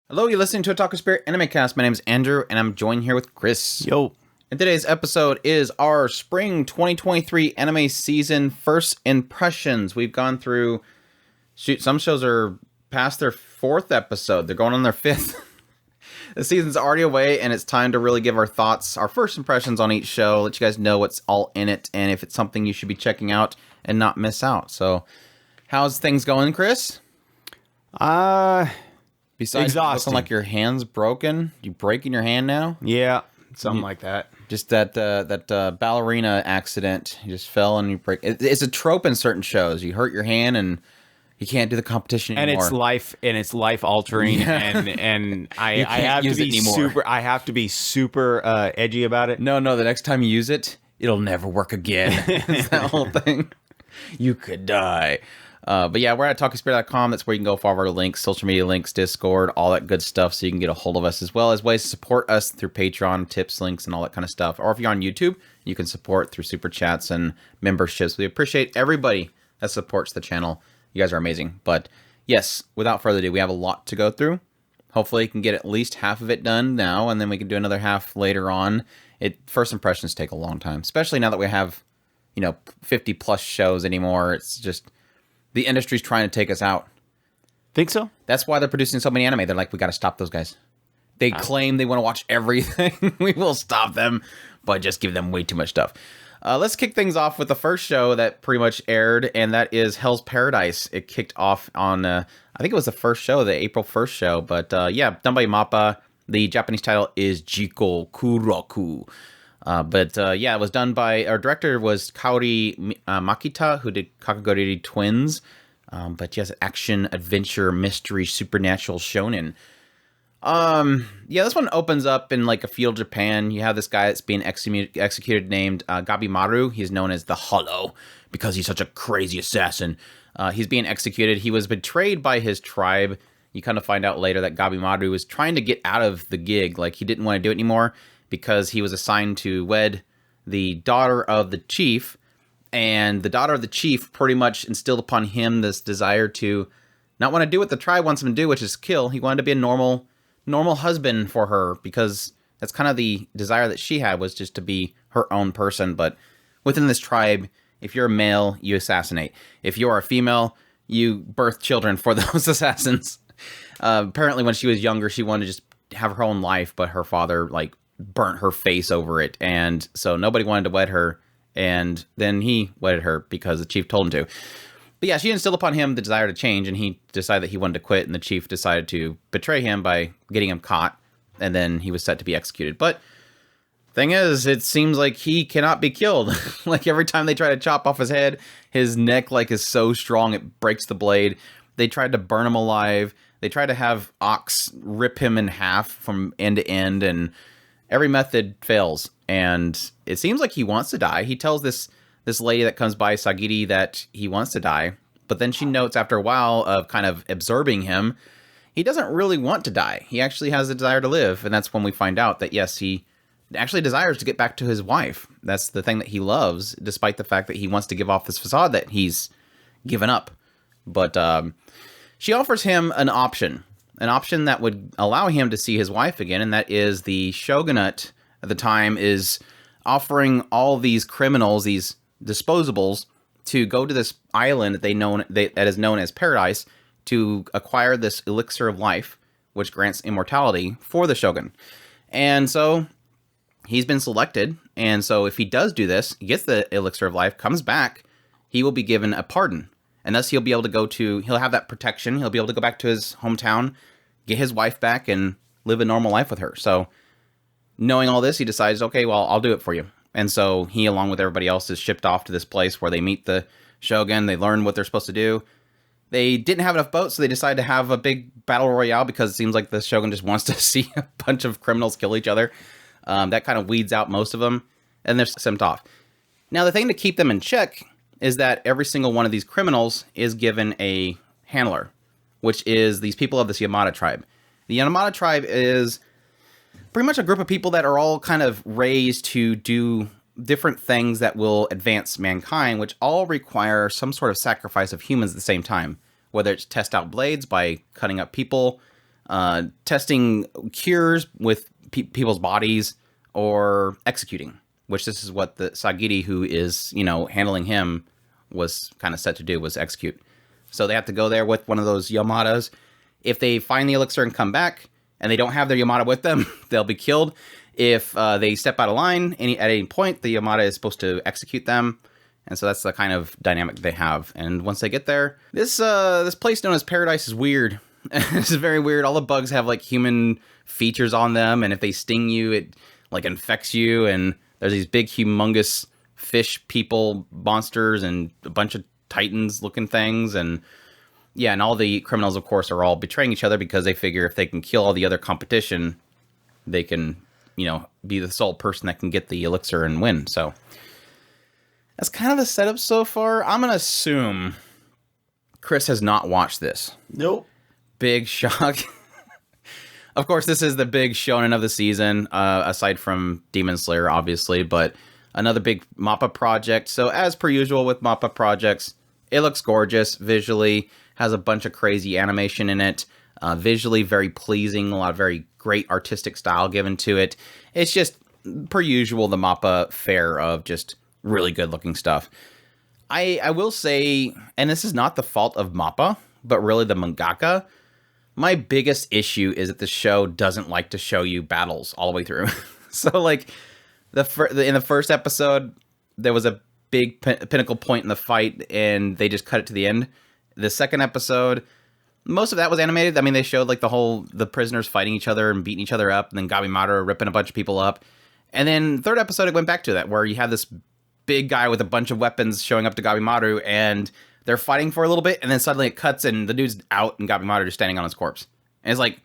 Hello, you're listening to Otaku Spirit Animecast. My name is Andrew, and I'm joined here with Chris. Yo. And today's episode is our spring 2023 anime season first impressions. We've gone through... Shoot, some shows are past their fourth episode. They're going on their fifth. The season's already away, and it's time to really give our thoughts, our first impressions on each show, let you guys know what's all in it, and if it's something you should be checking out and not miss out. So, how's things going, Chris? Besides exhausting. looking like your hand's broken, you breaking your hand now? Yeah, something like that. Just that ballerina accident. You just fell and you break. It's a trope in certain shows. You hurt your hand and you can't do the competition And anymore. it's life altering, and I have to be super edgy about it. No, the next time you use it, it'll never work again. It's that whole thing. You could die. But yeah, we're at TalkingSpirit.com. That's where you can go for all of our links, social media links, Discord, all that good stuff, so you can get a hold of us, as well as ways to support us through Patreon, tips, links, and all that kind of stuff. Or if you're on YouTube, you can support through Super Chats and memberships. We appreciate everybody that supports the channel. You guys are amazing. But yes, without further ado, we have a lot to go through. Hopefully, you can get at least half of it done now, and then we can do another half later on. First impressions take a long time, especially now that we have, 50 plus shows anymore. It's just... the industry's trying to take us out. Think so? That's why they're producing so many anime. They're like, we got to stop those guys. They claim they want to watch everything. We will stop them, but just give them way too much stuff. Let's kick things off with the first show that pretty much aired, and that is Hell's Paradise. It kicked off on, I think it was the first show, the April 1st show. But yeah, done by MAPPA. The Japanese title is Jiko Kuroku. Yeah, it was done by, our director was Kaori Makita, who did Kakagori Twins. But yes, action, adventure, mystery, supernatural shonen. Yeah, this one opens up in like a feudal Japan. You have this guy that's being executed named Gabimaru. He's known as the Hollow because he's such a crazy assassin. He's being executed. He was betrayed by his tribe. You kind of find out later that Gabimaru was trying to get out of the gig. Like, he didn't want to do it anymore, because he was assigned to wed the daughter of the chief, and the daughter of the chief pretty much instilled upon him this desire to not want to do what the tribe wants him to do, which is kill. He wanted to be a normal husband for her, because that's kind of the desire that she had, was just to be her own person. But within this tribe, if you're a male, you assassinate. If you're a female, you birth children for those assassins. Apparently, when she was younger, she wanted to just have her own life, but her father, burnt her face over it, and so nobody wanted to wed her, and then he wedded her because the chief told him to. But yeah, she instilled upon him the desire to change, and he decided that he wanted to quit, and the chief decided to betray him by getting him caught, and then he was set to be executed. But thing is, it seems like he cannot be killed. Like, every time they try to chop off his head, his neck is so strong it breaks the blade. They tried to burn him alive. They tried to have Ox rip him in half from end to end, and every method fails, and it seems like he wants to die. He tells this lady that comes by, Sagiri, that he wants to die, but then she notes after a while of kind of absorbing him, he doesn't really want to die. He actually has a desire to live, and that's when we find out that, yes, he actually desires to get back to his wife. That's the thing that he loves, despite the fact that he wants to give off this facade that he's given up. But she offers him an option that would allow him to see his wife again, and that is the shogunate at the time is offering all these criminals, these disposables, to go to this island that is known as Paradise, to acquire this elixir of life, which grants immortality for the shogun. And so he's been selected, and so if he does do this, he gets the elixir of life, comes back, he will be given a pardon. And thus he'll be able to he'll have that protection. He'll be able to go back to his hometown, get his wife back, and live a normal life with her. So, knowing all this, he decides, okay, well, I'll do it for you. And so he, along with everybody else, is shipped off to this place where they meet the shogun. They learn what they're supposed to do. They didn't have enough boats, so they decided to have a big battle royale, because it seems like the shogun just wants to see a bunch of criminals kill each other. That kind of weeds out most of them, and they're sent off. Now, the thing to keep them in check is that every single one of these criminals is given a handler, which is these people of this Yamada tribe. The Yamada tribe is pretty much a group of people that are all kind of raised to do different things that will advance mankind, which all require some sort of sacrifice of humans at the same time. Whether it's test out blades by cutting up people, testing cures with people's bodies, or executing, which this is what the Sagiri, who is, handling him, was kind of set to do, was execute. So they have to go there with one of those Yamadas. If they find the elixir and come back, and they don't have their Yamada with them, they'll be killed. If they step out of line at any point, the Yamada is supposed to execute them. And so that's the kind of dynamic they have. And once they get there, this place known as Paradise is weird. It's very weird. All the bugs have like human features on them, and if they sting you, it like infects you. And there's these big, humongous fish people monsters and a bunch of titans looking things. And yeah, and all the criminals, of course, are all betraying each other because they figure if they can kill all the other competition, they can, be the sole person that can get the elixir and win. So that's kind of the setup so far. I'm going to assume Chris has not watched this. Nope. Big shock. Of course, this is the big shonen of the season, aside from Demon Slayer, obviously, but another big MAPPA project. So as per usual with MAPPA projects, it looks gorgeous visually, has a bunch of crazy animation in it, visually very pleasing, a lot of very great artistic style given to it. It's just, per usual, the MAPPA fare of just really good looking stuff. I will say, and this is not the fault of MAPPA, but really the mangaka, my biggest issue is that the show doesn't like to show you battles all the way through. So, like, in the first episode, there was a big pinnacle point in the fight, and they just cut it to the end. The second episode, most of that was animated. I mean, they showed, like, the prisoners fighting each other and beating each other up, and then Gabimaru ripping a bunch of people up. And then third episode, it went back to that, where you have this big guy with a bunch of weapons showing up to Gabimaru, and they're fighting for a little bit, and then suddenly it cuts, and the dude's out, and Gabimaru just standing on his corpse. And it's like,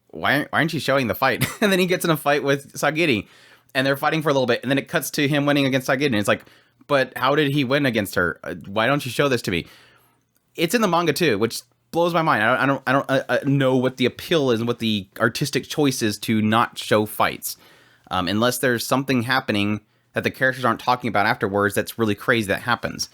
why aren't you showing the fight? And then he gets in a fight with Sagiri, and they're fighting for a little bit, and then it cuts to him winning against Sagiri, and it's like, but how did he win against her? Why don't you show this to me? It's in the manga too, which blows my mind. I don't know what the appeal is and what the artistic choice is to not show fights, unless there's something happening that the characters aren't talking about afterwards that's really crazy that happens.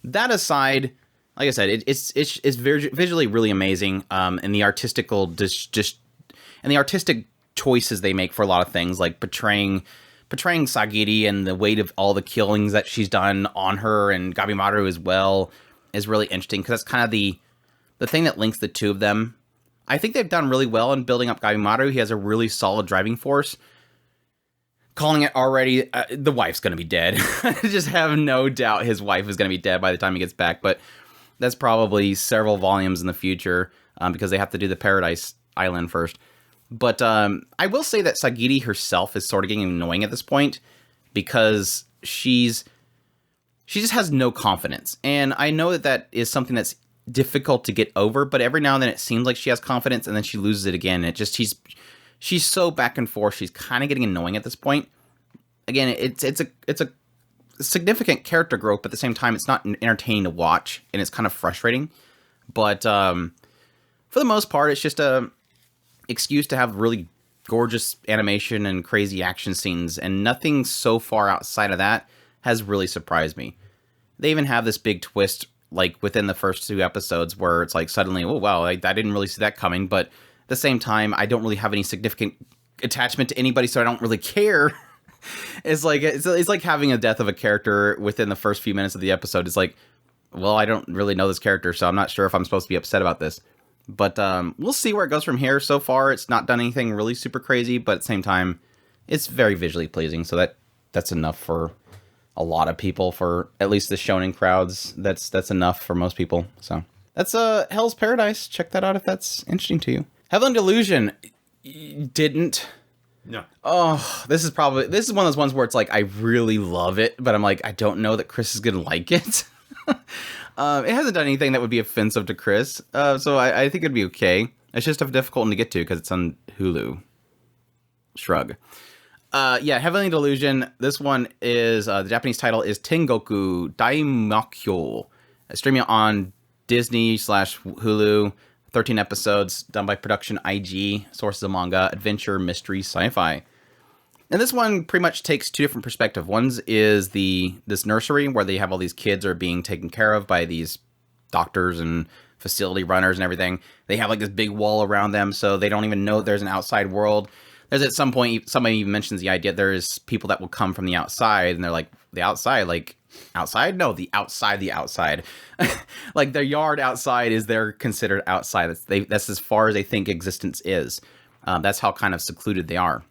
That aside, like I said, it's visually really amazing, and the artistical and the artistic choices they make for a lot of things, like portraying Sagiri and the weight of all the killings that she's done on her, and Gabimaru as well, is really interesting because that's kind of the thing that links the two of them. I think they've done really well in building up Gabimaru. He has a really solid driving force. Calling it already, the wife's going to be dead. I just have no doubt his wife is going to be dead by the time he gets back, but that's probably several volumes in the future, because they have to do the Paradise Island first. But I will say that Sagiri herself is sort of getting annoying at this point, because she just has no confidence. And I know that is something that's difficult to get over, but every now and then it seems like she has confidence, and then she loses it again. It just, she's so back and forth. She's kind of getting annoying at this point. Again, it's a significant character growth, but at the same time, it's not entertaining to watch, and it's kind of frustrating. But for the most part, it's just a excuse to have really gorgeous animation and crazy action scenes, and nothing so far outside of that has really surprised me. They even have this big twist, like within the first 2 episodes, where it's like suddenly, oh wow, I didn't really see that coming, but at the same time, I don't really have any significant attachment to anybody, so I don't really care. It's like having a death of a character within the first few minutes of the episode. It's like, well, I don't really know this character, so I'm not sure if I'm supposed to be upset about this. But we'll see where it goes from here. So far, it's not done anything really super crazy, but at the same time, it's very visually pleasing. So that's enough for a lot of people, for at least the shonen crowds. That's enough for most people. So that's Hell's Paradise. Check that out if that's interesting to you. Heavenly Delusion didn't. No. Oh, this is one of those ones where it's like, I really love it, but I'm like, I don't know that Chris is going to like it. It hasn't done anything that would be offensive to Chris, so I think it'd be okay. It's just a difficult one to get to because it's on Hulu. Shrug. Yeah, Heavenly Delusion. This one is, the Japanese title is Tengoku Daimakyo. Streaming on Disney/Hulu. 13 episodes, done by Production IG, sources of manga, adventure, mystery, sci-fi. And this one pretty much takes 2 different perspectives. One is this nursery where they have all these kids are being taken care of by these doctors and facility runners and everything. They have like this big wall around them, so they don't even know there's an outside world. There's at some point, somebody even mentions the idea there's people that will come from the outside, and they're like, the outside, like, outside? No, the outside. Like, their yard outside is they're considered outside. That's as far as they think existence is. That's how kind of secluded they are.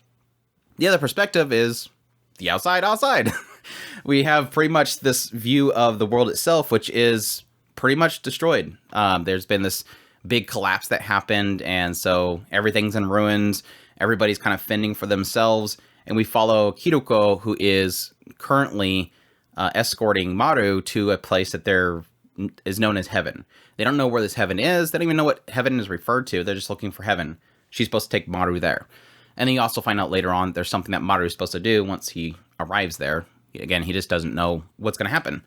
The other perspective is the outside. We have pretty much this view of the world itself, which is pretty much destroyed. There's been this big collapse that happened, and so everything's in ruins. Everybody's kind of fending for themselves, and we follow Kiriko, who is currently escorting Maru to a place that is known as heaven. They don't know where this heaven is. They don't even know what heaven is referred to. They're just looking for heaven. She's supposed to take Maru there. And then you also find out later on there's something that Maru is supposed to do once he arrives there. Again, he just doesn't know what's going to happen.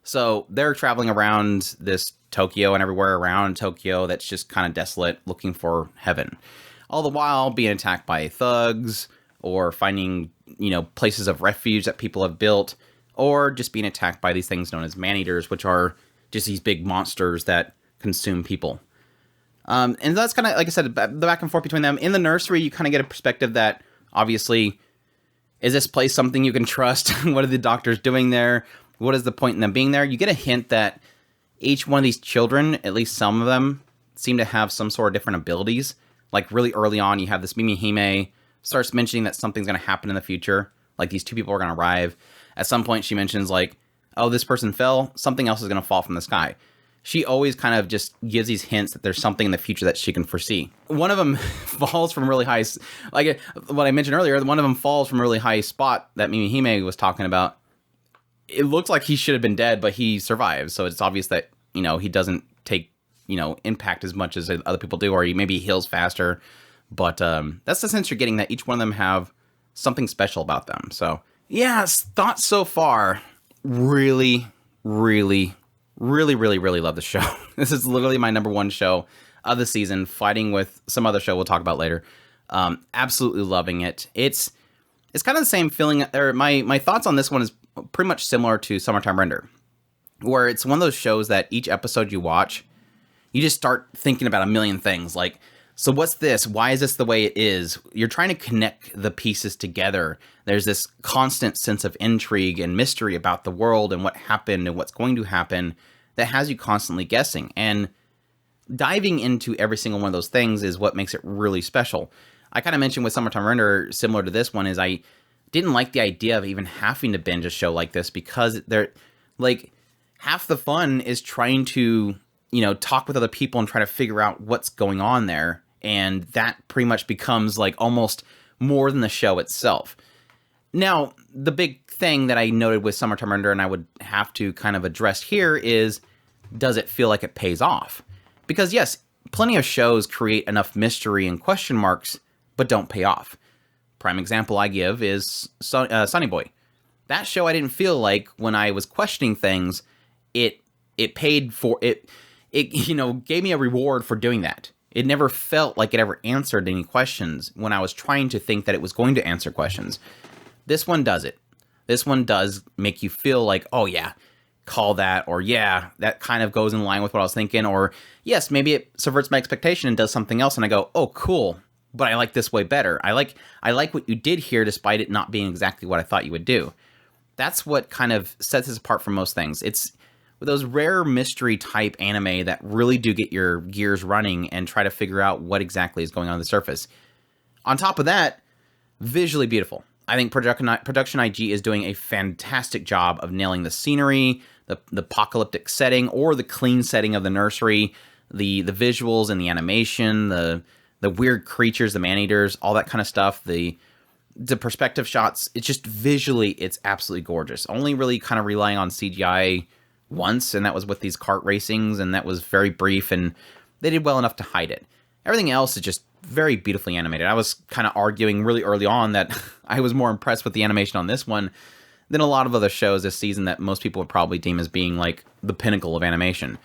So they're traveling around this Tokyo and everywhere around Tokyo that's just kind of desolate, looking for heaven. All the while being attacked by thugs, or finding, places of refuge that people have built, or just being attacked by these things known as man-eaters, which are just these big monsters that consume people. And that's kind of, like I said, the back and forth between them. In the nursery, you kind of get a perspective that, obviously, is this place something you can trust? What are the doctors doing there? What is the point in them being there? You get a hint that each one of these children, at least some of them, seem to have some sort of different abilities. Like, really early on, you have this Mimihime starts mentioning that something's going to happen in the future. Like, these two people are going to arrive. At some point, she mentions, like, oh, this person fell. Something else is going to fall from the sky. She always kind of just gives these hints that there's something in the future that she can foresee. One of them falls from really high, like what I mentioned earlier, one of them falls from a really high spot that Mimihime was talking about. It looks like he should have been dead, but he survives. So it's obvious that, he doesn't take, impact as much as other people do, or he maybe heals faster. But that's the sense you're getting, that each one of them have something special about them. So, yeah, thoughts so far. Really, really, really, really, really love the show. This is literally my number one show of the season, fighting with some other show we'll talk about later. Absolutely loving it. It's kind of the same feeling. My thoughts on this one is pretty much similar to Summertime Render, where it's one of those shows that each episode you watch, you just start thinking about a million things. Like, so what's this? Why is this the way it is? You're trying to connect the pieces together. There's this constant sense of intrigue and mystery about the world and what happened and what's going to happen that has you constantly guessing. And diving into every single one of those things is what makes it really special. I kind of mentioned with Summertime Render, similar to this one, is I didn't like the idea of even having to binge a show like this, because they're like, half the fun is trying to, talk with other people and try to figure out what's going on there. And that pretty much becomes like almost more than the show itself. Now, the big thing that I noted with Summertime Render, and I would have to kind of address here, is, does it feel like it pays off? Because yes, plenty of shows create enough mystery and question marks, but don't pay off. Prime example I give is Sunny Boy. That show, I didn't feel like when I was questioning things, it paid for it. It gave me a reward for doing that. It never felt like it ever answered any questions when I was trying to think that it was going to answer questions. This one does it. This one does make you feel like, oh yeah, call that, or yeah, that kind of goes in line with what I was thinking, or yes, maybe it subverts my expectation and does something else, and I go, oh cool, but I like this way better. I like what you did here, despite it not being exactly what I thought you would do. That's what kind of sets this apart from most things. It's those rare mystery type anime that really do get your gears running and try to figure out what exactly is going on the surface. On top of that, visually beautiful. I think Production IG is doing a fantastic job of nailing the scenery, the apocalyptic setting, or the clean setting of the nursery, the visuals and the animation, the weird creatures, the man-eaters, all that kind of stuff, the perspective shots. It's just visually, it's absolutely gorgeous. Only really kind of relying on CGI once, and that was with these kart racings, and that was very brief, and they did well enough to hide it. Everything else is just very beautifully animated. I was kind of arguing really early on that I was more impressed with the animation on this one than a lot of other shows this season that most people would probably deem as being like the pinnacle of animation.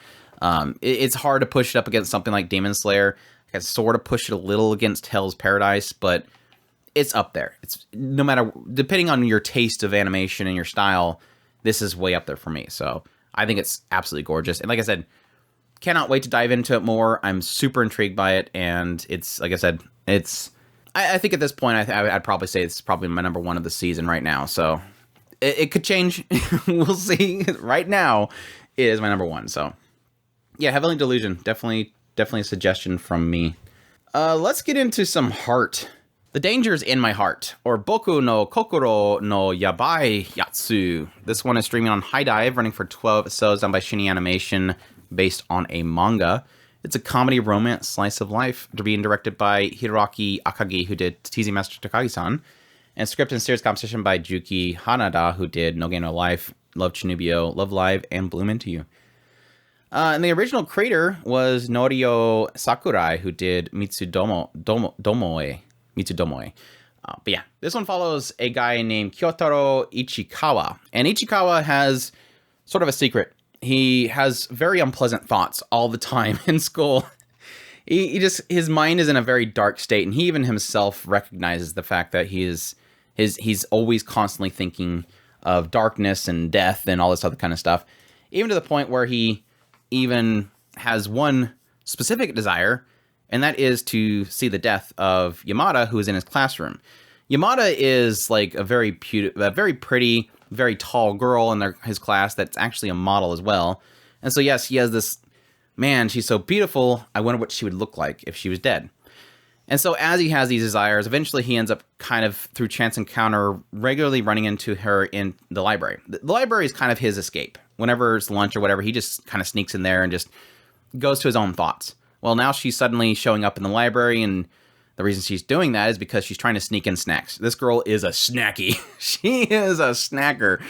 It's hard to push it up against something like Demon Slayer. I can sort of push it a little against Hell's Paradise, but it's up there. It's no matter, depending on your taste of animation and your style, this is way up there for me. So I think it's absolutely gorgeous. And like I said, cannot wait to dive into it more. I'm super intrigued by it, and it's, like I said, I think at this point, I'd probably say it's probably my number one of the season right now, so it could change. We'll see. Right now, it is my number one, so yeah, Heavenly Delusion, definitely a suggestion from me. Let's get into some heart. The Dangers in My Heart, or Boku no Kokoro no Yabai Yatsu. This one is streaming on High Dive, running for 12 episodes, done by Shinny Animation, based on a manga. It's a comedy romance slice of life, being directed by Hiroaki Akagi, who did Teasing Master Takagi-san, and script and series composition by Juki Hanada, who did No Game No Life, Love Chinubio, Love Live, and Bloom Into You. And the original creator was Norio Sakurai, who did Mitsudomoe. But yeah, this one follows a guy named Kyotaro Ichikawa. And Ichikawa has sort of a secret. He has very unpleasant thoughts all the time in school. His mind is in a very dark state, and he even himself recognizes the fact that he's always constantly thinking of darkness and death and all this other kind of stuff. Even to the point where he even has one specific desire, and that is to see the death of Yamada, who is in his classroom. Yamada is like a very pretty, very tall girl in his class that's actually a model as well. And so, yes, he has this, man, she's so beautiful, I wonder what she would look like if she was dead. And so as he has these desires, eventually he ends up kind of, through chance encounter, regularly running into her in the library. The library is kind of his escape. Whenever it's lunch or whatever, he just kind of sneaks in there and just goes to his own thoughts. Well, now she's suddenly showing up in the library, and the reason she's doing that is because she's trying to sneak in snacks. This girl is a snacky. She is a snacker.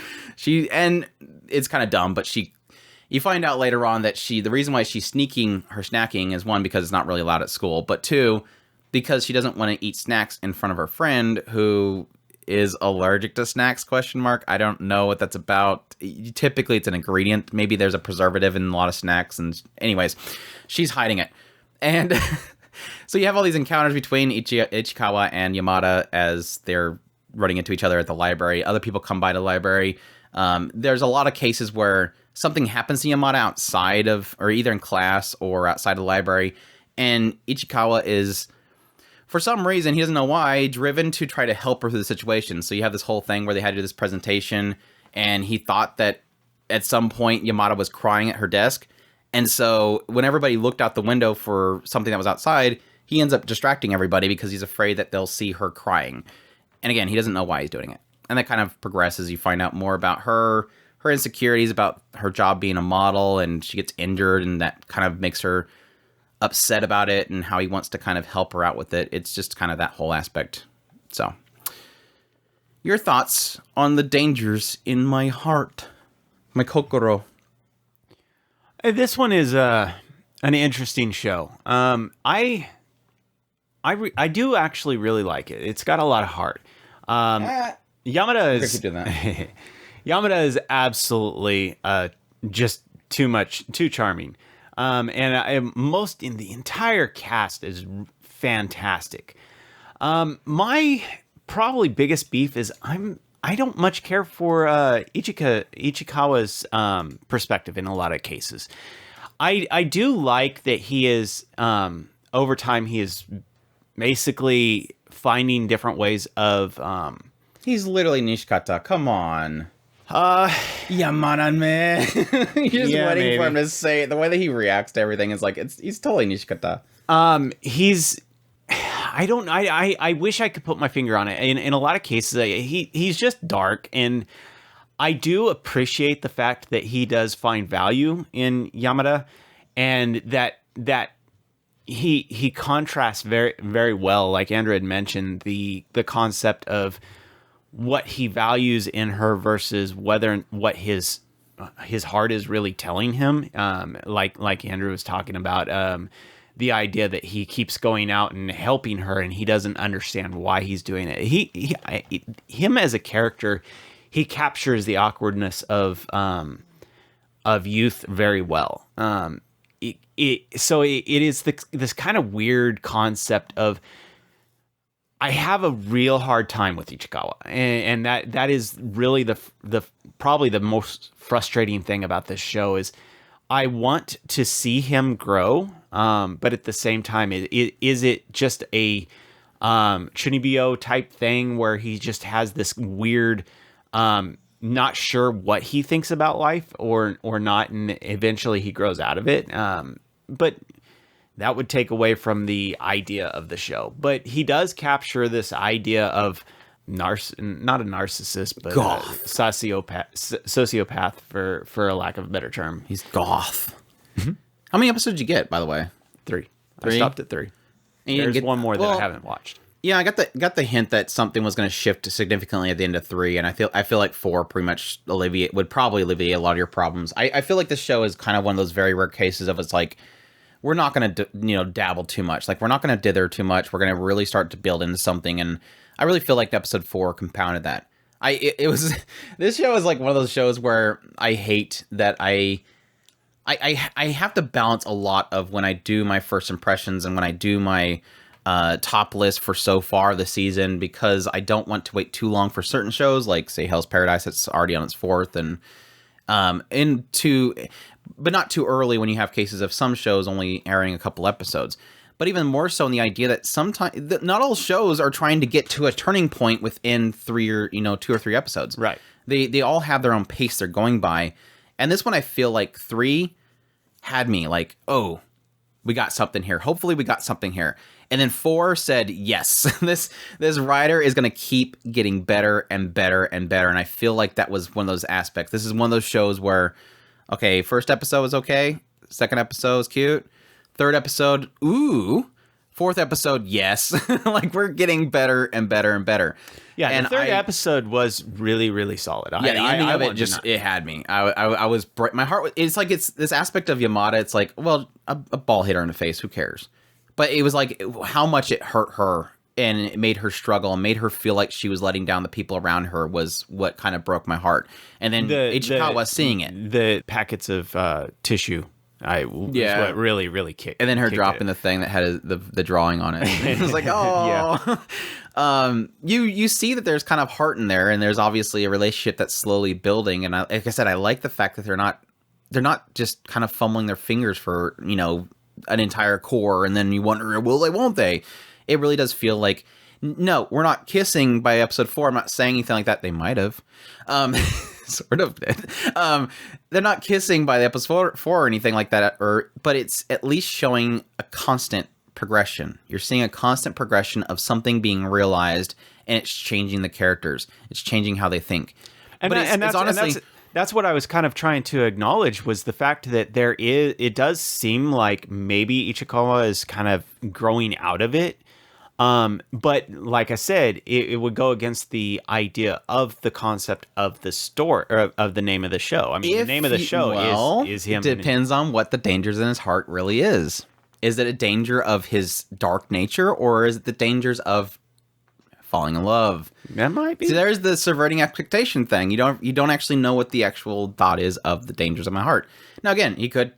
And it's kind of dumb, but you find out later on that the reason why she's sneaking her snacking is, one, because it's not really allowed at school, but two, because she doesn't want to eat snacks in front of her friend who is allergic to snacks, ? I don't know what that's about. Typically, it's an ingredient. Maybe there's a preservative in a lot of snacks. And anyways, she's hiding it. And so you have all these encounters between Ichikawa and Yamada as they're running into each other at the library. Other people come by the library. There's a lot of cases where something happens to Yamada outside of, or either in class or outside the library. And Ichikawa is, for some reason, he doesn't know why, driven to try to help her through the situation. So you have this whole thing where they had to do this presentation, and he thought that at some point Yamada was crying at her desk. And so when everybody looked out the window for something that was outside, he ends up distracting everybody because he's afraid that they'll see her crying. And again, he doesn't know why he's doing it. And that kind of progresses. You find out more about her insecurities, about her job being a model, and she gets injured, and that kind of makes her upset about it, and how he wants to kind of help her out with it. It's just kind of that whole aspect. So, your thoughts on The Dangers in My Heart, my kokoro? This one is an interesting show. I do actually really like it. It's got a lot of heart. Yamada is absolutely just too charming. And most in the entire cast is fantastic. My probably biggest beef is I don't much care for Ichikawa's perspective in a lot of cases. I do like that he is over time he is basically finding different ways of he's literally Nishikata. Come on. Yamada, man. You're just waiting for him to say it. The way that he reacts to everything is like, he's totally Nishikata. I wish I could put my finger on it. In a lot of cases, he's just dark, and I do appreciate the fact that he does find value in Yamada, and that he contrasts very, very well, like Andrew had mentioned, the concept of what he values in her versus what his heart is really telling him. Like Andrew was talking about, the idea that he keeps going out and helping her, and he doesn't understand why he's doing it. Him as a character, he captures the awkwardness of youth very well. It is this kind of weird concept of, I have a real hard time with Ichikawa, and that is really the probably the most frustrating thing about this show is I want to see him grow, but at the same time, is it just a Chunibyo type thing where he just has this weird, not sure what he thinks about life or not, and eventually he grows out of it. But that would take away from the idea of the show. But he does capture this idea of not a narcissist, but sociopath for a lack of a better term. He's goth. Mm-hmm. How many episodes did you get, by the way? 3. I stopped at 3. There's one more that I haven't watched. Yeah, I got the hint that something was going to shift significantly at the end of 3, and I feel like 4 pretty much would probably alleviate a lot of your problems. I feel like this show is kind of one of those very rare cases of it's like, we're not going to dabble too much. Like, we're not going to dither too much. We're going to really start to build into something, and I really feel like episode 4 compounded that. This show is like one of those shows where I hate that I have to balance a lot of when I do my first impressions and when I do my top list for so far this season, because I don't want to wait too long for certain shows, like say Hell's Paradise, that's already on its 4th, and but not too early when you have cases of some shows only airing a couple episodes. But even more so in the idea that sometimes not all shows are trying to get to a turning point within 2 or 3 episodes. Right. They all have their own pace they're going by. And this one, I feel like 3 had me like, oh, we got something here. Hopefully we got something here. And then 4 said, yes, this writer is going to keep getting better and better and better. And I feel like that was one of those aspects. This is one of those shows where, okay, first episode was okay. Second episode was cute. Third episode, ooh. Fourth episode, yes. Like, we're getting better and better and better. Yeah, and the third episode was really, really solid. Yeah, the ending of it it had me. I was my heart. It's like it's this aspect of Yamada. It's like, well, a ball hit her in the face. Who cares? But it was like how much it hurt her and it made her struggle and made her feel like she was letting down the people around her was what kind of broke my heart. And then Ichikawa seeing it, the packets of tissue. Was what really, really kicked. And then her dropping the thing that had the drawing on it. It was like, oh. Yeah. You see that there's kind of heart in there, and there's obviously a relationship that's slowly building. And like I said, I like the fact that they're not just kind of fumbling their fingers for an entire core, and then you wonder, will they, won't they? It really does feel like, no, we're not kissing by episode 4. I'm not saying anything like that. They might have. Sort of did. They're not kissing by the episode 4 or anything like that, but it's at least showing a constant progression. You're seeing a constant progression of something being realized, and it's changing the characters. It's changing how they think. That's what I was kind of trying to acknowledge, was the fact that it does seem like maybe Ichikawa is kind of growing out of it. But like I said, it would go against the idea of the concept of the story, or of the name of the show. I mean, the name of the show is him. It depends on what the dangers in his heart really is. Is it a danger of his dark nature, or is it the dangers of falling in love? That might be. So there's the subverting expectation thing. You don't actually know what the actual thought is of the dangers of my heart. Now, again, he could,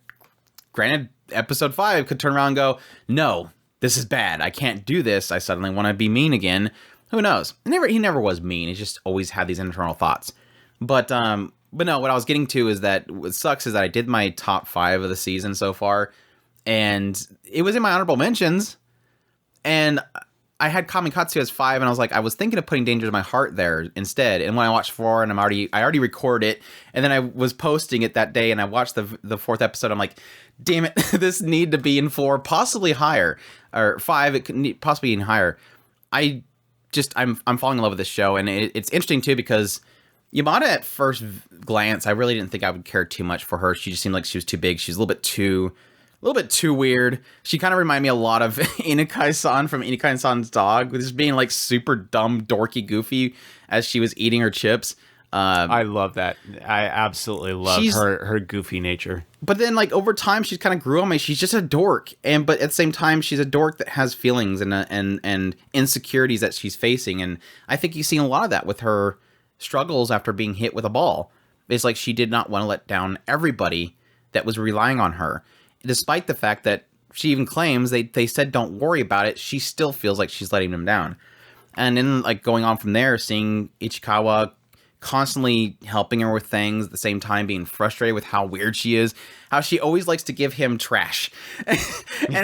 granted, episode 5 could turn around and go, no, this is bad. I can't do this. I suddenly want to be mean again. Who knows? He never was mean. He just always had these internal thoughts. But no, what I was getting to is that what sucks is that I did my top 5 of the season so far, and it was in my honorable mentions, and I had Kamikatsu as 5, and I was thinking of putting Danger to My Heart there instead. And when I watched 4, and I already recorded it, and then I was posting it that day, and I watched the 4th episode. I'm like, damn it, this need to be in 4, possibly higher, or 5. It could possibly even higher. I'm falling in love with this show, and it's interesting too because Yamada, at first glance, I really didn't think I would care too much for her. She just seemed like she was too big. She's a little bit too weird. She kind of reminded me a lot of Inukai-san from Inukai-san's dog, with just being like super dumb, dorky, goofy as she was eating her chips. I love that. I absolutely love her goofy nature. But then, like, over time, she's kind of grew on me. She's just a dork, but at the same time, she's a dork that has feelings and insecurities that she's facing. And I think you've seen a lot of that with her struggles after being hit with a ball. It's like she did not want to let down everybody that was relying on her. Despite the fact that she even claims they said don't worry about it, she still feels like she's letting them down. And then, like, going on from there, seeing Ichikawa constantly helping her with things, at the same time being frustrated with how weird she is, how she always likes to give him trash. And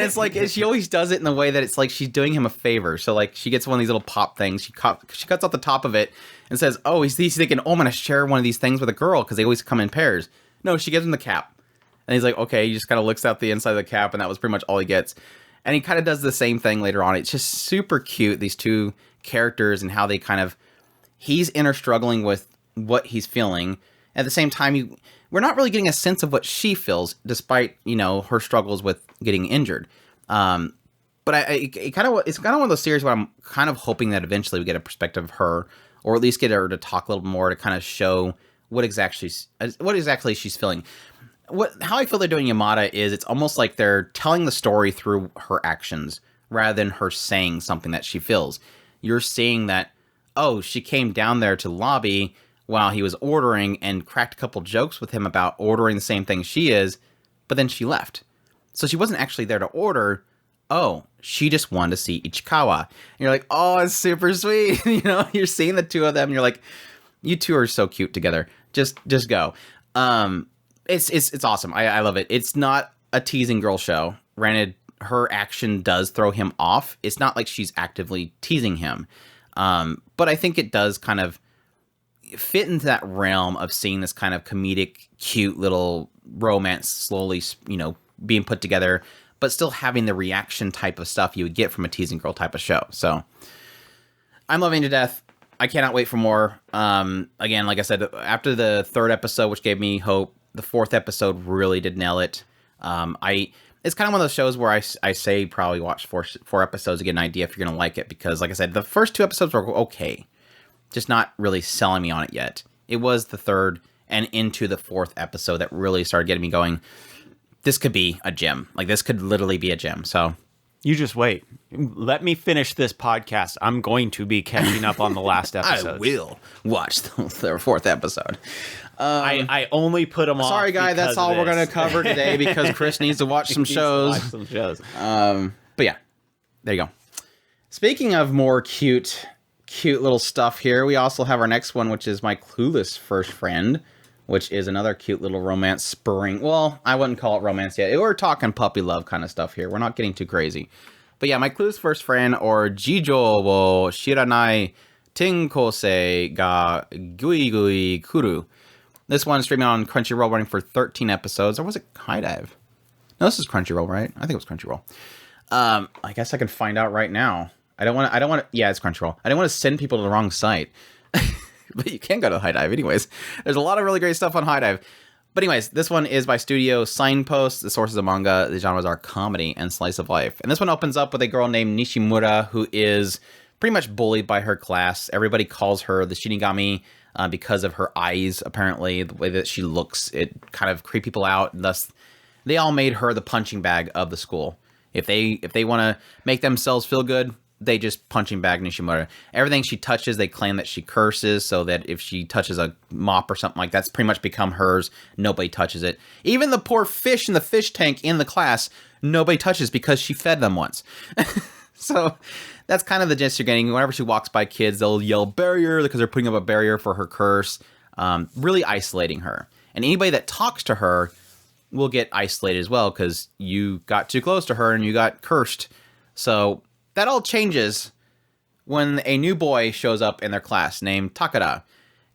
it's like, she always does it in the way that it's like she's doing him a favor. So like she gets one of these little pop things, she cuts off the top of it and says, oh, he's thinking, oh, I'm going to share one of these things with a girl because they always come in pairs. No, she gives him the cap. And he's like, okay, he just kind of looks out the inside of the cap, and that was pretty much all he gets. And he kind of does the same thing later on. It's just super cute, these two characters and how they kind of, he's inner struggling with what he's feeling. At the same time, we're not really getting a sense of what she feels, despite, you know, her struggles with getting injured. But it's kind of one of those series where I'm kind of hoping that eventually we get a perspective of her, or at least get her to talk a little more to kind of show what exactly she's feeling. How I feel they're doing Yamada is it's almost like they're telling the story through her actions rather than her saying something that she feels. You're seeing that, oh, she came down there to the lobby while he was ordering and cracked a couple jokes with him about ordering the same thing she is, but then she left. So she wasn't actually there to order. Oh, she just wanted to see Ichikawa. And you're like, oh, it's super sweet. You know, you're seeing the two of them. And you're like, you two are so cute together. Just go. It's awesome. I love it. It's not a teasing girl show. Granted, her action does throw him off. It's not like she's actively teasing him. But I think it does kind of fit into that realm of seeing this kind of comedic, cute little romance slowly, you know, being put together, but still having the reaction type of stuff you would get from a teasing girl type of show. So I'm loving it to death. I cannot wait for more. Again, like I said, after the third episode, which gave me hope, the fourth episode really did nail it. It's kind of one of those shows where I say probably watch four episodes to get an idea if you're going to like it. Because like I said, the first two episodes were okay. Just not really selling me on it yet. It was the third and into the fourth episode that really started getting me going. This could be a gem. Like, this could literally be a gem. So you just wait. Let me finish this podcast. I'm going to be catching up on the last episode. I will watch the fourth episode. I only put them off. Sorry, guy. That's all we're going to cover today because Chris needs to watch some shows. But yeah, there you go. Speaking of more cute little stuff here, we also have our next one, which is my Clueless first friend, which is another cute little romance spurring. Well, I wouldn't call it romance yet. We're talking puppy love kind of stuff here. We're not getting too crazy. But yeah, my Clueless first friend, or Jijo wo shiranai tenkosei ga gui gui kuru. This one is streaming on Crunchyroll, running for 13 episodes. Or was it High Dive? No, this is Crunchyroll, right? I think it was Crunchyroll. I guess I can find out right now. I don't want to. Yeah, it's Crunchyroll. I don't want to send people to the wrong site. But you can go to High Dive anyways. There's a lot of really great stuff on High Dive. But anyways, this one is by Studio Signpost. The sources of manga, the genres are comedy and slice of life. And this one opens up with a girl named Nishimura, who is pretty much bullied by her class. Everybody calls her the Shinigami because of her eyes, apparently. The way that she looks, it kind of creep people out. And thus, they all made her the punching bag of the school. If they want to make themselves feel good, they just punching bag Nishimura. Everything she touches, they claim that she curses, so that if she touches a mop or something like that's pretty much become hers. Nobody touches it. Even the poor fish in the fish tank in the class, nobody touches because she fed them once. So that's kind of the gist you're getting. Whenever she walks by kids, they'll yell barrier because they're putting up a barrier for her curse, really isolating her. And anybody that talks to her will get isolated as well because you got too close to her and you got cursed. So that all changes when a new boy shows up in their class named Takada.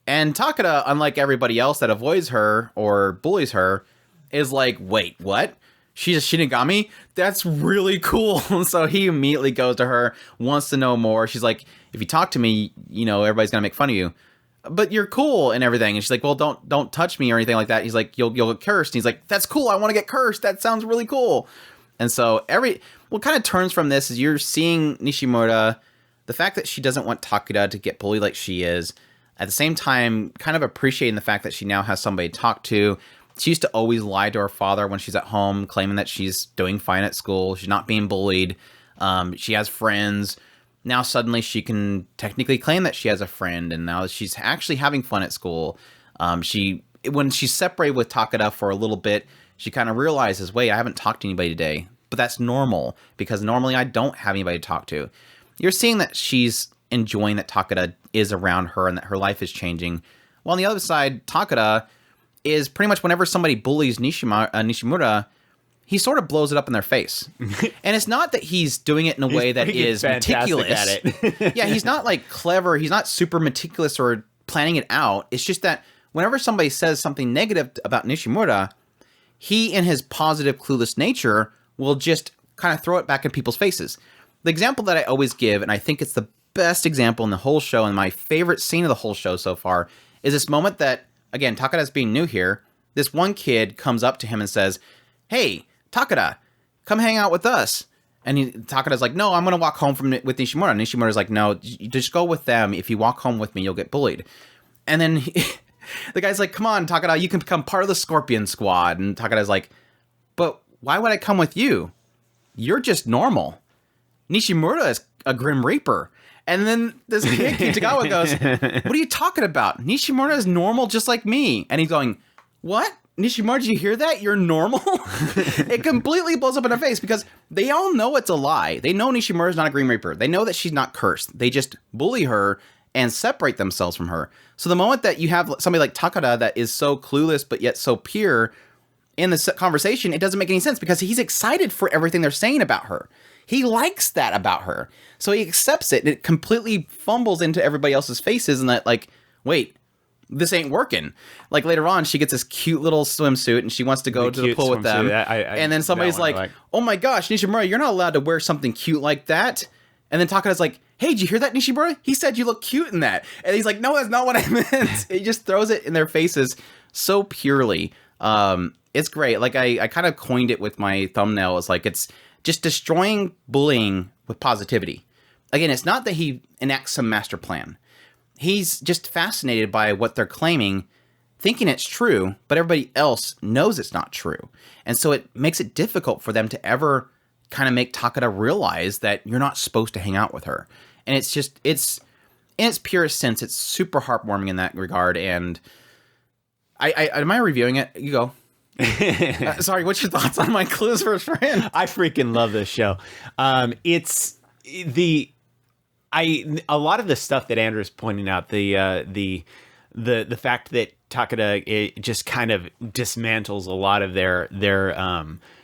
And Takada, unlike everybody else that avoids her or bullies her, is like, wait, what? She's a Shinigami? That's really cool. So he immediately goes to her, wants to know more. She's like, if you talk to me, you know, everybody's going to make fun of you. But you're cool and everything. And she's like, well, don't touch me or anything like that. He's like, you'll get cursed. And he's like, that's cool. I want to get cursed. That sounds really cool. And so what kind of turns from this is you're seeing Nishimura, the fact that she doesn't want Takeda to get bullied like she is, at the same time kind of appreciating the fact that she now has somebody to talk to. She used to always lie to her father when she's at home, claiming that she's doing fine at school. She's not being bullied. She has friends. Now suddenly she can technically claim that she has a friend, and now she's actually having fun at school. When she's separated with Takeda for a little bit, she kind of realizes, wait, I haven't talked to anybody today. But that's normal, because normally I don't have anybody to talk to. You're seeing that she's enjoying that Takeda is around her and that her life is changing. While on the other side, Takada is pretty much whenever somebody bullies Nishimura, he sort of blows it up in their face. And it's not that he's doing it in a way that is meticulous. At it. Yeah, he's not like clever. He's not super meticulous or planning it out. It's just that whenever somebody says something negative about Nishimura, he, in his positive, clueless nature, will just kind of throw it back in people's faces. The example that I always give, and I think it's the best example in the whole show, and my favorite scene of the whole show so far, is this moment that, again, Takada's being new here. This one kid comes up to him and says, "Hey, Takada, come hang out with us." And Takada's like, "No, I'm going to walk home with Nishimura." And Nishimura's like, "No, just go with them. If you walk home with me, you'll get bullied." And then the guy's like, "Come on, Takada, you can become part of the Scorpion Squad." And Takada's like, "But why would I come with you? You're just normal. Nishimura is a Grim Reaper." And then this kid, Kitagawa, goes, "What are you talking about? Nishimura is normal just like me." And he's going, "What? Nishimura, did you hear that? You're normal?" It completely blows up in their face because they all know it's a lie. They know Nishimura is not a Grim Reaper. They know that she's not cursed. They just bully her and separate themselves from her. So the moment that you have somebody like Takada that is so clueless but yet so pure in this conversation, it doesn't make any sense because he's excited for everything they're saying about her. He likes that about her. So he accepts it, and it completely fumbles into everybody else's faces, and that, like, wait, this ain't working. Like, later on, she gets this cute little swimsuit, and she wants to go to the pool with them. And then somebody's like, "Oh my gosh, Nishimura, you're not allowed to wear something cute like that." And then Takada's like, "Hey, did you hear that, Nishimura? He said you look cute in that." And he's like, "No, that's not what I meant." He just throws it in their faces so purely. It's great. Like, I kind of coined it with my thumbnail. It's like, it's just destroying bullying with positivity. Again, it's not that he enacts some master plan. He's just fascinated by what they're claiming, thinking it's true, but everybody else knows it's not true. And so it makes it difficult for them to ever kind of make Takada realize that you're not supposed to hang out with her. And it's just, it's, in its purest sense, it's super heartwarming in that regard. And am I reviewing it? You go. Sorry, what's your thoughts on my Clueless first friend? I freaking love this show. It's a lot of the stuff that Andrew's pointing out, the fact that Takada, it just kind of dismantles a lot of their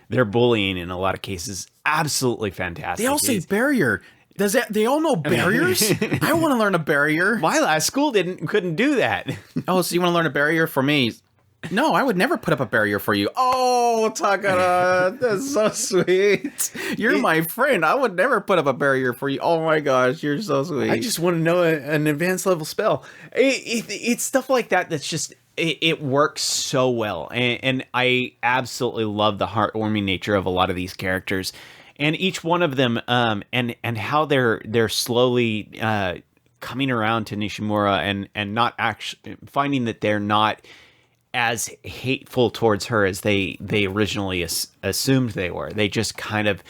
bullying in a lot of cases. Absolutely fantastic. They all say barrier. They all know barriers? I want to learn a barrier. My last school couldn't do that. Oh, so you want to learn a barrier for me? No, I would never put up a barrier for you. Oh, Takada, that's so sweet. You're my friend. I would never put up a barrier for you. Oh my gosh, you're so sweet. I just want to know an advanced level spell. It's stuff like that that's just, it works so well. And I absolutely love the heartwarming nature of a lot of these characters. And each one of them, and how they're slowly coming around to Nishimura and not actually finding that they're not as hateful towards her as they originally assumed they were. They just kind of,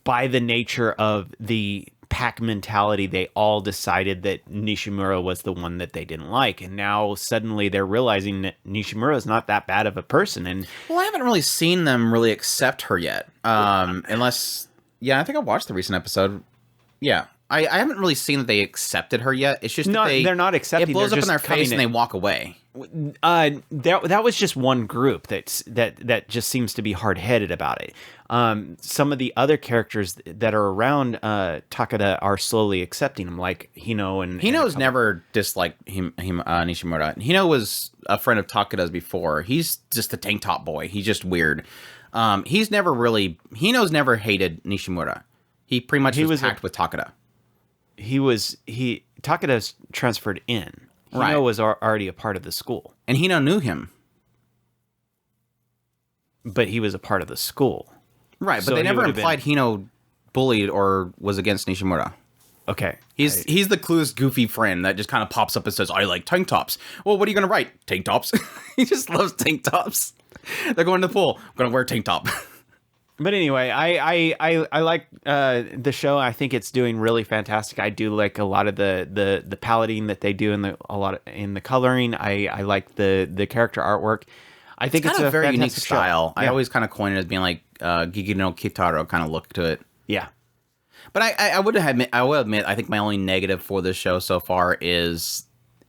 by the nature of the pack mentality, they all decided that Nishimura was the one that they didn't like. And now suddenly they're realizing that Nishimura is not that bad of a person. And well, I haven't really seen them really accept her yet. Unless, yeah, I think I watched the recent episode. Yeah. I haven't really seen that they accepted her yet. It's just they're not accepting. It blows up in their face and they walk away. That was just one group that just seems to be hard-headed about it. Some of the other characters that are around Takada are slowly accepting him, like Hino and Hino's never disliked Nishimura. Hino was a friend of Takada's before. He's just a tank top boy. He's just weird. Hino's never hated Nishimura. He pretty much was packed with Takada. Takada's transferred in. Hino was already a part of the school. And Hino knew him. But he was a part of the school. Right, but they never implied Hino bullied or was against Nishimura. Okay. He's the clueless, goofy friend that just kind of pops up and says, "I like tank tops." Well, what are you going to write? Tank tops? He just loves tank tops. They're going to the pool. I'm going to wear a tank top. But anyway, I like the show. I think it's doing really fantastic. I do like a lot of the paletting that they do in the coloring. I like the character artwork. I think it's a very unique fantastic style. show. I always kind of coin it as being like Gigi no Kitaro kind of look to it. Yeah. But I will admit, I think my only negative for this show so far is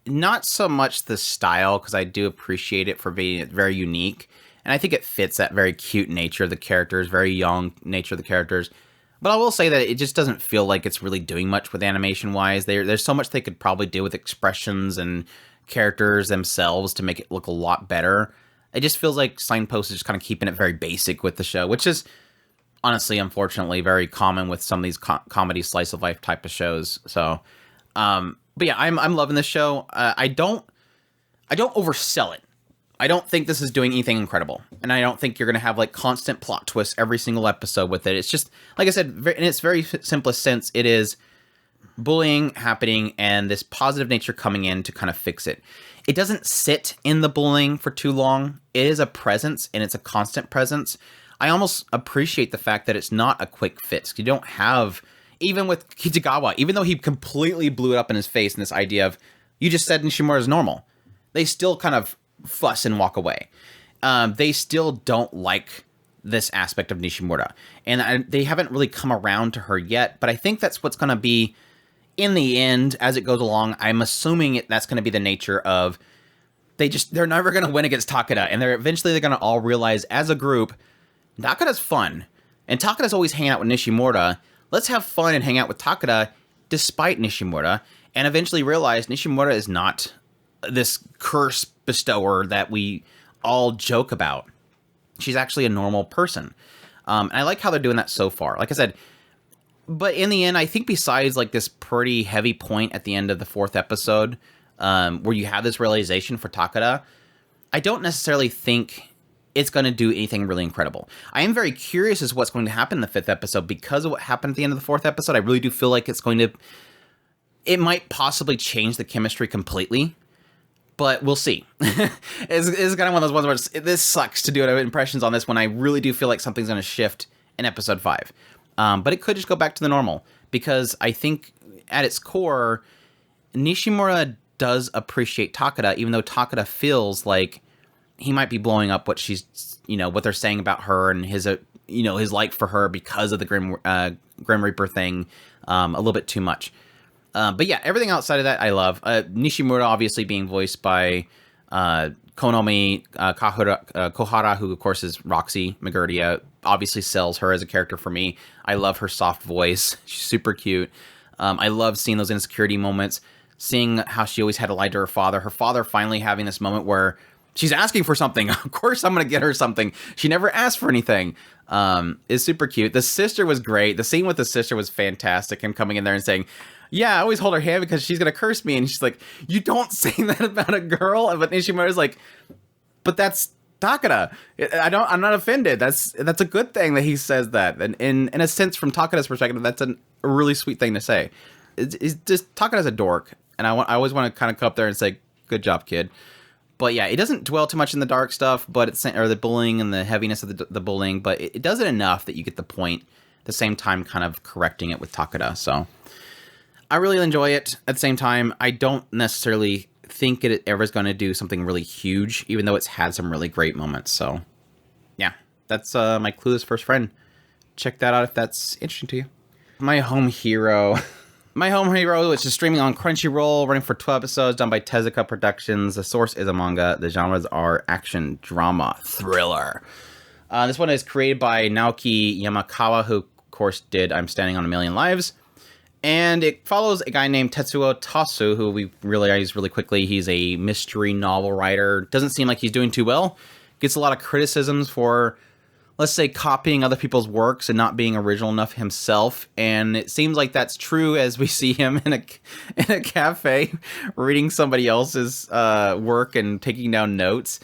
Not so much the style, because I do appreciate it for being very unique. And I think it fits that very cute nature of the characters, very young nature of the characters. But I will say that it just doesn't feel like it's really doing much with animation-wise. There's so much they could probably do with expressions and characters themselves to make it look a lot better. It just feels like Signpost is just kind of keeping it very basic with the show, which is honestly, unfortunately, very common with some of these comedy slice of life type of shows. So, but yeah, I'm loving this show. I don't oversell it. I don't think this is doing anything incredible, and I don't think you're gonna have like constant plot twists every single episode with it. It's just, like I said, in its very simplest sense, it is bullying happening and this positive nature coming in to kind of fix it. It doesn't sit in the bullying for too long. It is a presence, and it's a constant presence. I almost appreciate the fact that it's not a quick fix. You don't have, even with Kitagawa, even though he completely blew it up in his face in this idea of, you just said Nishimura is normal, they still kind of fuss and walk away. They still don't like this aspect of Nishimura, and they haven't really come around to her yet, but I think that's what's going to be in the end as it goes along. I'm assuming that's going to be the nature of, they're never going to win against Takeda, and they're going to all realize as a group, Takeda's fun, and Takeda's always hanging out with Nishimura. Let's have fun and hang out with Takeda despite Nishimura, and eventually realize Nishimura is not this curse bestower that we all joke about. She's actually a normal person. And I like how they're doing that so far. Like I said, but in the end, I think besides like this pretty heavy point at the end of the 4th episode, where you have this realization for Takeda, I don't necessarily think it's going to do anything really incredible. I am very curious as to what's going to happen in the 5th episode because of what happened at the end of the 4th episode. I really do feel like it might possibly change the chemistry completely. But we'll see. It's kind of one of those ones where this sucks to do impressions on this when I really do feel like something's going to shift in episode 5. But it could just go back to the normal, because I think at its core, Nishimura does appreciate Takeda, even though Takeda feels like he might be blowing up what what they're saying about her and his like for her because of the Grim Reaper thing a little bit too much. But yeah, everything outside of that I love. Nishimura obviously being voiced by Konomi Kohara, who of course is Roxy Magurdia, obviously sells her as a character for me. I love her soft voice. She's super cute. I love seeing those insecurity moments, seeing how she always had to lie to her father finally having this moment where she's asking for something. Of course I'm going to get her something. She never asked for anything. Is super cute. The sister was great. The scene with the sister was fantastic. Him coming in there and saying, yeah, I always hold her hand because she's going to curse me. And she's like, you don't say that about a girl. But Nishimura's like, but that's Takeda. I'm not offended. That's a good thing that he says that. And in a sense, from Takeda's perspective, that's a really sweet thing to say. It's just, Takeda's a dork. And I always want to kind of come up there and say, good job, kid. But yeah, it doesn't dwell too much in the dark stuff, or the bullying and the heaviness of the bullying, but it does it enough that you get the point, at the same time kind of correcting it with Takeda. So I really enjoy it. At the same time, I don't necessarily think it ever is going to do something really huge, even though it's had some really great moments. So yeah, that's my Clueless First Friend. Check that out if that's interesting to you. My Home Hero. My Home Hero, which is streaming on Crunchyroll, running for 12 episodes, done by Tezuka Productions. The source is a manga. The genres are action, drama, thriller. This one is created by Naoki Yamakawa, who, of course, did I'm Standing on a Million Lives. And it follows a guy named Tetsuo Tasu, who we realize really quickly he's a mystery novel writer. Doesn't seem like he's doing too well. Gets a lot of criticisms for, let's say, copying other people's works and not being original enough himself. And it seems like that's true as we see him in a cafe reading somebody else's work and taking down notes.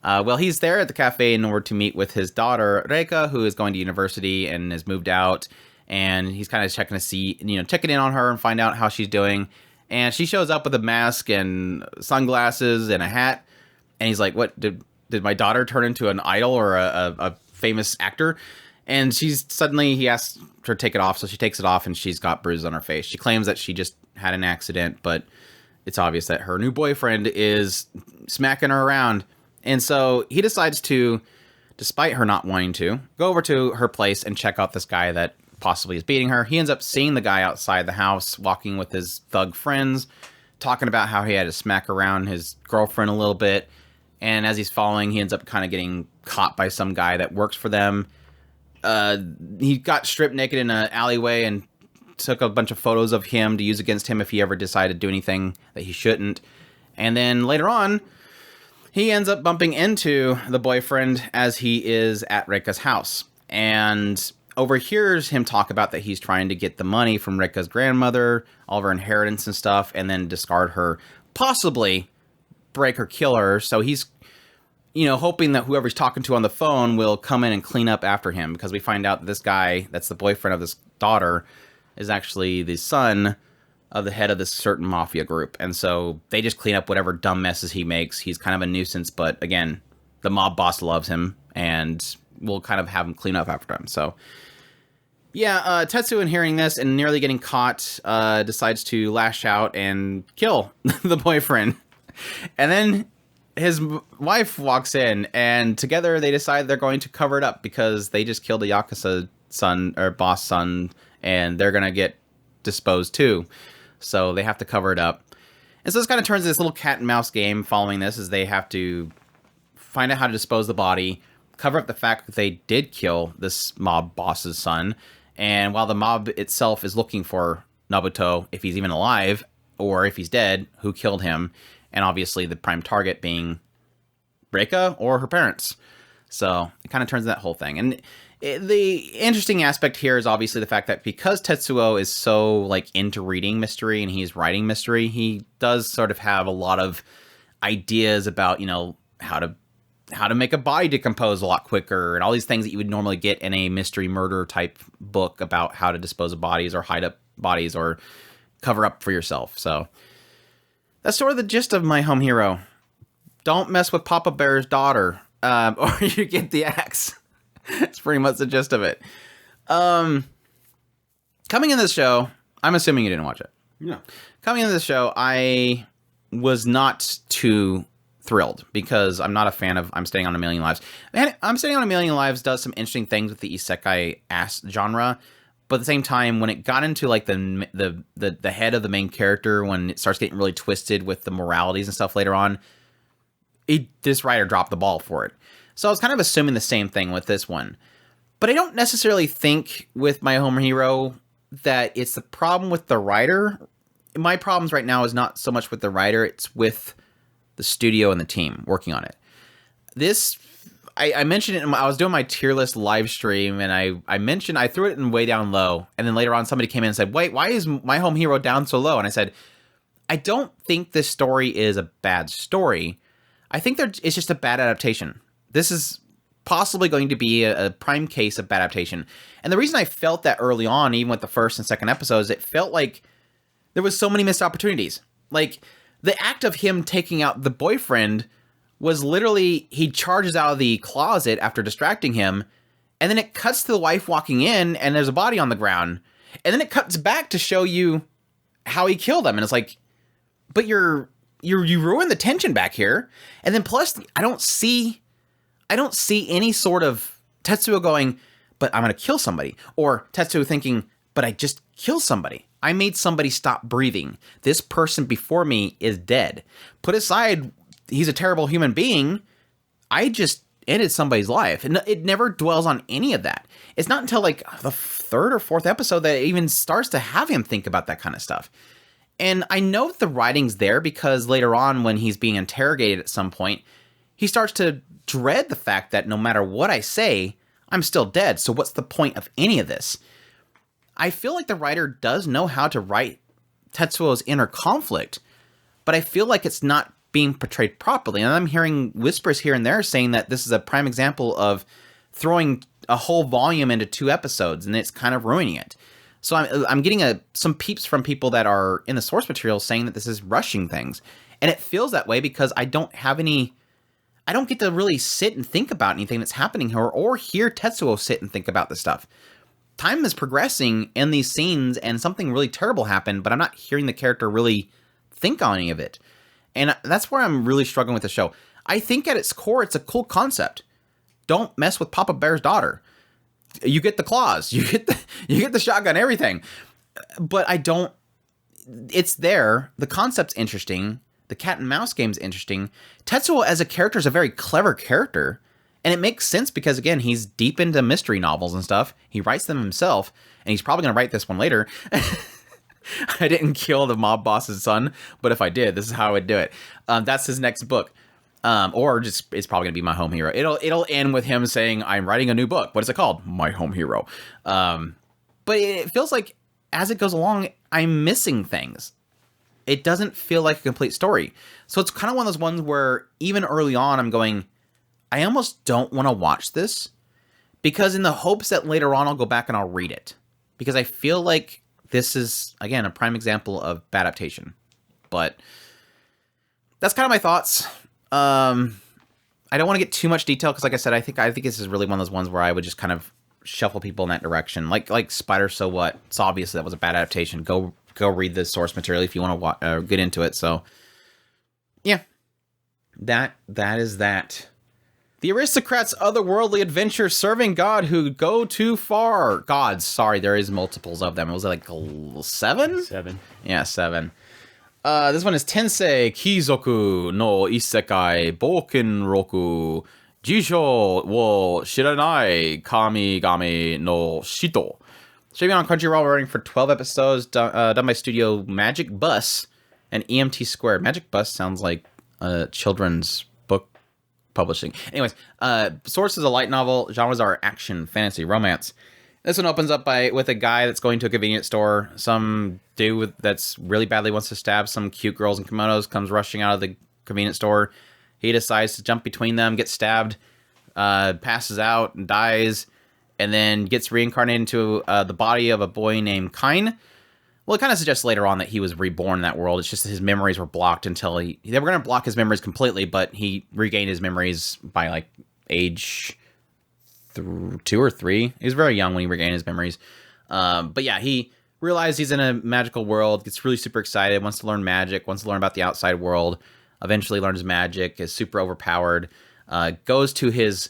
Well, he's there at the cafe in order to meet with his daughter, Reika, who is going to university and has moved out. And he's kind of checking in on her and find out how she's doing. And she shows up with a mask and sunglasses and a hat. And he's like, what, did my daughter turn into an idol or a famous actor? And he asks her to take it off, so she takes it off and she's got bruises on her face. She claims that she just had an accident, but it's obvious that her new boyfriend is smacking her around. And so he decides to, despite her not wanting to, go over to her place and check out this guy that possibly is beating her. He ends up seeing the guy outside the house walking with his thug friends, talking about how he had to smack around his girlfriend a little bit. And as he's falling, he ends up kind of getting caught by some guy that works for them. He got stripped naked in an alleyway and took a bunch of photos of him to use against him if he ever decided to do anything that he shouldn't. And then later on, he ends up bumping into the boyfriend as he is at Rika's house. And overhears him talk about that he's trying to get the money from Rika's grandmother, all of her inheritance and stuff, and then discard her, possibly break or kill her. So he's, hoping that whoever he's talking to on the phone will come in and clean up after him, because we find out that this guy, that's the boyfriend of this daughter, is actually the son of the head of this certain mafia group. And so they just clean up whatever dumb messes he makes. He's kind of a nuisance, but again, the mob boss loves him and will kind of have him clean up after him. So yeah, Tetsuo, in hearing this and nearly getting caught, decides to lash out and kill the boyfriend. And then his wife walks in, and together they decide they're going to cover it up because they just killed a Yakuza son, or boss son, and they're going to get disposed too. So they have to cover it up. And so this kind of turns into this little cat and mouse game following this, as they have to find out how to dispose the body, cover up the fact that they did kill this mob boss's son. And while the mob itself is looking for Nobuto, if he's even alive, or if he's dead, who killed him, and obviously the prime target being Reika or her parents. So it kind of turns that whole thing. And the interesting aspect here is obviously the fact that because Tetsuo is so into reading mystery and he's writing mystery, he does sort of have a lot of ideas about, how to make a body decompose a lot quicker, and all these things that you would normally get in a mystery murder type book about how to dispose of bodies or hide up bodies or cover up for yourself. So that's sort of the gist of My Home Hero. Don't mess with Papa Bear's daughter, or you get the axe. It's pretty much the gist of it. Coming in this show, I'm assuming you didn't watch it. No. Coming into this show, I was not too thrilled because I'm not a fan of I'm Staying on a Million Lives. And I'm Staying on a Million Lives does some interesting things with the isekai genre, but at the same time, when it got into the head of the main character, when it starts getting really twisted with the moralities and stuff later on, this writer dropped the ball for it. So I was kind of assuming the same thing with this one. But I don't necessarily think with My Home Hero that it's the problem with the writer. My problems right now is not so much with the writer, it's with the studio and the team working on it. This, I mentioned it, I was doing my tier list live stream, and I mentioned, I threw it in way down low, and then later on somebody came in and said, wait, why is My Home Hero down so low? And I said, I don't think this story is a bad story. I think it's just a bad adaptation. This is possibly going to be a prime case of bad adaptation. And the reason I felt that early on, even with the first and second episodes, it felt like there was so many missed opportunities. The act of him taking out the boyfriend was literally, he charges out of the closet after distracting him, and then it cuts to the wife walking in, and there's a body on the ground. And then it cuts back to show you how he killed him. And it's but you ruined the tension back here. And then plus, I don't see any sort of Tetsuo going, but I'm going to kill somebody. Or Tetsuo thinking, but I just killed somebody. I made somebody stop breathing. This person before me is dead. Put aside, he's a terrible human being. I just ended somebody's life. And it never dwells on any of that. It's not until the third or fourth episode that it even starts to have him think about that kind of stuff. And I know that the writing's there because later on when he's being interrogated at some point, he starts to dread the fact that no matter what I say, I'm still dead. So what's the point of any of this? I feel like the writer does know how to write Tetsuo's inner conflict, but I feel like it's not being portrayed properly. And I'm hearing whispers here and there saying that this is a prime example of throwing a whole volume into 2 episodes, and it's kind of ruining it. So I'm getting some peeps from people that are in the source material saying that this is rushing things. And it feels that way because I don't get to really sit and think about anything that's happening here or hear Tetsuo sit and think about this stuff. Time is progressing in these scenes and something really terrible happened, but I'm not hearing the character really think on any of it. And that's where I'm really struggling with the show. I think at its core, it's a cool concept. Don't mess with Papa Bear's daughter. You get the claws, you get the shotgun, everything. But it's there. The concept's interesting. The cat and mouse game's interesting. Tetsuo as a character is a very clever character. And it makes sense because, again, he's deep into mystery novels and stuff. He writes them himself, and he's probably going to write this one later. I didn't kill the mob boss's son, but if I did, this is how I would do it. That's his next book. Or just it's probably going to be My Home Hero. It'll end with him saying, I'm writing a new book. What is it called? My Home Hero. But it feels like as it goes along, I'm missing things. It doesn't feel like a complete story. So it's kind of one of those ones where even early on, I'm going, I almost don't want to watch this because in the hopes that later on I'll go back and I'll read it because I feel like this is, again, a prime example of bad adaptation. But that's kind of my thoughts. I don't want to get too much detail because, like I said, I think this is really one of those ones where I would just kind of shuffle people in that direction. Like Spider, So What? It's obvious that was a bad adaptation. Go read the source material if you want to get into it. So, yeah, that is that. The Aristocrat's otherworldly adventure serving God who go too far. Gods, sorry, there is multiples of them. It was like 7? 7. Yeah, 7. This one is Tensei Kizoku no Isekai Boken Roku Jisho wo Shiranai Kamigami no Shito. Streaming on Crunchyroll, running for 12 episodes, done by Studio Magic Bus and EMT Square. Magic Bus sounds like children's book publishing. Anyways, source is a light novel. Genres are action, fantasy, romance. This one opens up with a guy that's going to a convenience store. Some dude that's really badly wants to stab some cute girls in kimonos comes rushing out of the convenience store. He decides to jump between them, gets stabbed, passes out, and dies, and then gets reincarnated into the body of a boy named Kain. Well, it kind of suggests later on that he was reborn in that world. It's just that his memories were blocked until they were going to block his memories completely, but he regained his memories by like age 2 or 3. He was very young when he regained his memories. But yeah, he realized he's in a magical world, gets really super excited, wants to learn magic, wants to learn about the outside world, eventually learns magic, is super overpowered, goes to his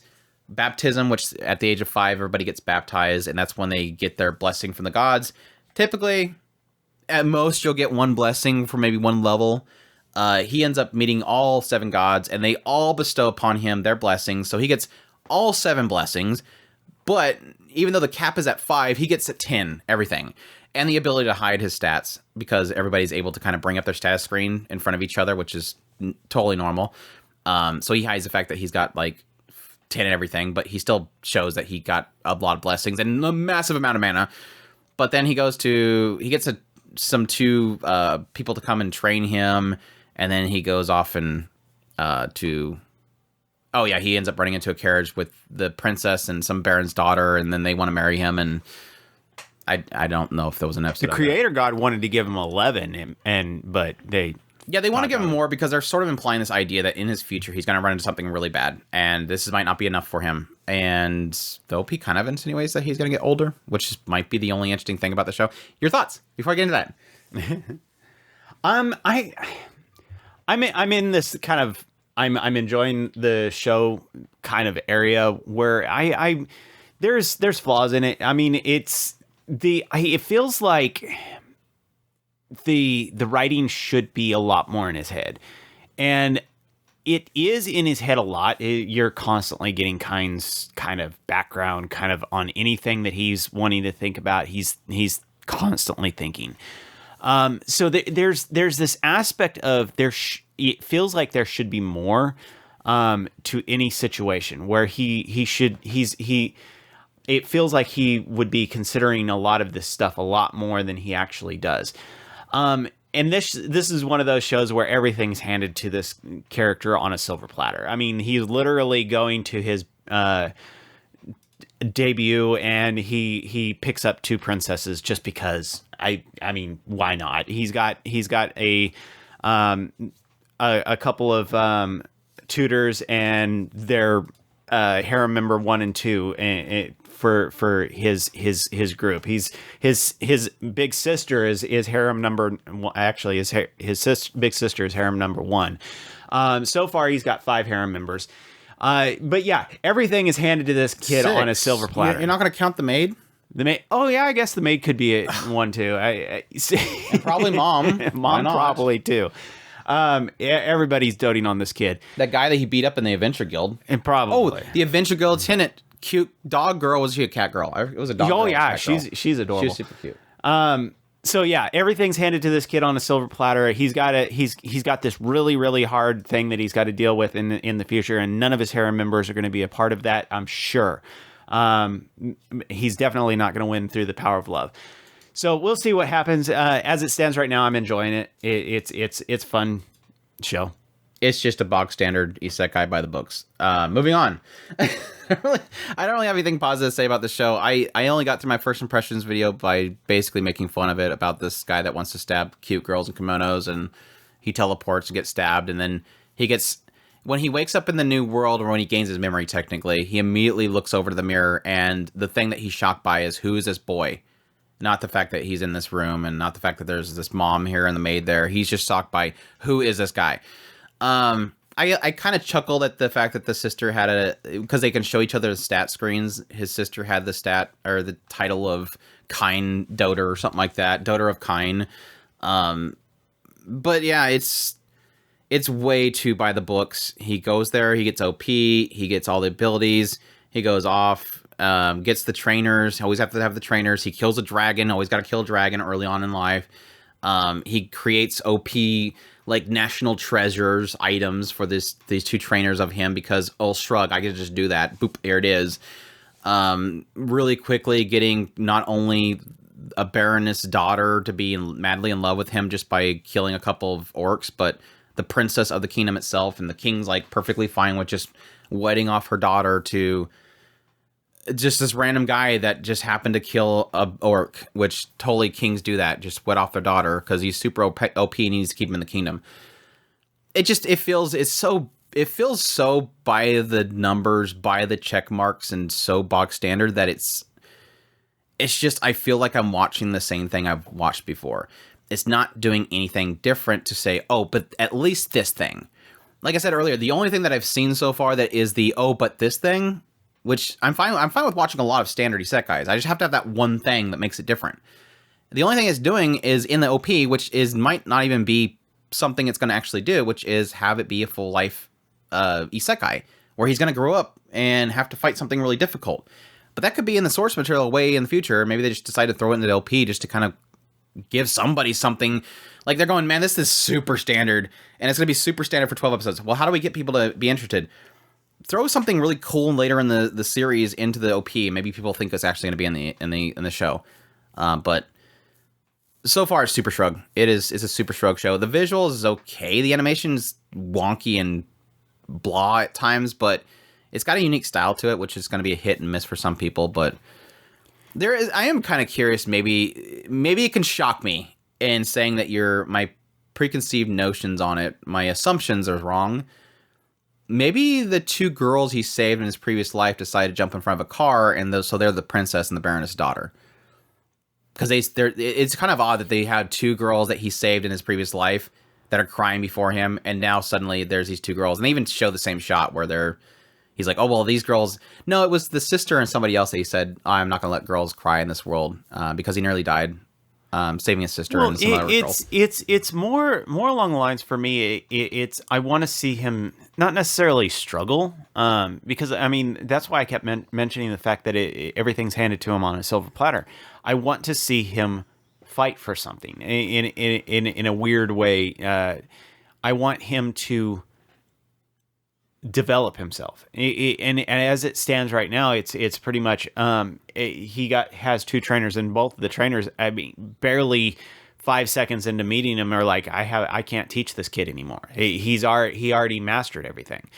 baptism, which at the age of 5, everybody gets baptized, and that's when they get their blessing from the gods. Typically, at most, you'll get one blessing for maybe one level. He ends up meeting all 7 gods, and they all bestow upon him their blessings, so he gets all 7 blessings, but even though the cap is at 5, he gets at 10, everything. And the ability to hide his stats, because everybody's able to kind of bring up their status screen in front of each other, which is totally normal. So he hides the fact that he's got like 10 and everything, but he still shows that he got a lot of blessings and a massive amount of mana. But then he gets some 2 people to come and train him, and then he goes off and he ends up running into a carriage with the princess and some baron's daughter, and then they want to marry him, and I don't know if there was an episode. The creator god wanted to give him 11, but they... Yeah, they want to give him more because they're sort of implying this idea that in his future he's going to run into something really bad, and this might not be enough for him. And the OP kind of insinuates that he's going to get older, which might be the only interesting thing about the show. Your thoughts before I get into that? I'm in this kind of I'm enjoying the show kind of area where there's flaws in it. I mean, it feels like the writing should be a lot more in his head, and it is in his head a lot. You're constantly getting kind of background kind of on anything that he's wanting to think about. He's constantly thinking. So there's this aspect of it feels like there should be more to any situation where it feels like he would be considering a lot of this stuff a lot more than he actually does. And this is one of those shows where everything's handed to this character on a silver platter. I mean, he's literally going to his debut, and he picks up 2 princesses just because. I mean, why not? He's got a couple of tutors, and they're harem member 1 and 2 for his group. His big sister is harem number. Actually, his big sister is harem number 1. So far, he's got 5 harem members. But yeah, everything is handed to this kid 6. on a silver platter. You're not going to count the maid? The maid. Oh yeah, I guess the maid could be one too. I see. And probably mom. Mom probably too. Everybody's doting on this kid. That guy that he beat up in the Adventure Guild. And probably. Oh, the Adventure Guild tenant. Cute dog girl. Was she a cat girl? It was a dog girl. Oh yeah, she's adorable. She was super cute. So yeah, everything's handed to this kid on a silver platter. He's got this really, really hard thing that he's got to deal with in the future, and none of his harem members are going to be a part of that, I'm sure. He's definitely not going to win through the power of love. So we'll see what happens. As it stands right now, I'm enjoying it. It's fun show. It's just a box standard isekai by the books. Moving on. I don't really have anything positive to say about the show. I only got through my first impressions video by basically making fun of it about this guy that wants to stab cute girls in kimonos, and he teleports and gets stabbed, and then when he wakes up in the new world, or when he gains his memory technically, he immediately looks over to the mirror, and the thing that he's shocked by is, who is this boy? Not the fact that he's in this room, and not the fact that there's this mom here and the maid there. He's just shocked by, who is this guy? I kind of chuckled at the fact that the sister had because they can show each other the stat screens. His sister had the stat, or the title of Kine Doter or something like that. Doter of Kine. But yeah, it's way too by the books. He goes there, he gets OP, he gets all the abilities, he goes off, gets the trainers, always have to have the trainers. He kills a dragon, always got to kill a dragon early on in life. He creates OP, like, national treasures items for these two trainers of him, because, oh, shrug, I could just do that. Boop, there it is. Really quickly getting not only a baroness daughter to be madly in love with him just by killing a couple of orcs, but the princess of the kingdom itself, and the king's, like, perfectly fine with just wedding off her daughter to just this random guy that just happened to kill a orc, which totally kings do that, just wed off their daughter because he's super OP and needs to keep him in the kingdom. It feels so by the numbers, by the check marks, and so box standard that it's just, I feel like I'm watching the same thing I've watched before. It's not doing anything different to say, oh, but at least this thing. Like I said earlier, the only thing that I've seen so far that is the, oh, but this thing, which I'm fine with watching a lot of standard isekais. I just have to have that one thing that makes it different. The only thing it's doing is in the OP, which might not even be something it's going to actually do, which is have it be a full life isekai, where he's going to grow up and have to fight something really difficult. But that could be in the source material way in the future. Maybe they just decide to throw it into the LP just to kind of give somebody something. Like, they're going, man, this is super standard, and it's going to be super standard for 12 episodes. Well, how do we get people to be interested? Throw something really cool later in the series into the OP. Maybe people think it's actually going to be in the show. But so far, it's Super Shrug. It's a Super Shrug show. The visuals is okay. The animation's wonky and blah at times, but it's got a unique style to it, which is going to be a hit and miss for some people. But I am kind of curious. Maybe it can shock me in saying that my preconceived notions on it, my assumptions are wrong. Maybe the two girls he saved in his previous life decided to jump in front of a car, and so they're the princess and the baroness daughter. Because it's kind of odd that they had two girls that he saved in his previous life that are crying before him, and now suddenly there's these two girls, and they even show the same shot where he's like, oh, well, these girls... No, it was the sister and somebody else that he said, I'm not going to let girls cry in this world, because he nearly died saving his sister and some other girls. It's more along the lines for me, I want to see him not necessarily struggle, because, I mean, that's why I kept mentioning the fact that everything's handed to him on a silver platter. I want to see him fight for something in a weird way. I want him to develop himself, and as it stands right now, it's pretty much he has two trainers, and both of the trainers, I mean, barely 5 seconds into meeting him, are like, I can't teach this kid anymore. He already mastered everything.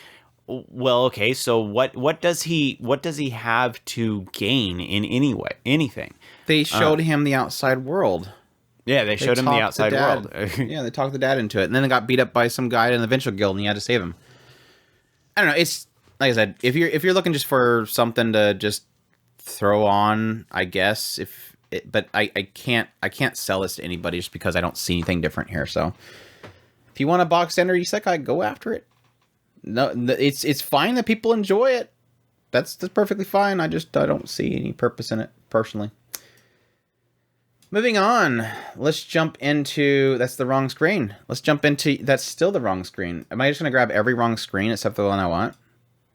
Well, okay, so what does he have to gain in any way, anything? They showed him the outside world. Yeah, they showed him the outside world. Yeah, they talked the dad into it, and then it got beat up by some guy in the Venture Guild, and he had to save him. I don't know. It's like I said, if you're looking just for something to just throw on, I guess. But I can't sell this to anybody just because I don't see anything different here. So if you want a box standard isekai, go after it. No, it's fine that people enjoy it. That's perfectly fine. I don't see any purpose in it personally. Moving on, let's jump into... That's the wrong screen. Let's jump into... That's still the wrong screen. Am I just going to grab every wrong screen except the one I want?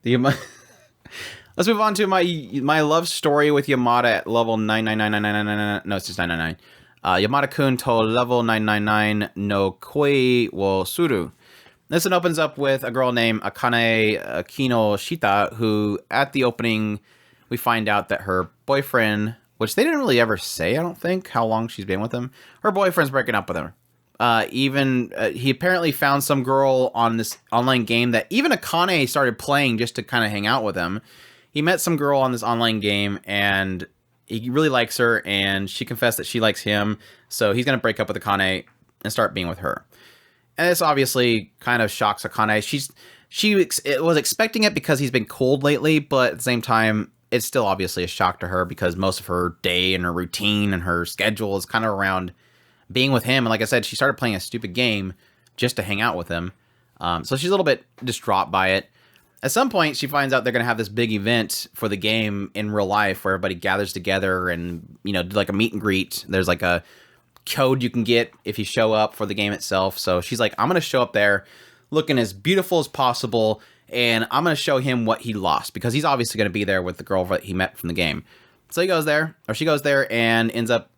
Let's move on to my love story with Yamada at level 9999999. No, it's just 999. Yamada-kun to level 999 no koi wo suru. This one opens up with a girl named Akane Kinoshita, who at the opening we find out that her boyfriend, which they didn't really ever say, I don't think, how long she's been with him. Her boyfriend's breaking up with her. He apparently found some girl on this online game that even Akane started playing just to kind of hang out with him. He met some girl on this online game, and he really likes her, and she confessed that she likes him, so he's going to break up with Akane and start being with her. And this obviously kind of shocks Akane. She was expecting it because he's been cold lately, but at the same time, it's still obviously a shock to her because most of her day and her routine and her schedule is kind of around being with him. And like I said, she started playing a stupid game just to hang out with him. So she's a little bit distraught by it. At some point, she finds out they're going to have this big event for the game in real life where everybody gathers together and, do like a meet and greet. There's like a code you can get if you show up for the game itself. So she's like, I'm going to show up there looking as beautiful as possible, and I'm going to show him what he lost because he's obviously going to be there with the girl that he met from the game. So she goes there and ends up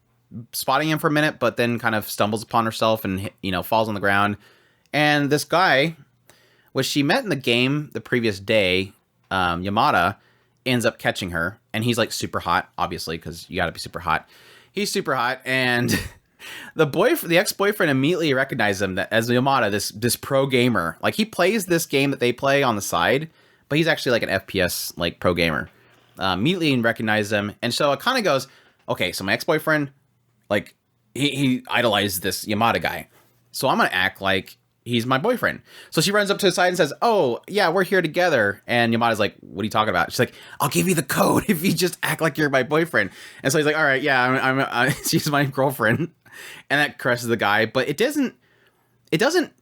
spotting him for a minute, but then kind of stumbles upon herself and, falls on the ground. And this guy, which she met in the game the previous day, Yamada, ends up catching her, and he's like super hot, obviously, because you got to be super hot. He's super hot, and the ex-boyfriend immediately recognizes him as Yamada, this pro gamer. Like, he plays this game that they play on the side, but he's actually like an FPS like pro gamer. Immediately recognizes him, and so it kind of goes, okay, so my ex-boyfriend, like, he idolized this Yamada guy, so I'm gonna act like he's my boyfriend. So she runs up to his side and says, oh, yeah, we're here together. And Yamada's like, what are you talking about? She's like, I'll give you the code if you just act like you're my boyfriend. And so he's like, all right, yeah, she's my girlfriend. And that crushes the guy. But it doesn't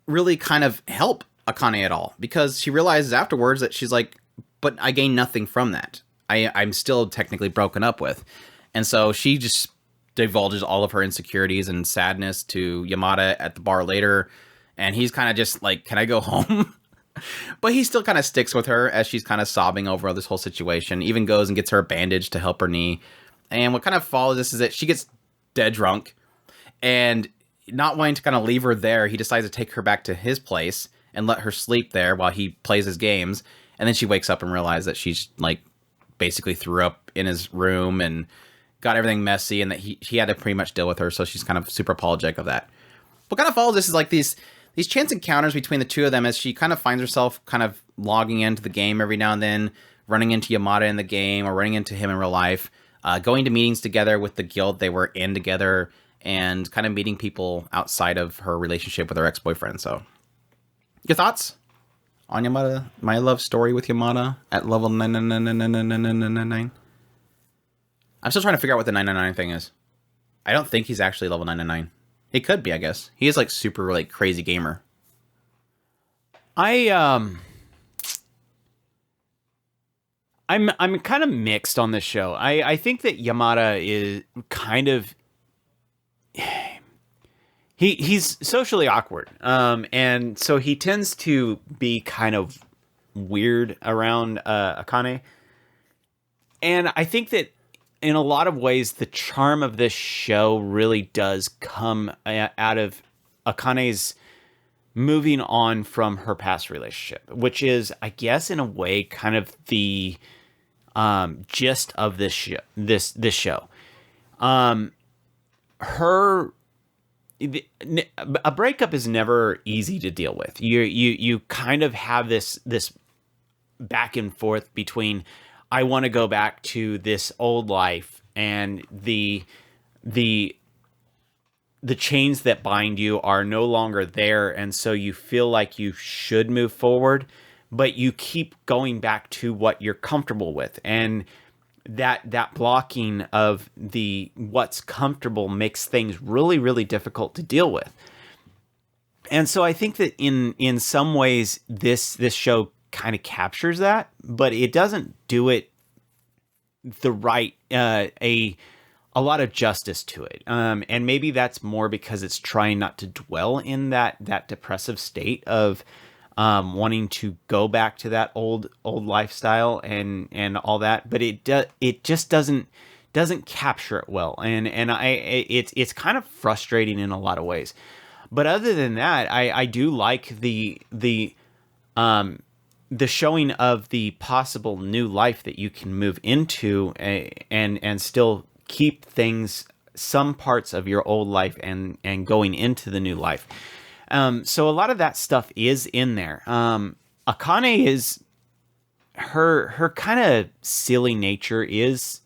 really kind of help Akane at all, because she realizes afterwards that she's like, but I gain nothing from that. I'm still technically broken up with. And so she just divulges all of her insecurities and sadness to Yamada at the bar later. And he's kind of just like, can I go home? But he still kind of sticks with her as she's kind of sobbing over this whole situation. Even goes and gets her a bandage to help her knee. And what kind of follows this is that she gets dead drunk. And not wanting to kind of leave her there, he decides to take her back to his place and let her sleep there while he plays his games. And then she wakes up and realizes that she's like basically threw up in his room and got everything messy, and that he had to pretty much deal with her. So she's kind of super apologetic of that. What kind of follows this is like these chance encounters between the two of them as she kind of finds herself kind of logging into the game every now and then, running into Yamada in the game or running into him in real life, going to meetings together with the guild they were in together, and kind of meeting people outside of her relationship with her ex-boyfriend. So, your thoughts on Yamada? My love story with Yamada at level 9999999. I'm still trying to figure out what the 999 thing is. I don't think he's actually level 999. It could be, I guess. He is like super like crazy gamer. I'm kind of mixed on this show. I think that Yamada is kind of he's socially awkward. And so he tends to be kind of weird around Akane. And I think that in a lot of ways, the charm of this show really does come out of Akane's moving on from her past relationship, which is, I guess, in a way, kind of the gist of this show. This show, a breakup is never easy to deal with. You kind of have this back and forth between, I want to go back to this old life, and the chains that bind you are no longer there, and so you feel like you should move forward, but you keep going back to what you're comfortable with, and that blocking of the what's comfortable makes things really, really difficult to deal with. And so I think that in some ways this show kind of captures that, but it doesn't do it the right a a lot of justice to it. And maybe that's more because it's trying not to dwell in that depressive state of wanting to go back to that old lifestyle and all that. But it just doesn't capture it well. And it's kind of frustrating in a lot of ways. But other than that, I do like the showing of the possible new life that you can move into and still keep some parts of your old life and going into the new life. So a lot of that stuff is in there. Akane is her kind of silly nature is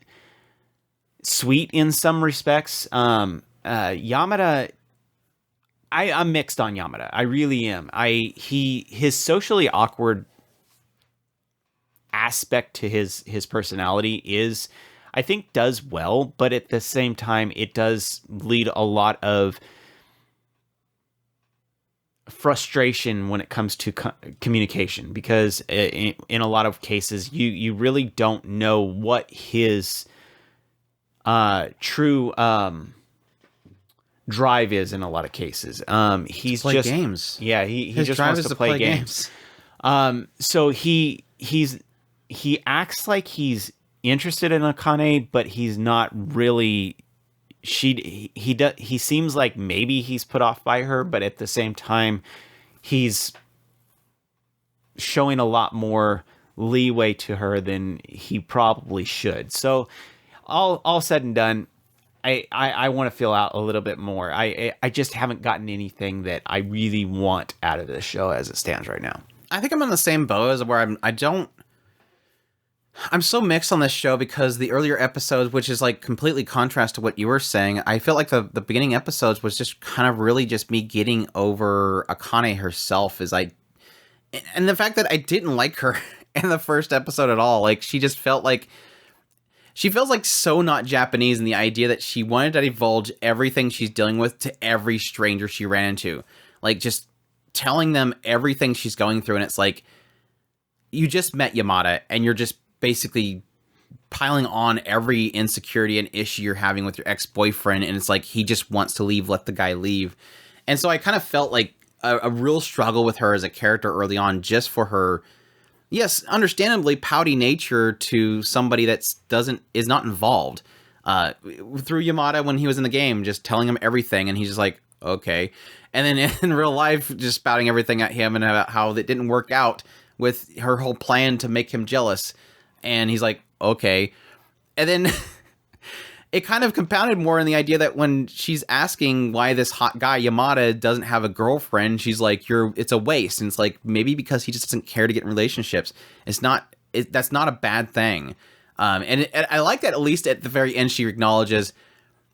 sweet in some respects. Yamada, I'm mixed on Yamada. I really am. His socially awkward aspect to his personality is, I think, does well, but at the same time, it does lead a lot of frustration when it comes to communication, because in a lot of cases, you really don't know what his true drive is in a lot of cases. He's play just games. Yeah, he His just drive wants is to play games. So he acts like he's interested in Akane, but he's not really. He seems like maybe he's put off by her, but at the same time, he's showing a lot more leeway to her than he probably should. So all said and done, I want to feel out a little bit more. I just haven't gotten anything that I really want out of this show as it stands right now. I think I'm in the same boat as where I'm so mixed on this show because the earlier episodes, which is like completely contrast to what you were saying, I feel like the beginning episodes was just kind of really just me getting over Akane herself, and the fact that I didn't like her in the first episode at all. Like, she just felt like, she feels like so not Japanese in the idea that she wanted to divulge everything she's dealing with to every stranger she ran into. Like, just telling them everything she's going through. And it's like, you just met Yamada and you're just basically piling on every insecurity and issue you're having with your ex-boyfriend. And it's like, he just wants to leave, let the guy leave. And so I kind of felt like a real struggle with her as a character early on, just for her, yes, understandably pouty nature to somebody that is not involved. Through Yamada when he was in the game, just telling him everything, and he's just like, okay. And then in real life, just spouting everything at him and about how it didn't work out with her whole plan to make him jealous. And he's like, okay. And then it kind of compounded more in the idea that when she's asking why this hot guy, Yamada, doesn't have a girlfriend, she's like, it's a waste. And it's like, maybe because he just doesn't care to get in relationships. That's not a bad thing. And I like that at least at the very end, she acknowledges,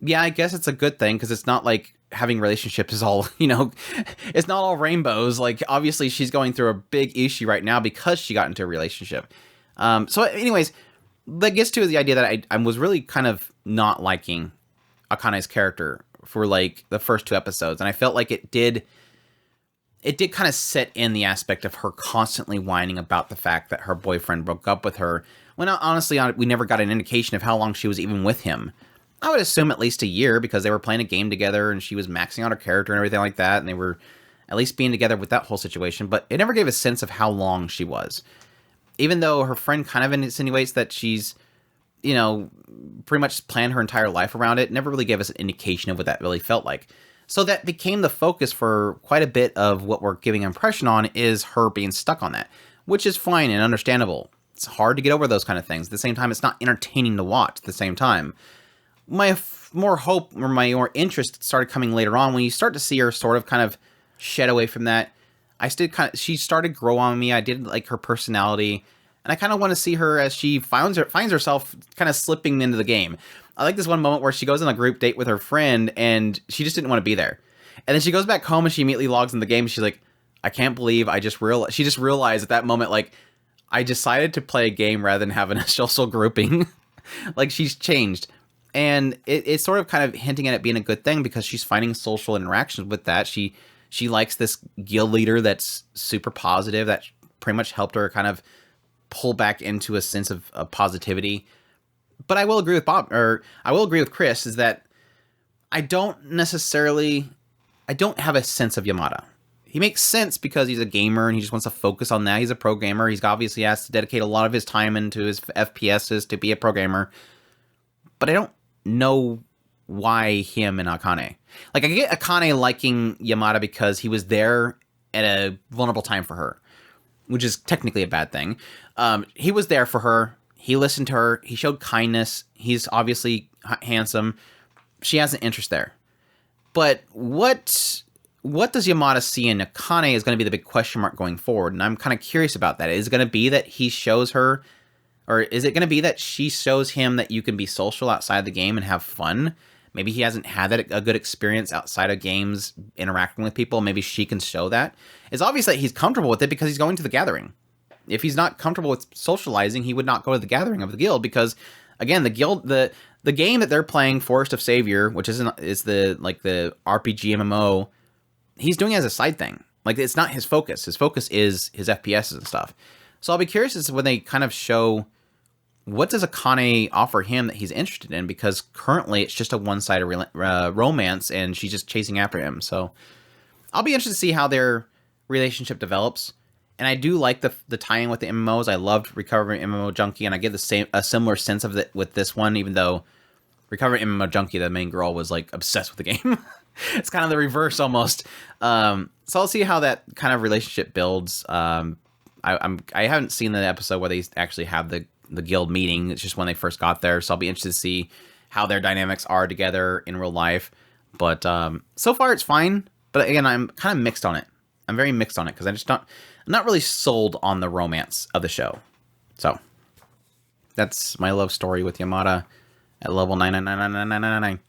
yeah, I guess it's a good thing, because it's not like having relationships is all, it's not all rainbows. Like, obviously she's going through a big issue right now because she got into a relationship. So anyways, that gets to the idea that I was really kind of not liking Akane's character for like the first 2 episodes. And I felt like it did kind of set in the aspect of her constantly whining about the fact that her boyfriend broke up with her, when honestly, we never got an indication of how long she was even with him. I would assume at least a year, because they were playing a game together and she was maxing out her character and everything like that. And they were at least being together with that whole situation, but it never gave a sense of how long she was. Even though her friend kind of insinuates that she's, pretty much planned her entire life around it, never really gave us an indication of what that really felt like. So that became the focus for quite a bit of what we're giving impression on, is her being stuck on that, which is fine and understandable. It's hard to get over those kind of things. At the same time, it's not entertaining to watch at the same time. My more hope or my more interest started coming later on when you start to see her sort of kind of shed away from that. She started to grow on me. I did like her personality, and I kind of want to see her as she finds herself kind of slipping into the game. I like this one moment where she goes on a group date with her friend, and she just didn't want to be there. And then she goes back home and she immediately logs in the game. She's like, I can't believe she just realized at that moment, like, I decided to play a game rather than having a social grouping. Like, she's changed. And it's sort of kind of hinting at it being a good thing, because she's finding social interactions with that. She likes this guild leader that's super positive, that pretty much helped her kind of pull back into a sense of positivity. But I will agree with Bob, or I will agree with Chris, is that I don't have a sense of Yamada. He makes sense because he's a gamer and he just wants to focus on that. He's a pro gamer. He's obviously has to dedicate a lot of his time into his FPSs to be a pro gamer. But I don't know why him and Akane. Like, I get Akane liking Yamada because he was there at a vulnerable time for her, which is technically a bad thing. He was there for her. He listened to her. He showed kindness. He's obviously handsome. She has an interest there. But what does Yamada see in Akane is going to be the big question mark going forward. And I'm kind of curious about that. Is it going to be that he shows her, or is it going to be that she shows him that you can be social outside the game and have fun? Maybe he hasn't had a good experience outside of games interacting with people. Maybe she can show that. It's obvious that he's comfortable with it because he's going to the gathering. If he's not comfortable with socializing, he would not go to the gathering of the guild because, again, the guild, the game that they're playing, Forest of Savior, which is the RPG MMO, he's doing it as a side thing. Like, it's not his focus. His focus is his FPS and stuff. So I'll be curious as to when they kind of show what does Akane offer him that he's interested in, because currently it's just a one-sided romance and she's just chasing after him. So I'll be interested to see how their relationship develops. And I do like the tie-in with the MMOs. I loved Recovering MMO Junkie, and I get a similar sense of it with this one, even though Recovering MMO Junkie, the main girl, was like obsessed with the game. It's kind of the reverse almost. So I'll see how that kind of relationship builds. I haven't seen the episode where they actually have the guild meeting. It's just when they first got there. So I'll be interested to see how their dynamics are together in real life. But so far it's fine. But again, I'm kind of mixed on it. I'm very mixed on it because I'm not really sold on the romance of the show. So that's my love story with Yamada at level 9999999.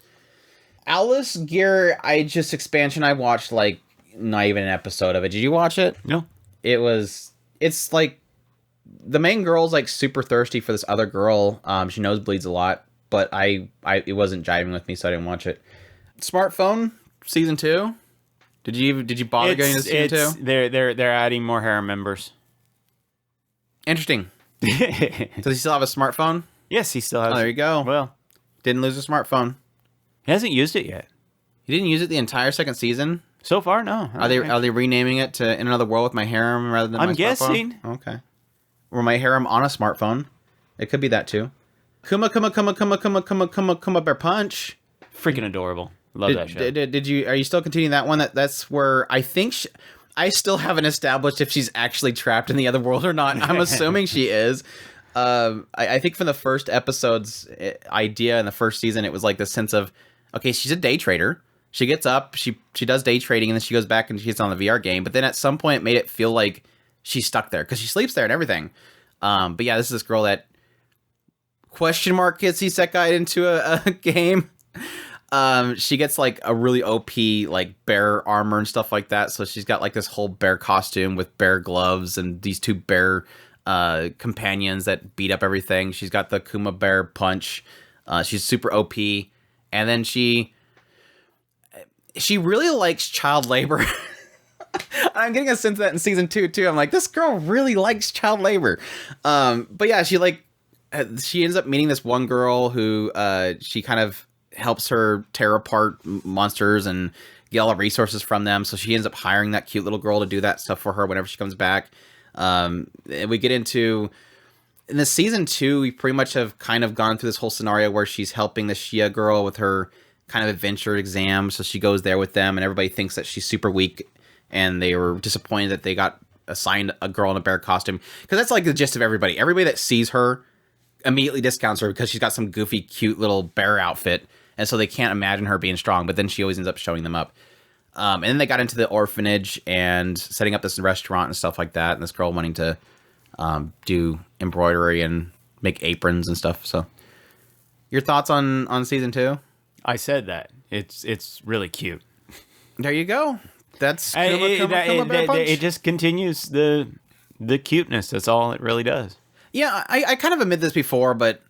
Alice Gear, expansion. I watched like not even an episode of it. Did you watch it? No. It's like the main girl's like super thirsty for this other girl. She nosebleeds a lot, but it wasn't jiving with me, so I didn't watch it. Smartphone season 2. Did you bother going to season 2? They're adding more harem members. Interesting. Does he still have a smartphone? Yes, he still has. Oh, there you go. Well, didn't lose a smartphone. He hasn't used it yet. He didn't use it the entire second season? So far, no. Are they renaming it to In Another World with My Harem rather than my guessing. Smartphone? Okay. Or My Harem on a Smartphone. It could be that too. Kuma Bear Punch. Freaking adorable. Love that show. Are you still continuing that one? That's where I think I still haven't established if she's actually trapped in the other world or not. I'm assuming she is. I think from the first episode's idea in the first season, it was like the sense of, okay, she's a day trader. She gets up, she does day trading, and then she goes back and she gets on the VR game. But then at some point, it made it feel like she's stuck there because she sleeps there and everything. But yeah, this is this girl that gets isekai into a game. She gets like a really OP like bear armor and stuff like that. So she's got like this whole bear costume with bear gloves and these two bear companions that beat up everything. She's got the Kuma Bear Punch. She's super OP, and then she really likes child labor. I'm getting a sense of that in season 2 too. I'm like, this girl really likes child labor. But yeah, she ends up meeting this one girl who she kind of helps her tear apart monsters and get all the resources from them. So she ends up hiring that cute little girl to do that stuff for her whenever she comes back. And we get into in the season 2, we pretty much have kind of gone through this whole scenario where she's helping the Shia girl with her kind of adventure exam. So she goes there with them and everybody thinks that she's super weak and they were disappointed that they got assigned a girl in a bear costume. Because that's like the gist of everybody. Everybody that sees her immediately discounts her because she's got some goofy, cute little bear outfit. And so they can't imagine her being strong, but then she always ends up showing them up. And then they got into the orphanage and setting up this restaurant and stuff like that. And this girl wanting to do embroidery and make aprons and stuff. So your thoughts on season 2? I said that. It's really cute. There you go. That's it just continues the cuteness. That's all it really does. Yeah, I kind of admit this before, but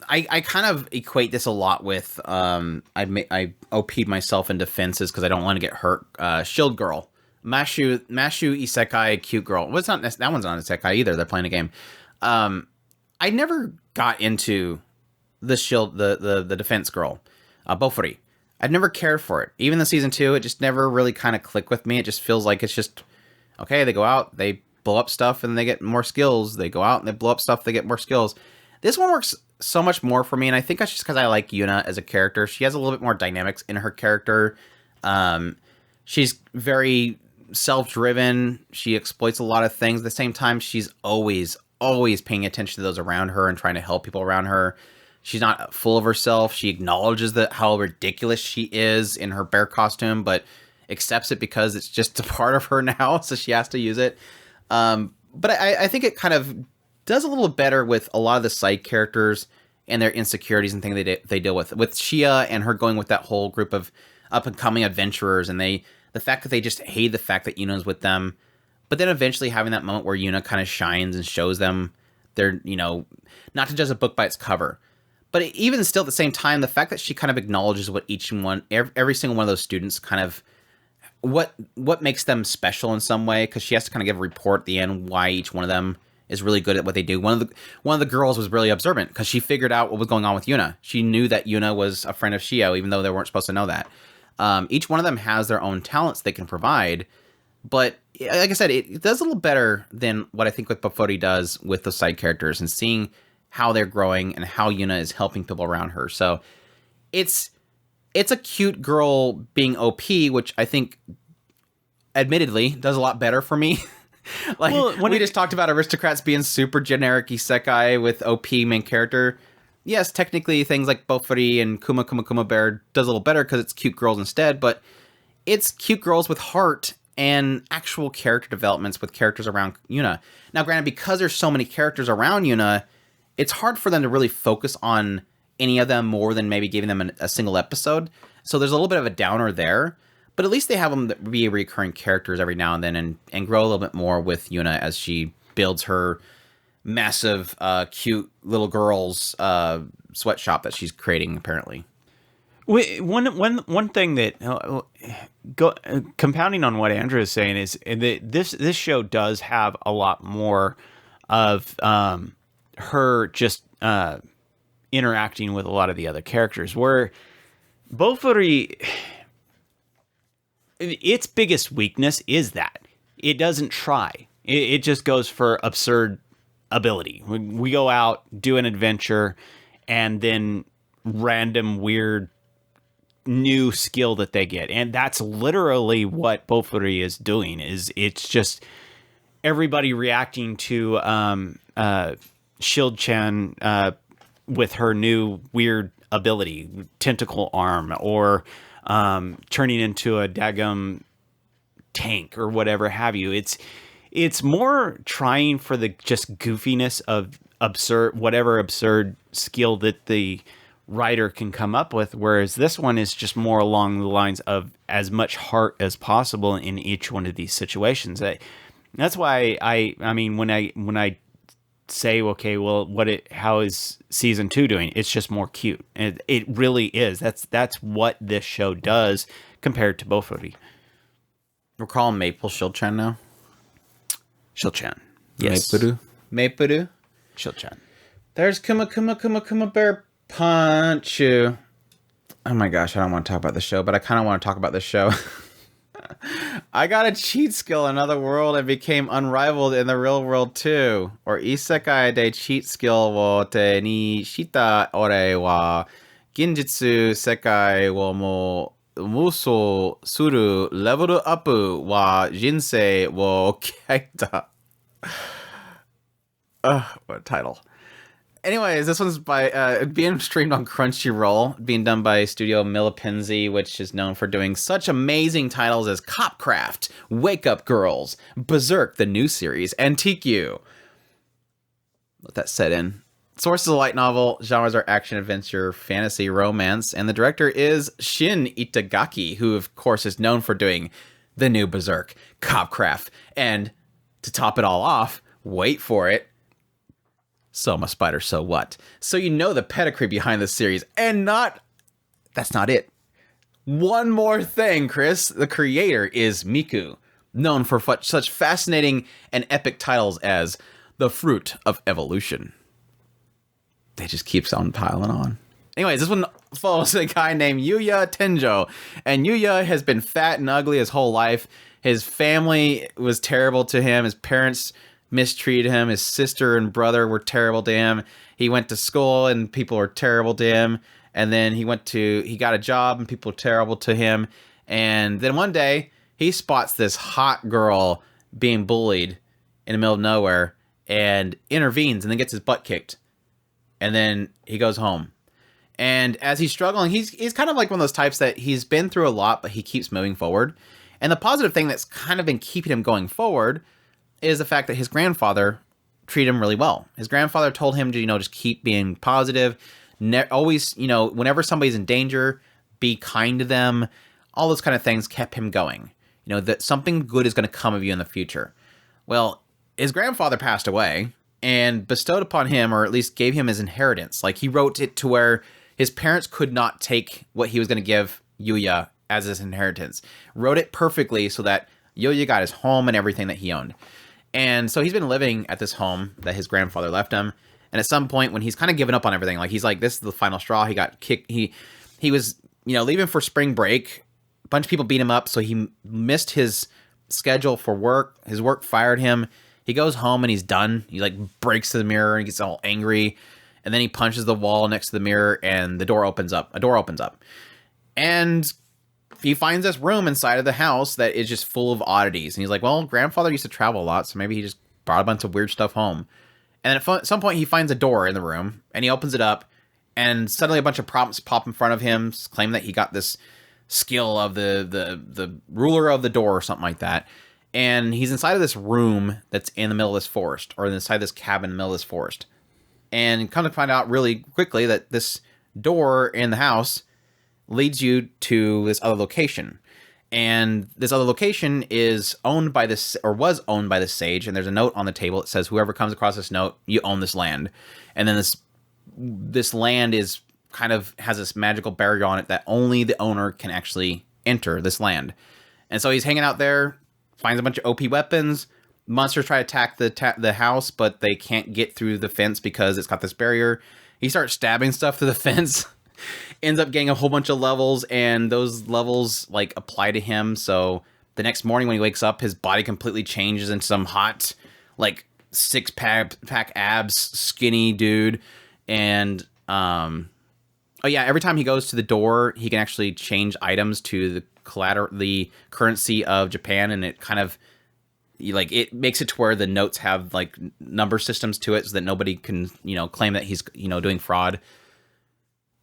I kind of equate this a lot with I OP'd myself in defenses because I don't want to get hurt. Shield Girl, Mashu Isekai, cute girl. Well, it's not that one's not Isekai either. They're playing a game. I never got into the shield, the defense girl, Bofuri. I've never cared for it. Even the season 2, it just never really kind of clicked with me. It just feels like it's just, okay, they go out, they blow up stuff, and they get more skills. They go out and they blow up stuff, they get more skills. This one works so much more for me, and I think that's just because I like Yuna as a character. She has a little bit more dynamics in her character. She's very self-driven. She exploits a lot of things. At the same time, she's always paying attention to those around her and trying to help people around her. She's not full of herself. She acknowledges how ridiculous she is in her bear costume, but accepts it because it's just a part of her now, so she has to use it. But I think it kind of does a little better with a lot of the side characters and their insecurities and things they deal with. With Shia and her going with that whole group of up-and-coming adventurers, and the fact that they just hate the fact that Yuna's with them, but then eventually having that moment where Yuna kind of shines and shows them they're, not to judge a book by its cover. But even still, at the same time, the fact that she kind of acknowledges what every single one of those students kind of, what makes them special in some way, because she has to kind of give a report at the end why each one of them is really good at what they do. One of the girls was really observant because she figured out what was going on with Yuna. She knew that Yuna was a friend of Shio, even though they weren't supposed to know that. Each one of them has their own talents they can provide, but like I said, it does a little better than what I think what Bofuri does with the side characters and seeing how they're growing and how Yuna is helping people around her. So it's a cute girl being OP, which I think admittedly does a lot better for me. When we just talked about aristocrats being super generic isekai with OP main character. Yes, technically things like Bofuri and Kuma Bear does a little better because it's cute girls instead, but it's cute girls with heart and actual character developments with characters around Yuna. Now, granted, because there's so many characters around Yuna, it's hard for them to really focus on any of them more than maybe giving them a single episode. So there's a little bit of a downer there, but at least they have them be recurring characters every now and then and grow a little bit more with Yuna as she builds her massive, cute little girl's sweatshop that she's creating, apparently. One thing that compounding on what Andrew is saying is that this show does have a lot more of her just interacting with a lot of the other characters, where Bofuri, its biggest weakness is that it doesn't try. It just goes for absurd ability. We go out, do an adventure, and then random weird new skill that they get. And that's literally what Bofuri is doing. It's just everybody reacting to Shield-chan with her new weird ability, tentacle arm, or turning into a daggum tank or whatever have you. It's more trying for the just goofiness of absurd skill that the writer can come up with, whereas this one is just more along the lines of as much heart as possible in each one of these situations. That's why I mean when I say, okay, well, how is season 2 doing? It's just more cute. And it really is. That's what this show does compared to Bofuri. We're calling Maple Shield-chan now? Shield-chan. Yes. Maepuru? Shield-chan. There's Kuma Bear Punch you. Oh my gosh, I don't want to talk about the show, but I kind of want to talk about this show. I got a cheat skill in Otherworld and became unrivaled in the real world too. Or isekai de cheat skill wo te ni shita ore wa genjitsu sekai wo mo muso suru level up wa jinsei wo kaita. What a title. Anyways, this one's being streamed on Crunchyroll, being done by Studio Millipenzi, which is known for doing such amazing titles as Copcraft, Wake Up Girls, Berserk, the new series, and TQ. Let that set in. Source is a light novel, genres are action, adventure, fantasy, romance, and the director is Shin Itagaki, who of course is known for doing the new Berserk, Copcraft, and to top it all off, wait for it, Soma Spider, so what? So you know the pedigree behind the series, and that's not it. One more thing, Chris. The creator is Miku, known for such fascinating and epic titles as The Fruit of Evolution. they just keeps on piling on. Anyways, this one follows a guy named Yuya Tenjo, and Yuya has been fat and ugly his whole life. His family was terrible to him. His parents mistreated him. His sister and brother were terrible to him. He went to school and people were terrible to him. And then he got a job and people were terrible to him. And then one day he spots this hot girl being bullied in the middle of nowhere and intervenes and then gets his butt kicked. And then he goes home. And as he's struggling, he's kind of like one of those types that he's been through a lot, but he keeps moving forward. And the positive thing that's kind of been keeping him going forward is the fact that his grandfather treated him really well. His grandfather told him to, just keep being positive. Always, whenever somebody's in danger, be kind to them. All those kind of things kept him going. That something good is going to come of you in the future. Well, his grandfather passed away and bestowed upon him, or at least gave him his inheritance. Like, he wrote it to where his parents could not take what he was going to give Yuya as his inheritance. Wrote it perfectly so that Yuya got his home and everything that he owned. And so he's been living at this home that his grandfather left him. And at some point when he's kind of given up on everything, like he's like, this is the final straw. He got kicked. He was, leaving for spring break. A bunch of people beat him up. So he missed his schedule for work. His work fired him. He goes home and he's done. He breaks the mirror and gets all angry. And then he punches the wall next to the mirror and the door opens up. A door opens up. And he finds this room inside of the house that is just full of oddities. And he's like, well, grandfather used to travel a lot, so maybe he just brought a bunch of weird stuff home. And then at some point, he finds a door in the room, and he opens it up, and suddenly a bunch of prompts pop in front of him, claim that he got this skill of the ruler of the door or something like that. And he's inside of this room that's in the middle of this forest, or inside this cabin in the middle of this forest. And come to find out really quickly that this door in the house leads you to this other location. And this other location is owned by this, or was owned by this sage. And there's a note on the table that says, whoever comes across this note, you own this land. And then this land is kind of has this magical barrier on it that only the owner can actually enter this land. And so he's hanging out there, finds a bunch of OP weapons. Monsters try to attack the house, but they can't get through the fence because it's got this barrier. He starts stabbing stuff through the fence. Ends up getting a whole bunch of levels, and those levels apply to him. So the next morning when he wakes up, his body completely changes into some hot, 6-pack abs, skinny dude. And every time he goes to the door, he can actually change items to the currency of Japan, and it kind of it makes it to where the notes have number systems to it, so that nobody can claim that he's doing fraud.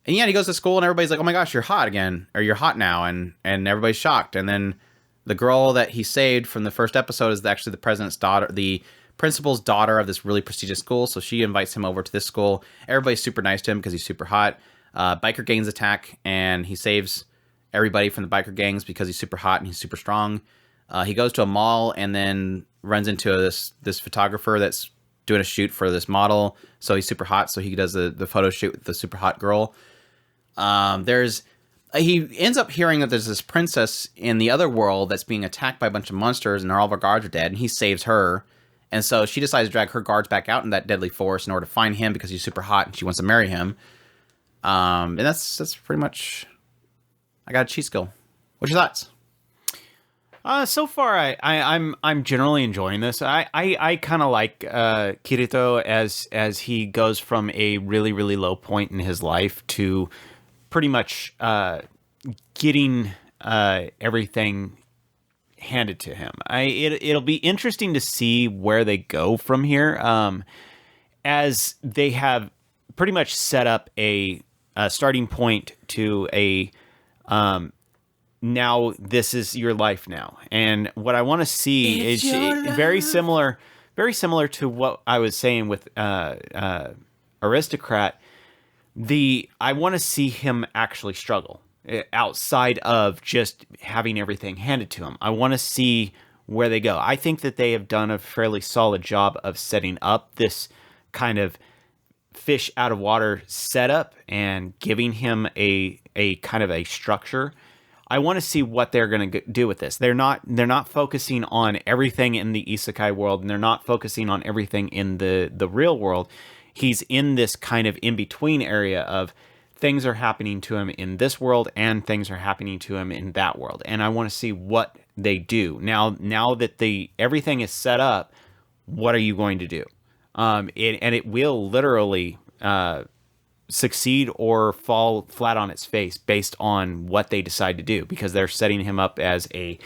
And he goes to school and everybody's like, oh my gosh, you're hot again, or you're hot now. And everybody's shocked. And then the girl that he saved from the first episode is actually the president's daughter, the principal's daughter of this really prestigious school. So she invites him over to this school. Everybody's super nice to him because he's super hot. Biker gangs attack and he saves everybody from the biker gangs because he's super hot and he's super strong. He goes to a mall and then runs into this photographer that's doing a shoot for this model. So he's super hot. So he does the photo shoot with the super hot girl. He ends up hearing that there's this princess in the other world that's being attacked by a bunch of monsters and all of her guards are dead, and he saves her. And so she decides to drag her guards back out in that deadly forest in order to find him because he's super hot and she wants to marry him. And that's pretty much, I got a cheat skill. What's your thoughts? So far, I'm generally enjoying this. I kind of like Kirito as he goes from a really, really low point in his life to pretty much getting everything handed to him. It'll be interesting to see where they go from here, as they have pretty much set up a starting point to a now this is your life now. And what I want to see is very similar to what I was saying with Aristocrat. I want to see him actually struggle outside of just having everything handed to him. I want to see where they go. I think that they have done a fairly solid job of setting up this kind of fish out of water setup and giving him a kind of a structure. I want to see what they're going to do with this. They're not focusing on everything in the isekai world, and they're not focusing on everything in the real world. he's in this kind of in-between area of things are happening to him in this world and things are happening to him in that world. And I want to see what they do. Now that everything is set up, what are you going to do? It will literally succeed or fall flat on its face based on what they decide to do, because they're setting him up as a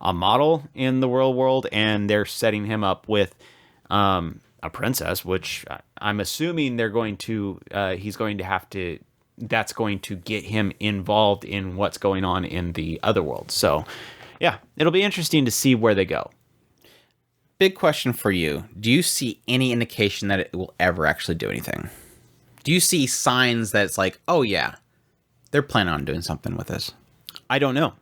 model in the real world, and they're setting him up with a princess, which I'm assuming they're going to he's going to have to, that's going to get him involved in what's going on in the other world. So yeah, it'll be interesting to see where they go. Big question for you. Do you see any indication that it will ever actually do anything? Do you see signs that it's like, oh yeah, they're planning on doing something with this? I don't know.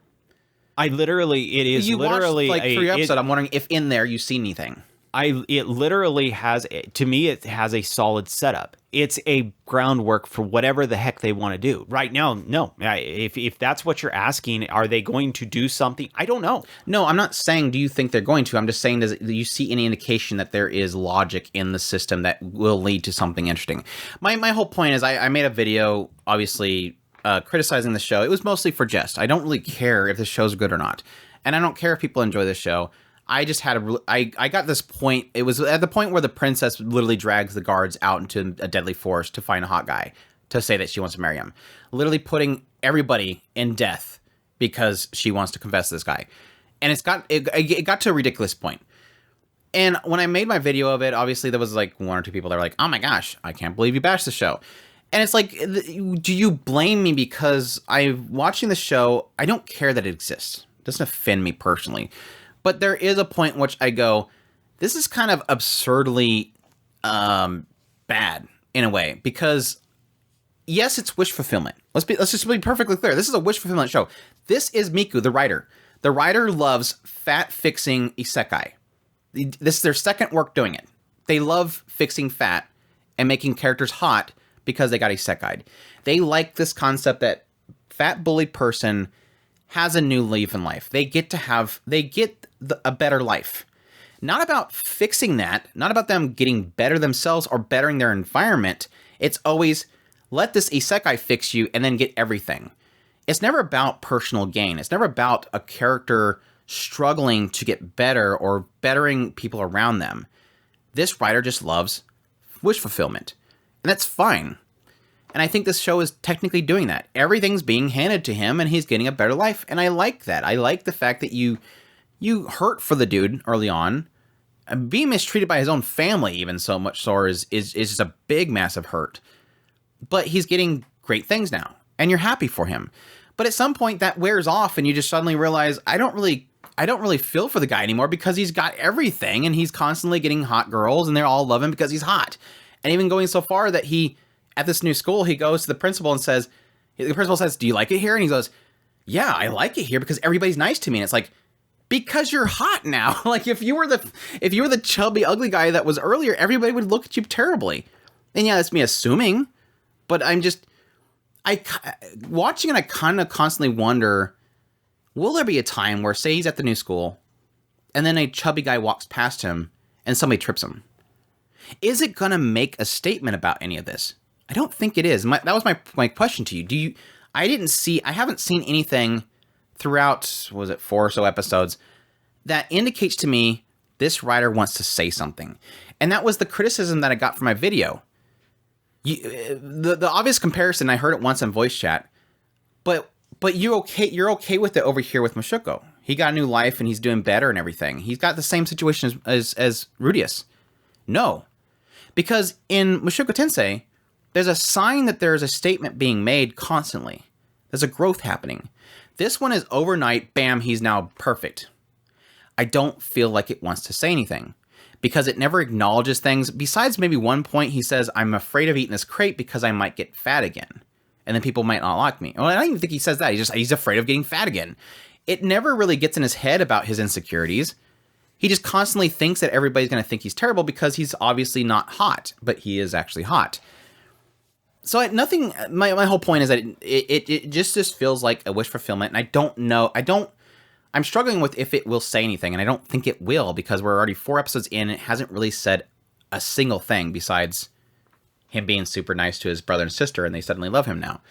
It is you literally watched like 3 episodes. I'm wondering if in there you see anything. It literally has, to me, it has a solid setup. It's a groundwork for whatever the heck they want to do. Right now, no. If that's what you're asking, are they going to do something? I don't know. No, I'm not saying do you think they're going to. I'm just saying, do you see any indication that there is logic in the system that will lead to something interesting? My whole point is I made a video, obviously, criticizing the show. It was mostly for jest. I don't really care if the show's good or not. And I don't care if people enjoy the show. I just had I got this point. It was at the point where the princess literally drags the guards out into a deadly forest to find a hot guy to say that she wants to marry him. Literally putting everybody in death because she wants to confess to this guy. And it got to a ridiculous point. And when I made my video of it, obviously there was like 1 or 2 people that were like, oh my gosh, I can't believe you bashed the show. And it's like, do you blame me because I'm watching the show? I don't care that it exists. It doesn't offend me personally. But there is a point in which I go, this is kind of absurdly bad in a way, because yes, it's wish fulfillment. Let's just be perfectly clear. This is a wish fulfillment show. This is Miku, the writer. The writer loves fat fixing isekai. This is their second work doing it. They love fixing fat and making characters hot because they got isekai'd. They like this concept that fat bullied person has a new leaf in life. They get a better life. Not about fixing that, not about them getting better themselves or bettering their environment. It's always, let this isekai fix you and then get everything. It's never about personal gain. It's never about a character struggling to get better or bettering people around them. This writer just loves wish fulfillment. And that's fine. And I think this show is technically doing that. Everything's being handed to him and he's getting a better life. And I like that. I like the fact that you hurt for the dude early on. Being mistreated by his own family even so much so is just a big, massive hurt. But he's getting great things now. And you're happy for him. But at some point that wears off and you just suddenly realize, I don't really feel for the guy anymore because he's got everything and he's constantly getting hot girls and they're all love him because he's hot. And even going so far that at this new school, he goes to the principal and says, do you like it here? And he goes, yeah, I like it here because everybody's nice to me. And it's like, because you're hot now. Like if you were the chubby, ugly guy that was earlier, everybody would look at you terribly. And yeah, that's me assuming, but watching it, I kind of constantly wonder, will there be a time where, say he's at the new school and then a chubby guy walks past him and somebody trips him? Is it going to make a statement about any of this? I don't think it is. That was my question to you. I haven't seen anything throughout, was it 4 or so episodes, that indicates to me this writer wants to say something. And that was the criticism that I got from my video. The obvious comparison, I heard it once in voice chat, but you're okay with it over here with Mushoku. He got a new life and he's doing better and everything. He's got the same situation as Rudius. No. Because in Mushoku Tensei, there's a sign that there's a statement being made constantly. There's a growth happening. This one is overnight, bam, he's now perfect. I don't feel like it wants to say anything because it never acknowledges things. Besides maybe one point, he says, I'm afraid of eating this crepe because I might get fat again. And then people might not like me. Well, I don't even think he says that. He's afraid of getting fat again. It never really gets in his head about his insecurities. He just constantly thinks that everybody's going to think he's terrible because he's obviously not hot, but he is actually hot. So nothing. My whole point is that it just feels like a wish fulfillment, and I don't know. I'm struggling with if it will say anything, and I don't think it will because we're already 4 episodes in. And it hasn't really said a single thing besides him being super nice to his brother and sister, and they suddenly love him now.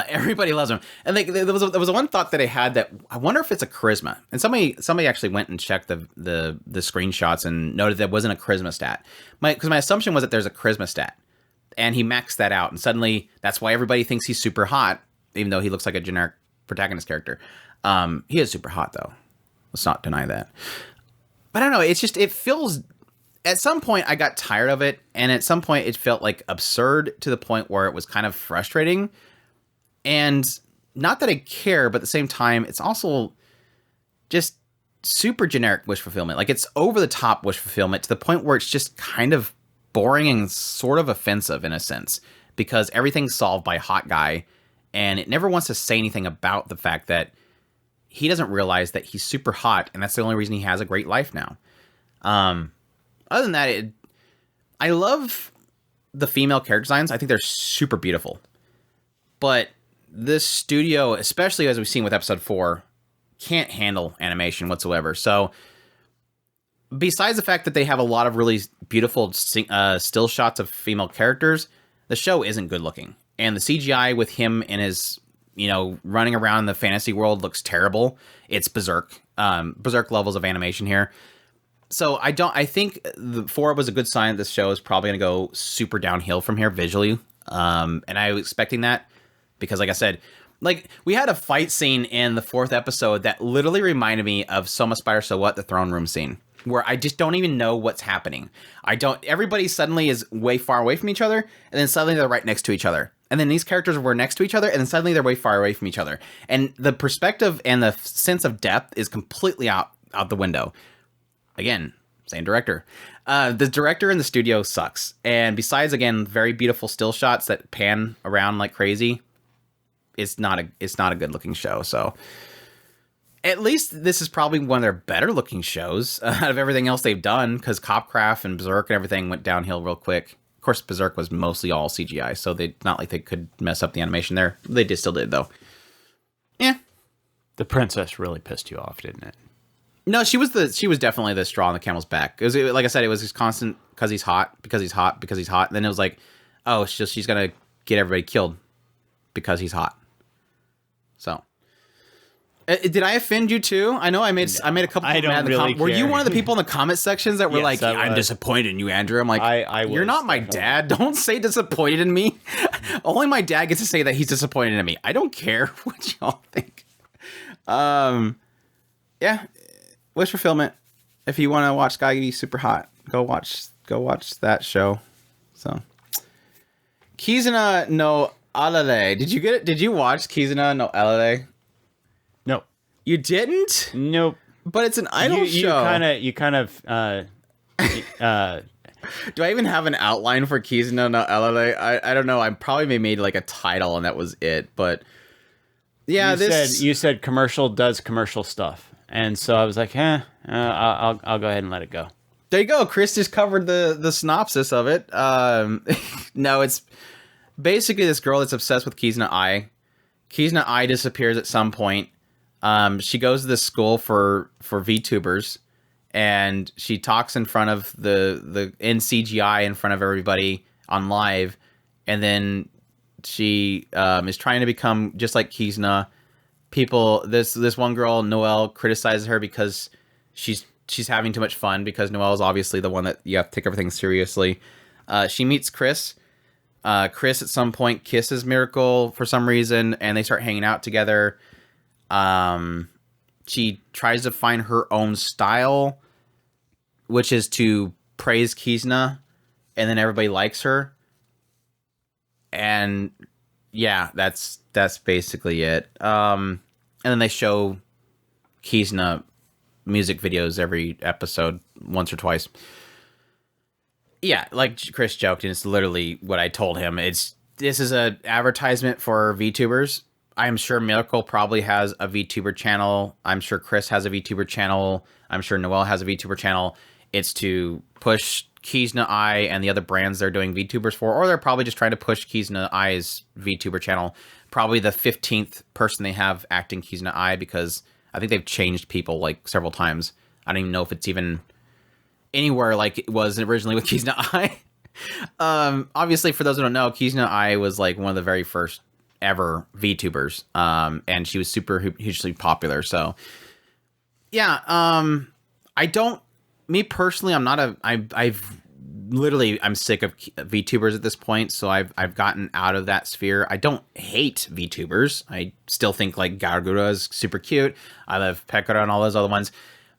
Everybody loves him. And there was one thought that I had that I wonder if it's a charisma. And somebody actually went and checked the screenshots and noted there wasn't a charisma stat. Because my assumption was that there's a charisma stat. And he maxed that out. And suddenly that's why everybody thinks he's super hot, even though he looks like a generic protagonist character. He is super hot, though. Let's not deny that. But I don't know. It's just, it feels... At some point, I got tired of it. And at some point, it felt like absurd to the point where it was kind of frustrating. And not that I care, but at the same time, it's also just super generic wish fulfillment. Like, it's over the top wish fulfillment to the point where it's just kind of boring and sort of offensive in a sense, because everything's solved by hot guy, and it never wants to say anything about the fact that he doesn't realize that he's super hot, and that's the only reason he has a great life now. Other than that, I love the female character designs. I think they're super beautiful. But this studio, especially as we've seen with episode 4, can't handle animation whatsoever. So besides the fact that they have a lot of really beautiful still shots of female characters, the show isn't good looking. And the CGI with him and his, running around the fantasy world looks terrible. It's berserk levels of animation here. So I think the 4 was a good sign that this show is probably going to go super downhill from here visually. And I was expecting that. Because, like I said, we had a fight scene in the 4th episode that literally reminded me of Soma Spider So What, the throne room scene, where I just don't even know what's happening. Everybody suddenly is way far away from each other, and then suddenly they're right next to each other. And then these characters were next to each other, and then suddenly they're way far away from each other. And the perspective and the sense of depth is completely out the window. Again, same director. The director in the studio sucks. And besides, again, very beautiful still shots that pan around like crazy, it's not a good looking show. So at least this is probably one of their better looking shows out of everything else they've done, because Copcraft and Berserk and everything went downhill real quick. Of course, Berserk was mostly all CGI, so not like they could mess up the animation there. They still did though. Yeah. The princess really pissed you off, didn't it? No, she was definitely the straw on the camel's back. Like I said, it was just constant because he's hot, because he's hot, because he's hot. And then it was like, oh, she's gonna get everybody killed because he's hot. So, did I offend you too? I know I made a couple people mad in the comments. Were you one of the people in the comment sections that were like, I'm disappointed in you, Andrew? I'm like, you're not my dad. Don't say disappointed in me. Only my dad gets to say that he's disappointed in me. I don't care what y'all think. Yeah, wish fulfillment. If you want to watch Guy be super hot, go watch that show. So, Kizuna no Allele. Did you get it? Did you watch Kizuna no Allele? No. You didn't? Nope. But it's an idol show. You kind of Do I even have an outline for Kizuna no Allele? I don't know. I probably made like a title and that was it. But yeah, you said commercial does commercial stuff, and so I was like, I'll go ahead and let it go. There you go. Chris just covered the synopsis of it. No, it's basically this girl that's obsessed with Kizuna Ai. Kizuna Ai disappears at some point. She goes to this school for VTubers, and she talks in front of the CGI in front of everybody on live, and then she is trying to become just like Kizuna. This one girl, Noelle, criticizes her because she's having too much fun, because Noelle is obviously the one that you have to take everything seriously. She meets Chris. Chris at some point kisses Miracle for some reason, and they start hanging out together. She tries to find her own style, which is to praise Kizuna, and then everybody likes her. And yeah, that's basically it. And then they show Kizuna music videos every episode, once or twice. Yeah, like Chris joked, and it's literally what I told him. This is an advertisement for VTubers. I'm sure Miracle probably has a VTuber channel. I'm sure Chris has a VTuber channel. I'm sure Noelle has a VTuber channel. It's to push Kizuna Ai and the other brands they're doing VTubers for, or they're probably just trying to push Kizuna Ai's VTuber channel. Probably the 15th person they have acting Kizuna Ai, because I think they've changed people like several times. I don't even know if it's even anywhere like it was originally with Kizuna Ai. Obviously, for those who don't know, Kizuna Ai was like one of the very first ever VTubers. And she was super hugely popular. So yeah, I don't, me personally, I'm not I've literally, I'm sick of VTubers at this point. So I've gotten out of that sphere. I don't hate VTubers. I still think like Gargura is super cute. I love Pekora and all those other ones.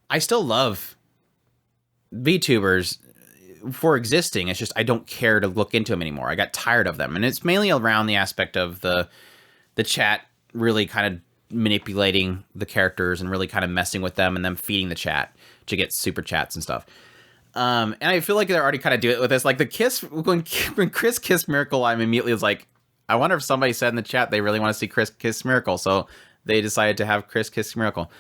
I still love VTubers for existing. It's just I don't care to look into them anymore. I got tired of them, and it's mainly around the aspect of the chat really kind of manipulating the characters and really kind of messing with them, and then feeding the chat to get super chats and stuff. And I feel like they're already kind of doing it with this. Like the kiss, when Chris kissed Miracle, I immediately was like, I wonder if somebody said in the chat they really want to see Chris kiss Miracle, so they decided to have Chris kiss Miracle.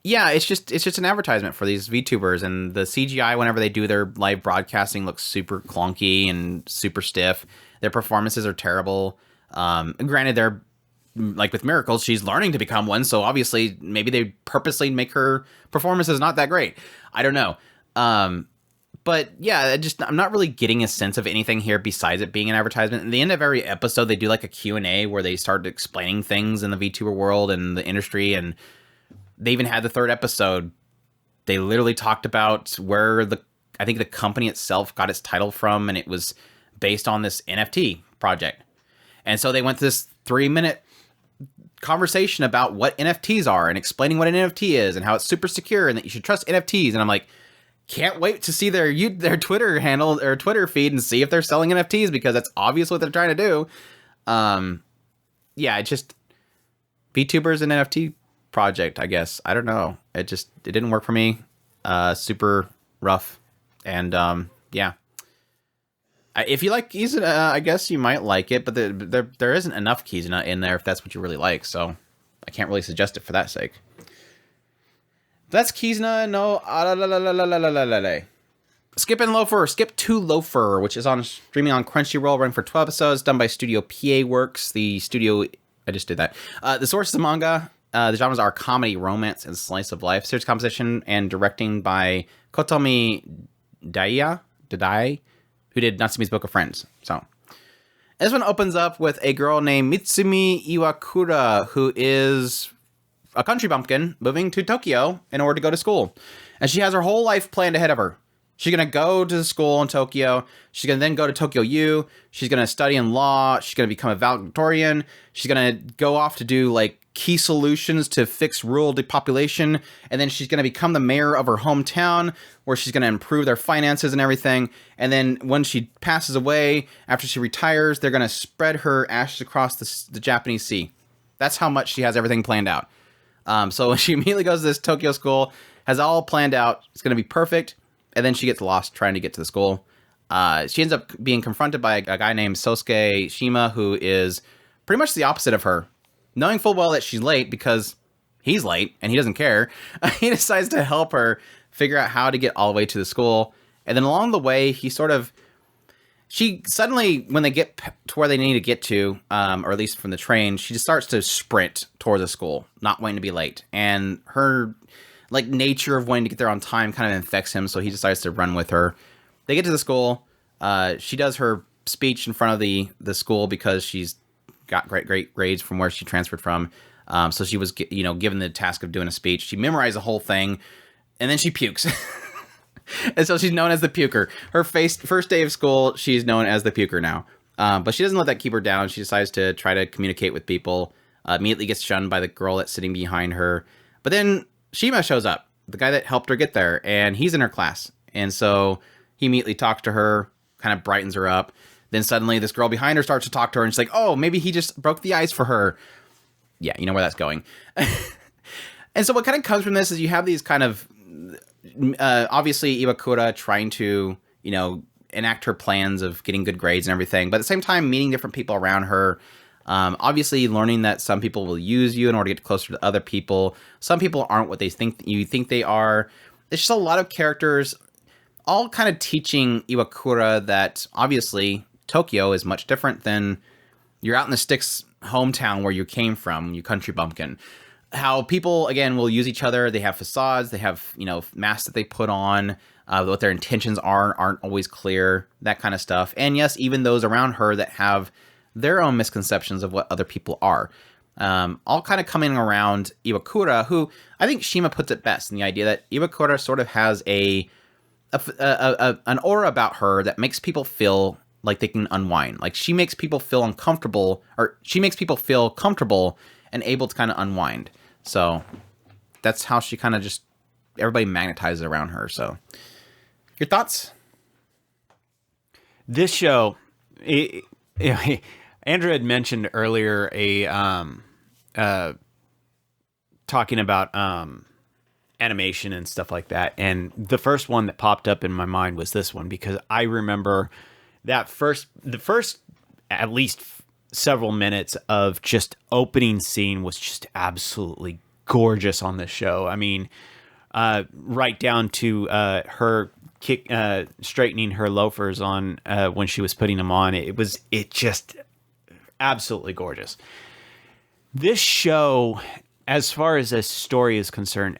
Yeah, it's just an advertisement for these VTubers, and the CGI whenever they do their live broadcasting looks super clunky and super stiff. Their performances are terrible. Granted, they're like with Miracles, she's learning to become one, so obviously maybe they purposely make her performances not that great. I don't know. But yeah, I'm not really getting a sense of anything here besides it being an advertisement. At the end of every episode, they do like a Q&A where they start explaining things in the VTuber world and the industry, and they even had the third episode. They literally talked about where I think the company itself got its title from, and it was based on this NFT project. And so they went to this 3-minute conversation about what NFTs are and explaining what an NFT is and how it's super secure and that you should trust NFTs. And I'm like, can't wait to see their Twitter handle or Twitter feed and see if they're selling NFTs, because that's obvious what they're trying to do. Yeah, it just VTubers and NFT project, I guess. I don't know. It didn't work for me. Super rough. And yeah. If you like Kizuna, I guess you might like it, but there isn't enough Kizuna in there if that's what you really like, so I can't really suggest it for that sake. That's Kizuna no Allele. Skip to Loafer, which is streaming on Crunchyroll, running for 12 episodes, done by Studio PA Works. The studio, I just did that. The source is the manga. The genres are comedy, romance, and slice of life. Series composition and directing by Kotomi Dai, who did Natsume's Book of Friends. So this one opens up with a girl named Mitsumi Iwakura, who is a country bumpkin moving to Tokyo in order to go to school. And she has her whole life planned ahead of her. She's going to go to school in Tokyo. She's going to then go to Tokyo U. She's going to study in law. She's going to become a valedictorian. She's going to go off to do like key solutions to fix rural depopulation. And then she's going to become the mayor of her hometown, where she's going to improve their finances and everything. And then when she passes away, after she retires, they're going to spread her ashes across the Japanese Sea. That's how much she has everything planned out. So she immediately goes to this Tokyo school, has all planned out. It's going to be perfect. And then she gets lost trying to get to the school. She ends up being confronted by a guy named Sosuke Shima, who is pretty much the opposite of her. Knowing full well that she's late because he's late and he doesn't care, he decides to help her figure out how to get all the way to the school. And then along the way, she suddenly, when they get to where they need to get to, or at least from the train, she just starts to sprint towards the school, not wanting to be late. And her like nature of wanting to get there on time kind of infects him, so he decides to run with her. They get to the school. She does her speech in front of the school because she's got great grades from where she transferred from. So she was, given the task of doing a speech. She memorized the whole thing, and then she pukes. And so she's known as the puker. Her first day of school, she's known as the puker now. But she doesn't let that keep her down. She decides to try to communicate with people. Immediately gets shunned by the girl that's sitting behind her. But then Shima shows up, the guy that helped her get there, and he's in her class. And so he immediately talks to her, kind of brightens her up. Then suddenly this girl behind her starts to talk to her, and she's like, oh, maybe he just broke the ice for her. Yeah, you know where that's going. And so what kind of comes from this is you have these kind of, obviously Iwakura trying to, enact her plans of getting good grades and everything, but at the same time meeting different people around her. Obviously learning that some people will use you in order to get closer to other people. Some people aren't what you think they are. It's just a lot of characters all kind of teaching Iwakura that obviously Tokyo is much different than you're out in the sticks hometown where you came from, you country bumpkin. how people, again, will use each other. They have facades. They have, masks that they put on. What their intentions aren't always clear, that kind of stuff. And yes, even those around her that have their own misconceptions of what other people are. All kind of coming around Iwakura, who I think Shima puts it best in the idea that Iwakura sort of has an aura about her that makes people feel like they can unwind. Like she makes people feel uncomfortable, or she makes people feel comfortable and able to kind of unwind. So that's how she kind of just, everybody magnetizes around her. So your thoughts? This show, Andrew had mentioned earlier talking about animation and stuff like that, and the first one that popped up in my mind was this one, because I remember that the first at least several minutes of just opening scene was just absolutely gorgeous on this show. I mean, right down to her straightening her loafers on when she was putting them on. It just absolutely gorgeous. This show, as far as a story is concerned,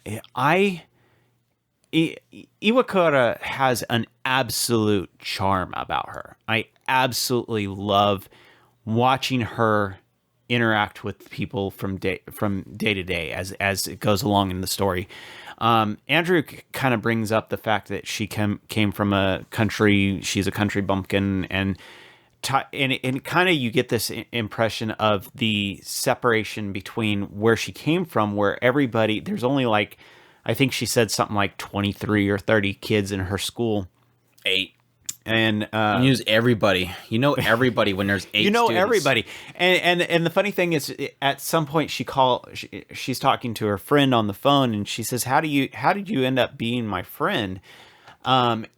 Iwakura has an absolute charm about her. I absolutely love watching her interact with people from day to day as it goes along in the story. Andrew kind of brings up the fact that she came from a country, she's a country bumpkin, and kind of you get this impression of the separation between where she came from, where everybody, there's only like, I think she said something like 23 or 30 kids in her school. 8. And you use everybody. You know everybody when there's 8 students. Everybody. And the funny thing is, at some point she's talking to her friend on the phone, and she says, how did you end up being my friend? And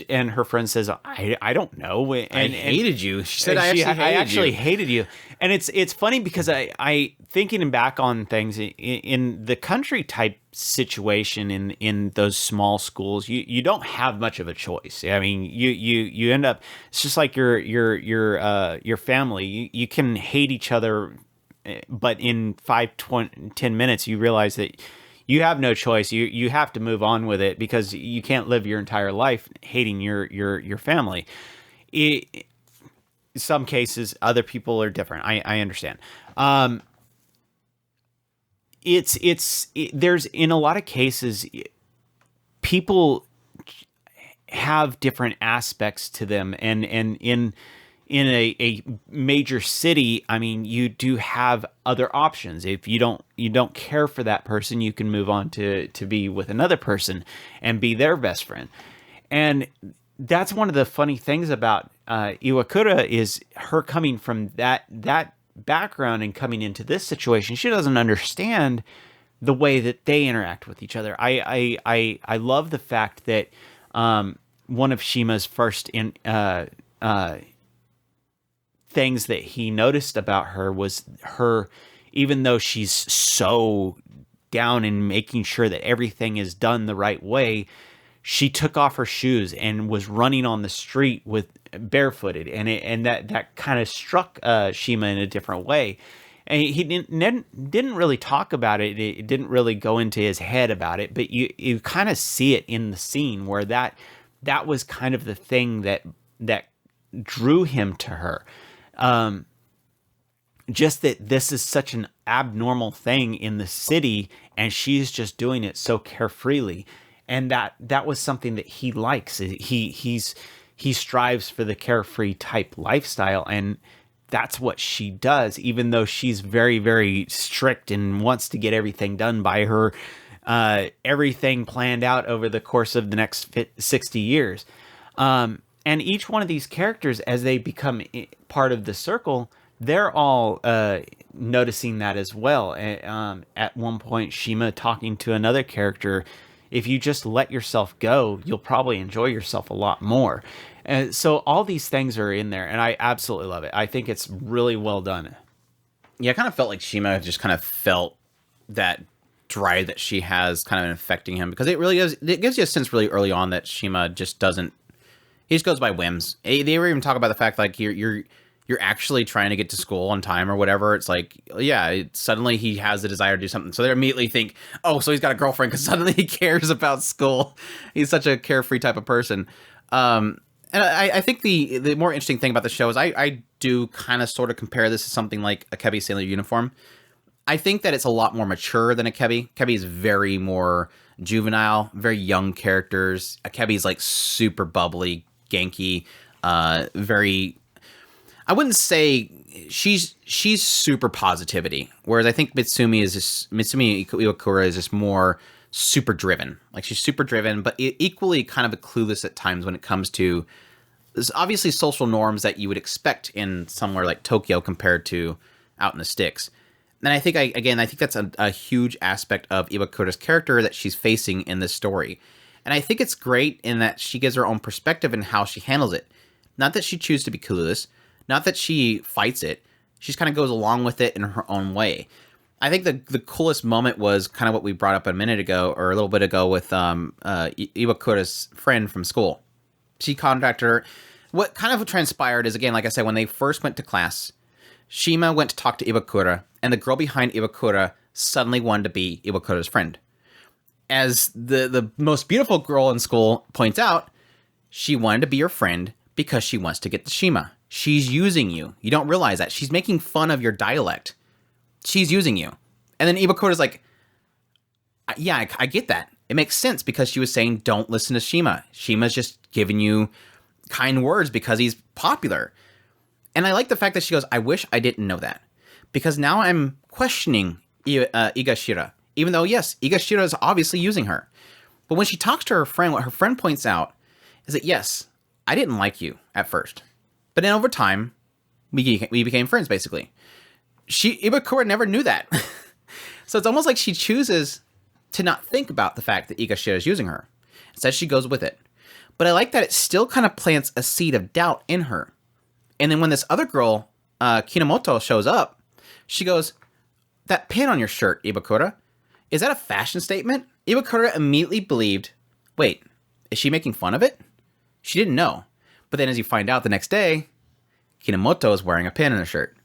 her friend says, I don't know. And I hated you. She said, I actually hated you. And it's funny because I thinking back on things in the country type situation in those small schools, you don't have much of a choice. I mean, you end up, it's just like your family. You can hate each other, but in 10 minutes, you realize that you have no choice. You have to move on with it, because you can't live your entire life hating your family. In some cases, other people are different. I understand. There's, in a lot of cases, people have different aspects to them, and in a major city, I mean, you do have other options. If you don't care for that person, you can move on to be with another person and be their best friend. And that's one of the funny things about Iwakura, is her coming from that background and coming into this situation. She doesn't understand the way that they interact with each other. I love the fact that one of Shima's first things that he noticed about her was her, even though she's so down in making sure that everything is done the right way, she took off her shoes and was running on the street with barefooted, and that kind of struck Shima in a different way. And he didn't really talk about it. It didn't really go into his head about it, but you kind of see it in the scene where that was kind of the thing that drew him to her. Just that this is such an abnormal thing in the city, and she's just doing it so carefreely. And that was something that he likes. He strives for the carefree type lifestyle, and that's what she does, even though she's very, very strict and wants to get everything done by her, everything planned out over the course of the next 60 years. And each one of these characters, as they become part of the circle, they're all noticing that as well. At one point, Shima talking to another character, if you just let yourself go, you'll probably enjoy yourself a lot more. And so all these things are in there, and I absolutely love it. I think it's really well done. Yeah, I kind of felt like Shima just kind of felt that drive that she has kind of affecting him, because it gives you a sense really early on that Shima just doesn't, he just goes by whims. They were even talk about the fact like you're you're actually trying to get to school on time or whatever, it's like, yeah, suddenly he has the desire to do something. So they immediately think, oh, so he's got a girlfriend because suddenly he cares about school. He's such a carefree type of person. And I think the more interesting thing about the show is I do kind of sort of compare this to something like Akebi Sailor Uniform. I think that it's a lot more mature than Akebi. Akebi is very more juvenile, very young characters. Akebi's like super bubbly, Genki, very... I wouldn't say she's super positivity, whereas I think Mitsumi Iwakura is just more super driven. Like she's super driven, but equally kind of clueless at times when it comes to obviously social norms that you would expect in somewhere like Tokyo compared to out in the sticks. And I think I think that's a huge aspect of Iwakura's character that she's facing in this story. And I think it's great in that she gives her own perspective in how she handles it. Not that she chooses to be clueless. Not that she fights it. She just kind of goes along with it in her own way. I think the coolest moment was kind of what we brought up a minute ago, or a little bit ago, with Iwakura's friend from school. She contacted her. What kind of transpired is, again, like I said, when they first went to class, Shima went to talk to Iwakura, and the girl behind Iwakura suddenly wanted to be Iwakura's friend. As the most beautiful girl in school points out, she wanted to be your friend because she wants to get to Shima. She's using you. You don't realize that. She's making fun of your dialect. She's using you. And then Iwakura's like, yeah, I get that. It makes sense because she was saying, don't listen to Shima. Shima's just giving you kind words because he's popular. And I like the fact that she goes, I wish I didn't know that. Because now I'm questioning Igashira. Even though, yes, Igashira is obviously using her. But when she talks to her friend, what her friend points out is that, yes, I didn't like you at first. But then over time, we became friends, basically. Iwakura never knew that. So it's almost like she chooses to not think about the fact that Igashira is using her. Instead, she goes with it. But I like that it still kind of plants a seed of doubt in her. And then when this other girl, Kinomoto, shows up, she goes, that pin on your shirt, Iwakura, is that a fashion statement? Iwakura immediately believed, wait, is she making fun of it? She didn't know. But then as you find out the next day, Kinomoto is wearing a pin in her shirt.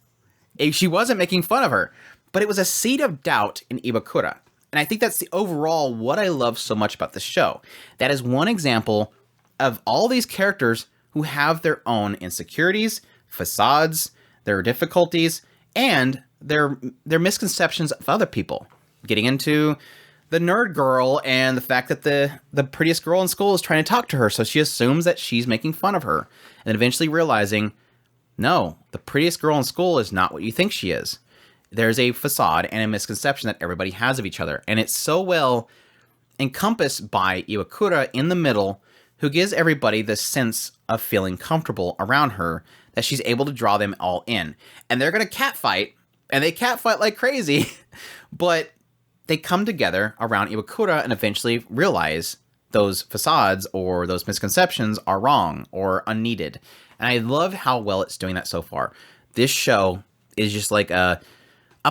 She wasn't making fun of her, but it was a seed of doubt in Iwakura. And I think that's the overall what I love so much about the show. That is one example of all these characters who have their own insecurities, facades, their difficulties, and their misconceptions of other people. Getting into the nerd girl and the fact that the prettiest girl in school is trying to talk to her, so she assumes that she's making fun of her. And then eventually realizing, no, the prettiest girl in school is not what you think she is. There's a facade and a misconception that everybody has of each other. And it's so well encompassed by Iwakura in the middle, who gives everybody this sense of feeling comfortable around her, that she's able to draw them all in. And they're going to catfight, and they catfight like crazy, but they come together around Iwakura and eventually realize those facades or those misconceptions are wrong or unneeded. And I love how well it's doing that so far. This show is just like a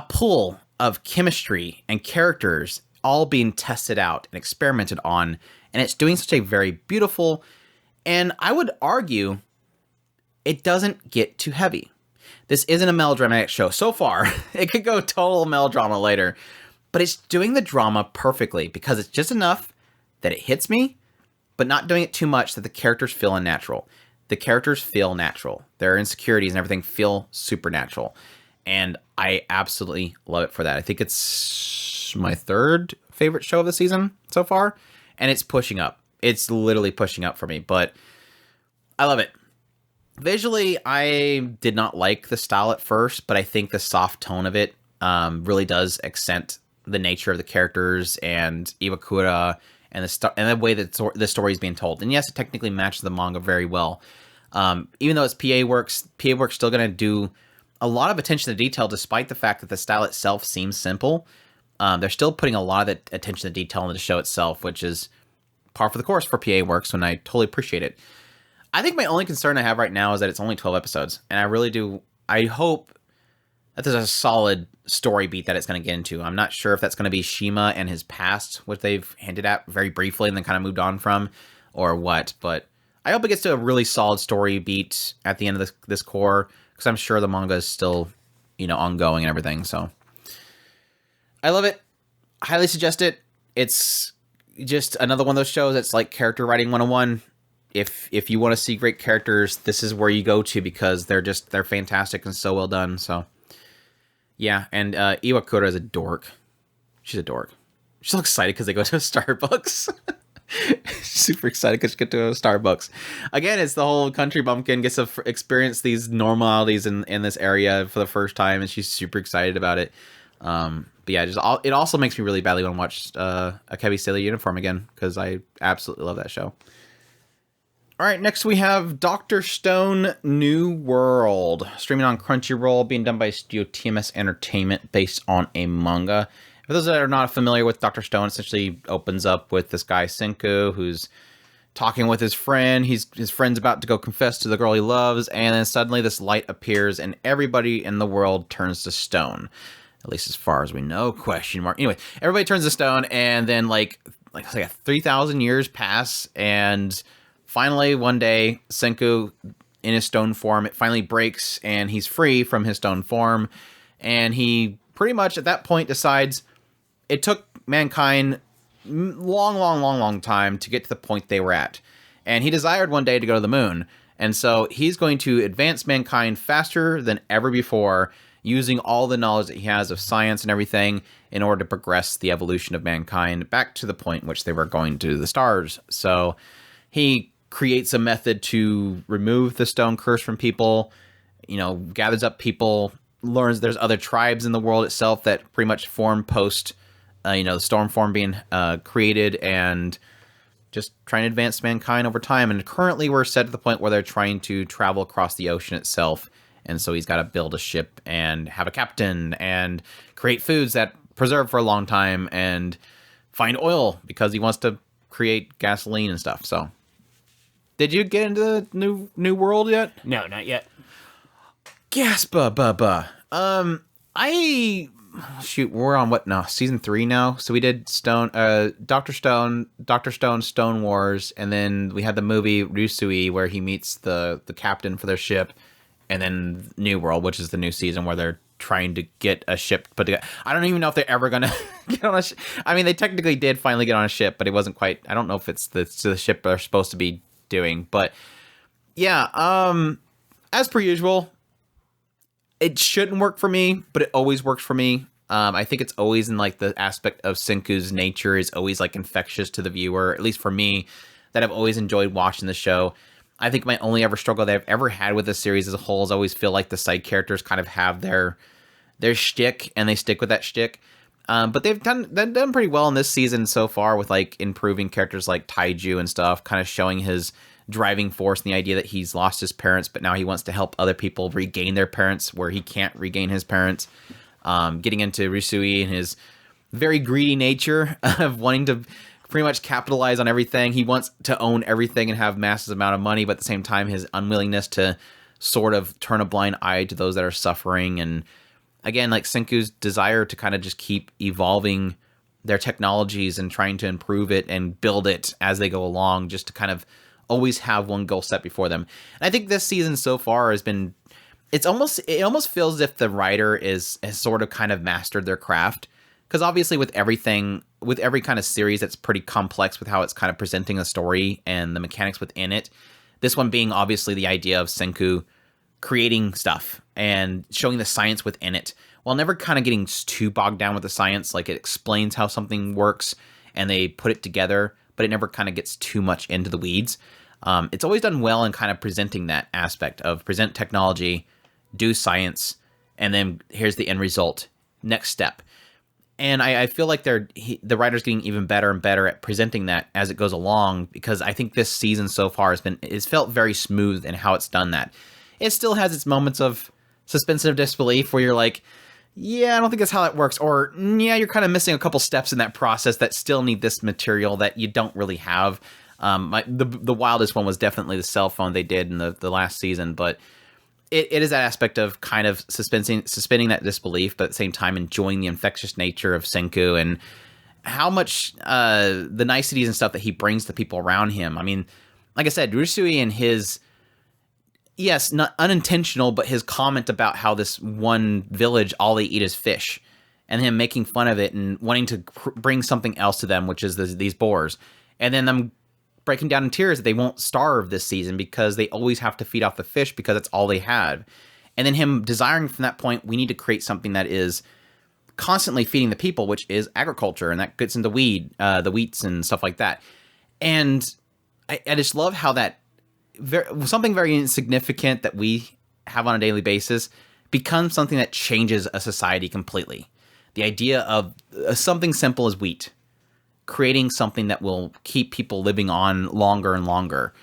pool of chemistry and characters all being tested out and experimented on. And it's doing such a very beautiful, and I would argue it doesn't get too heavy. This isn't a melodramatic show so far. It could go total melodrama later. But it's doing the drama perfectly because it's just enough that it hits me, but not doing it too much that the characters feel unnatural. The characters feel natural. Their insecurities and everything feel supernatural. And I absolutely love it for that. I think it's my third favorite show of the season so far, and it's pushing up. It's literally pushing up for me, but I love it. Visually, I did not like the style at first, but I think the soft tone of it really does accent the nature of the characters and Iwakura and the way that the story is being told. And yes, it technically matches the manga very well. Even though it's PA Works still going to do a lot of attention to detail, despite the fact that the style itself seems simple. They're still putting a lot of the attention to detail into the show itself, which is par for the course for PA Works, and I totally appreciate it. I think my only concern I have right now is that it's only 12 episodes, and I hope that there's a solid story beat that it's going to get into. I'm not sure if that's going to be Shima and his past, which they've hinted at very briefly and then kind of moved on from, or what. But I hope it gets to a really solid story beat at the end of this core. because I'm sure the manga is still, ongoing and everything. So I love it. Highly suggest it. It's just another one of those shows that's like character writing 101. If you want to see great characters, this is where you go to, because they're fantastic and so well done. So yeah, and Iwakura is a dork. She's a dork. She's so excited because they go to a Starbucks. Super excited because she get to a Starbucks. Again, it's the whole country bumpkin gets to experience these normalities in this area for the first time, and she's super excited about it. But yeah, it also makes me really badly want to watch Akebi Sailor Uniform again, because I absolutely love that show. All right, next we have Dr. Stone New World, streaming on Crunchyroll, being done by Studio TMS Entertainment, based on a manga. For those that are not familiar with Dr. Stone, essentially opens up with this guy, Senku, who's talking with his friend. His friend's about to go confess to the girl he loves, and then suddenly this light appears, and everybody in the world turns to stone. At least as far as we know, question mark. Anyway, everybody turns to stone, and then like 3,000 years pass, and finally one day, Senku, in his stone form, it finally breaks, and he's free from his stone form, and he pretty much at that point decides it took mankind long time to get to the point they were at. And he desired one day to go to the moon. And so he's going to advance mankind faster than ever before, using all the knowledge that he has of science and everything in order to progress the evolution of mankind back to the point in which they were going to the stars. So he creates a method to remove the stone curse from people, gathers up people, learns there's other tribes in the world itself that pretty much form post the storm form being created, and just trying to advance mankind over time. And currently we're set to the point where they're trying to travel across the ocean itself. And so he's got to build a ship and have a captain and create foods that preserve for a long time and find oil because he wants to create gasoline and stuff. So did you get into the new world yet? No, not yet. We're on what now? Season 3 now. So we did Dr. Stone, Stone Wars, and then we had the movie Rusui where he meets the captain for their ship, and then New World, which is the new season where they're trying to get a ship put together. I don't even know if they're ever gonna get on a ship. I mean, they technically did finally get on a ship, but it wasn't quite. I don't know if it's the ship they're supposed to be doing, but yeah. As per usual, it shouldn't work for me, but it always works for me. I think it's always in like the aspect of Senku's nature is always like infectious to the viewer, at least for me, that I've always enjoyed watching the show. I think my only ever struggle that I've ever had with the series as a whole is I always feel like the side characters kind of have their shtick, and they stick with that shtick. But they've done pretty well in this season so far with like improving characters like Taiju and stuff, kind of showing his driving force and the idea that he's lost his parents, but now he wants to help other people regain their parents where he can't regain his parents. Getting into Rusui and his very greedy nature of wanting to pretty much capitalize on everything. He wants to own everything and have massive amount of money, but at the same time, his unwillingness to sort of turn a blind eye to those that are suffering. And again, like Senku's desire to kind of just keep evolving their technologies and trying to improve it and build it as they go along, just to kind of always have one goal set before them. And I think this season so far has been, it almost feels as if the writer has sort of kind of mastered their craft. Because obviously with every kind of series that's pretty complex with how it's kind of presenting a story and the mechanics within it, this one being obviously the idea of Senku creating stuff and showing the science within it, while never kind of getting too bogged down with the science. Like, it explains how something works and they put it together, but it never kind of gets too much into the weeds. It's always done well in kind of presenting that aspect of present technology, do science, and then here's the end result, next step. And I feel like the writer's getting even better and better at presenting that as it goes along, because I think this season so far it's felt very smooth in how it's done that. It still has its moments of suspension of disbelief where you're like, yeah, I don't think that's how that works. Or, yeah, you're kind of missing a couple steps in that process that still need this material that you don't really have. The wildest one was definitely the cell phone they did in the last season, but it is that aspect of kind of suspending that disbelief, but at the same time enjoying the infectious nature of Senku and how much the niceties and stuff that he brings to people around him. I mean, like I said, Rusui and his yes, not unintentional, but his comment about how this one village, all they eat is fish, and him making fun of it and wanting to bring something else to them, which is these boars, and then them breaking down in tears that they won't starve this season because they always have to feed off the fish because that's all they have. And then him desiring from that point, we need to create something that is constantly feeding the people, which is agriculture, and that gets into the wheats and stuff like that. And I just love how that something very insignificant that we have on a daily basis becomes something that changes a society completely. The idea of something simple as wheat, creating something that will keep people living on longer and longer.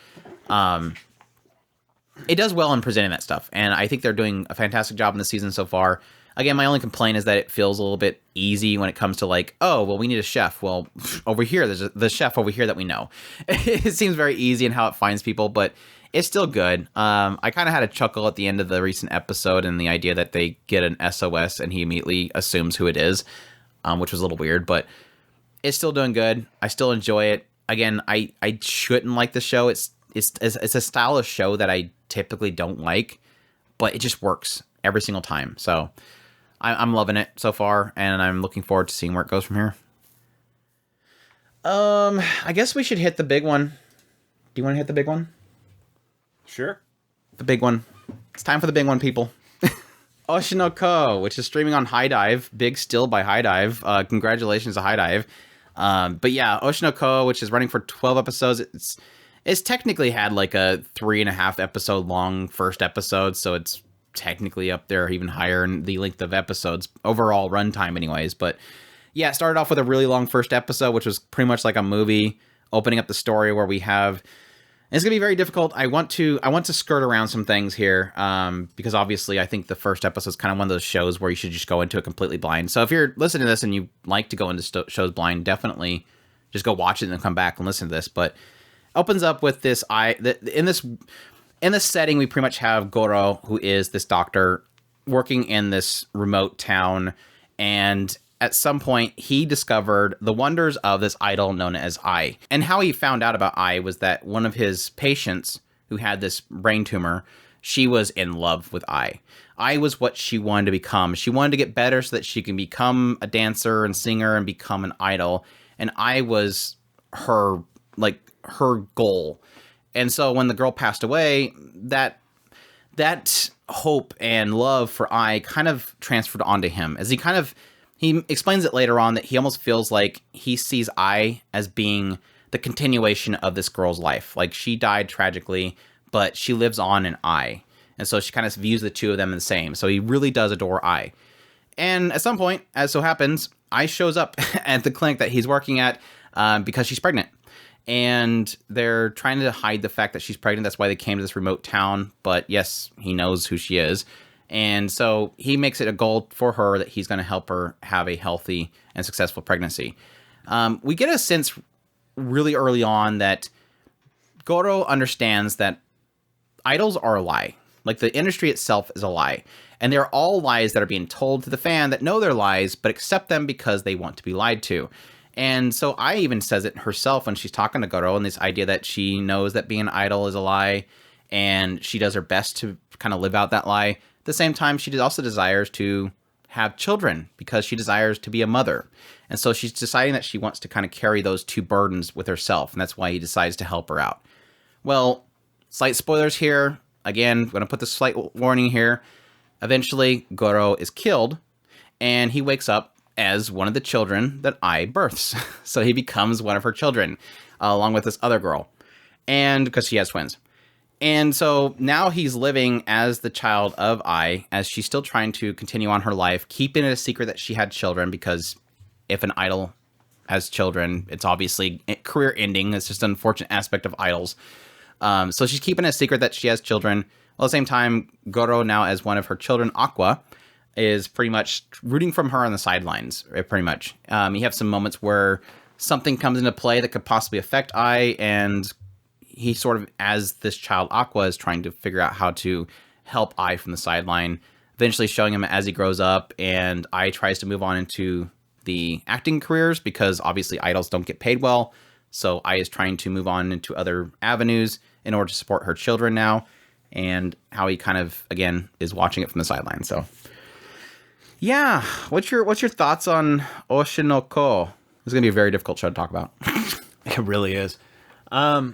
It does well in presenting that stuff, and I think they're doing a fantastic job in the season so far. Again, my only complaint is that it feels a little bit easy when it comes to like, oh, well, we need a chef. Well, over here, there's the chef over here that we know. It seems very easy in how it finds people, but it's still good. I kind of had a chuckle at the end of the recent episode and the idea that they get an SOS and he immediately assumes who it is, which was a little weird, but it's still doing good. I still enjoy it. Again, I shouldn't like the show. It's a style of show that I typically don't like, but it just works every single time. So I'm loving it so far, and I'm looking forward to seeing where it goes from here. I guess we should hit the big one. Do you want to hit the big one? Sure. The big one. It's time for the big one, people. Oshinoko, which is streaming on High Dive. Big still by High Dive. Congratulations to High Dive. But yeah, Oshinoko, which is running for 12 episodes. It's technically had like a 3.5 episode long first episode, so it's technically up there even higher in the length of episodes, overall runtime anyways. But yeah, it started off with a really long first episode, which was pretty much like a movie, opening up the story where we have... And it's gonna be very difficult. I want to skirt around some things here, because obviously I think the first episode is kind of one of those shows where you should just go into it completely blind. So if you're listening to this and you like to go into shows blind, definitely just go watch it and then come back and listen to this. But opens up with this in this setting, we pretty much have Goro, who is this doctor working in this remote town, and at some point he discovered the wonders of this idol known as Ai. And how he found out about Ai was that one of his patients who had this brain tumor, she was in love with Ai. Ai was what she wanted to become. She wanted to get better so that she can become a dancer and singer and become an idol. And Ai was her goal. And so when the girl passed away, that hope and love for Ai kind of transferred onto him, as he explains it later on that he almost feels like he sees Ai as being the continuation of this girl's life. Like, she died tragically, but she lives on in Ai. And so she kind of views the two of them the same. So he really does adore Ai. And at some point, as so happens, Ai shows up at the clinic that he's working at because she's pregnant. And they're trying to hide the fact that she's pregnant. That's why they came to this remote town. But yes, he knows who she is. And so he makes it a goal for her that he's going to help her have a healthy and successful pregnancy. We get a sense really early on that Goro understands that idols are a lie. Like, the industry itself is a lie. And they're all lies that are being told to the fan that know they're lies, but accept them because they want to be lied to. And so Ai even says it herself when she's talking to Goro, and this idea that she knows that being an idol is a lie, and she does her best to kind of live out that lie. At the same time, she also desires to have children because she desires to be a mother. And so she's deciding that she wants to kind of carry those two burdens with herself, and that's why he decides to help her out. Well, slight spoilers here. Again, I'm going to put the slight warning here. Eventually, Goro is killed, and he wakes up as one of the children that Ai births. So he becomes one of her children, along with this other girl, and because she has twins. And so now he's living as the child of Ai, as she's still trying to continue on her life, keeping it a secret that she had children, because if an idol has children, it's obviously career ending. It's just an unfortunate aspect of idols. So she's keeping it a secret that she has children. Well, at the same time, Goro, now as one of her children, Aqua, is pretty much rooting from her on the sidelines, pretty much. You have some moments where something comes into play that could possibly affect Ai, and he sort of, as this child Aqua, is trying to figure out how to help Ai from the sideline, eventually showing him as he grows up, and Ai tries to move on into the acting careers because obviously idols don't get paid well, so Ai is trying to move on into other avenues in order to support her children now. and how he kind of, again, is watching it from the sidelines. So, yeah. What's your thoughts on Oshinoko? This is going to be a very difficult show to talk about. It really is. I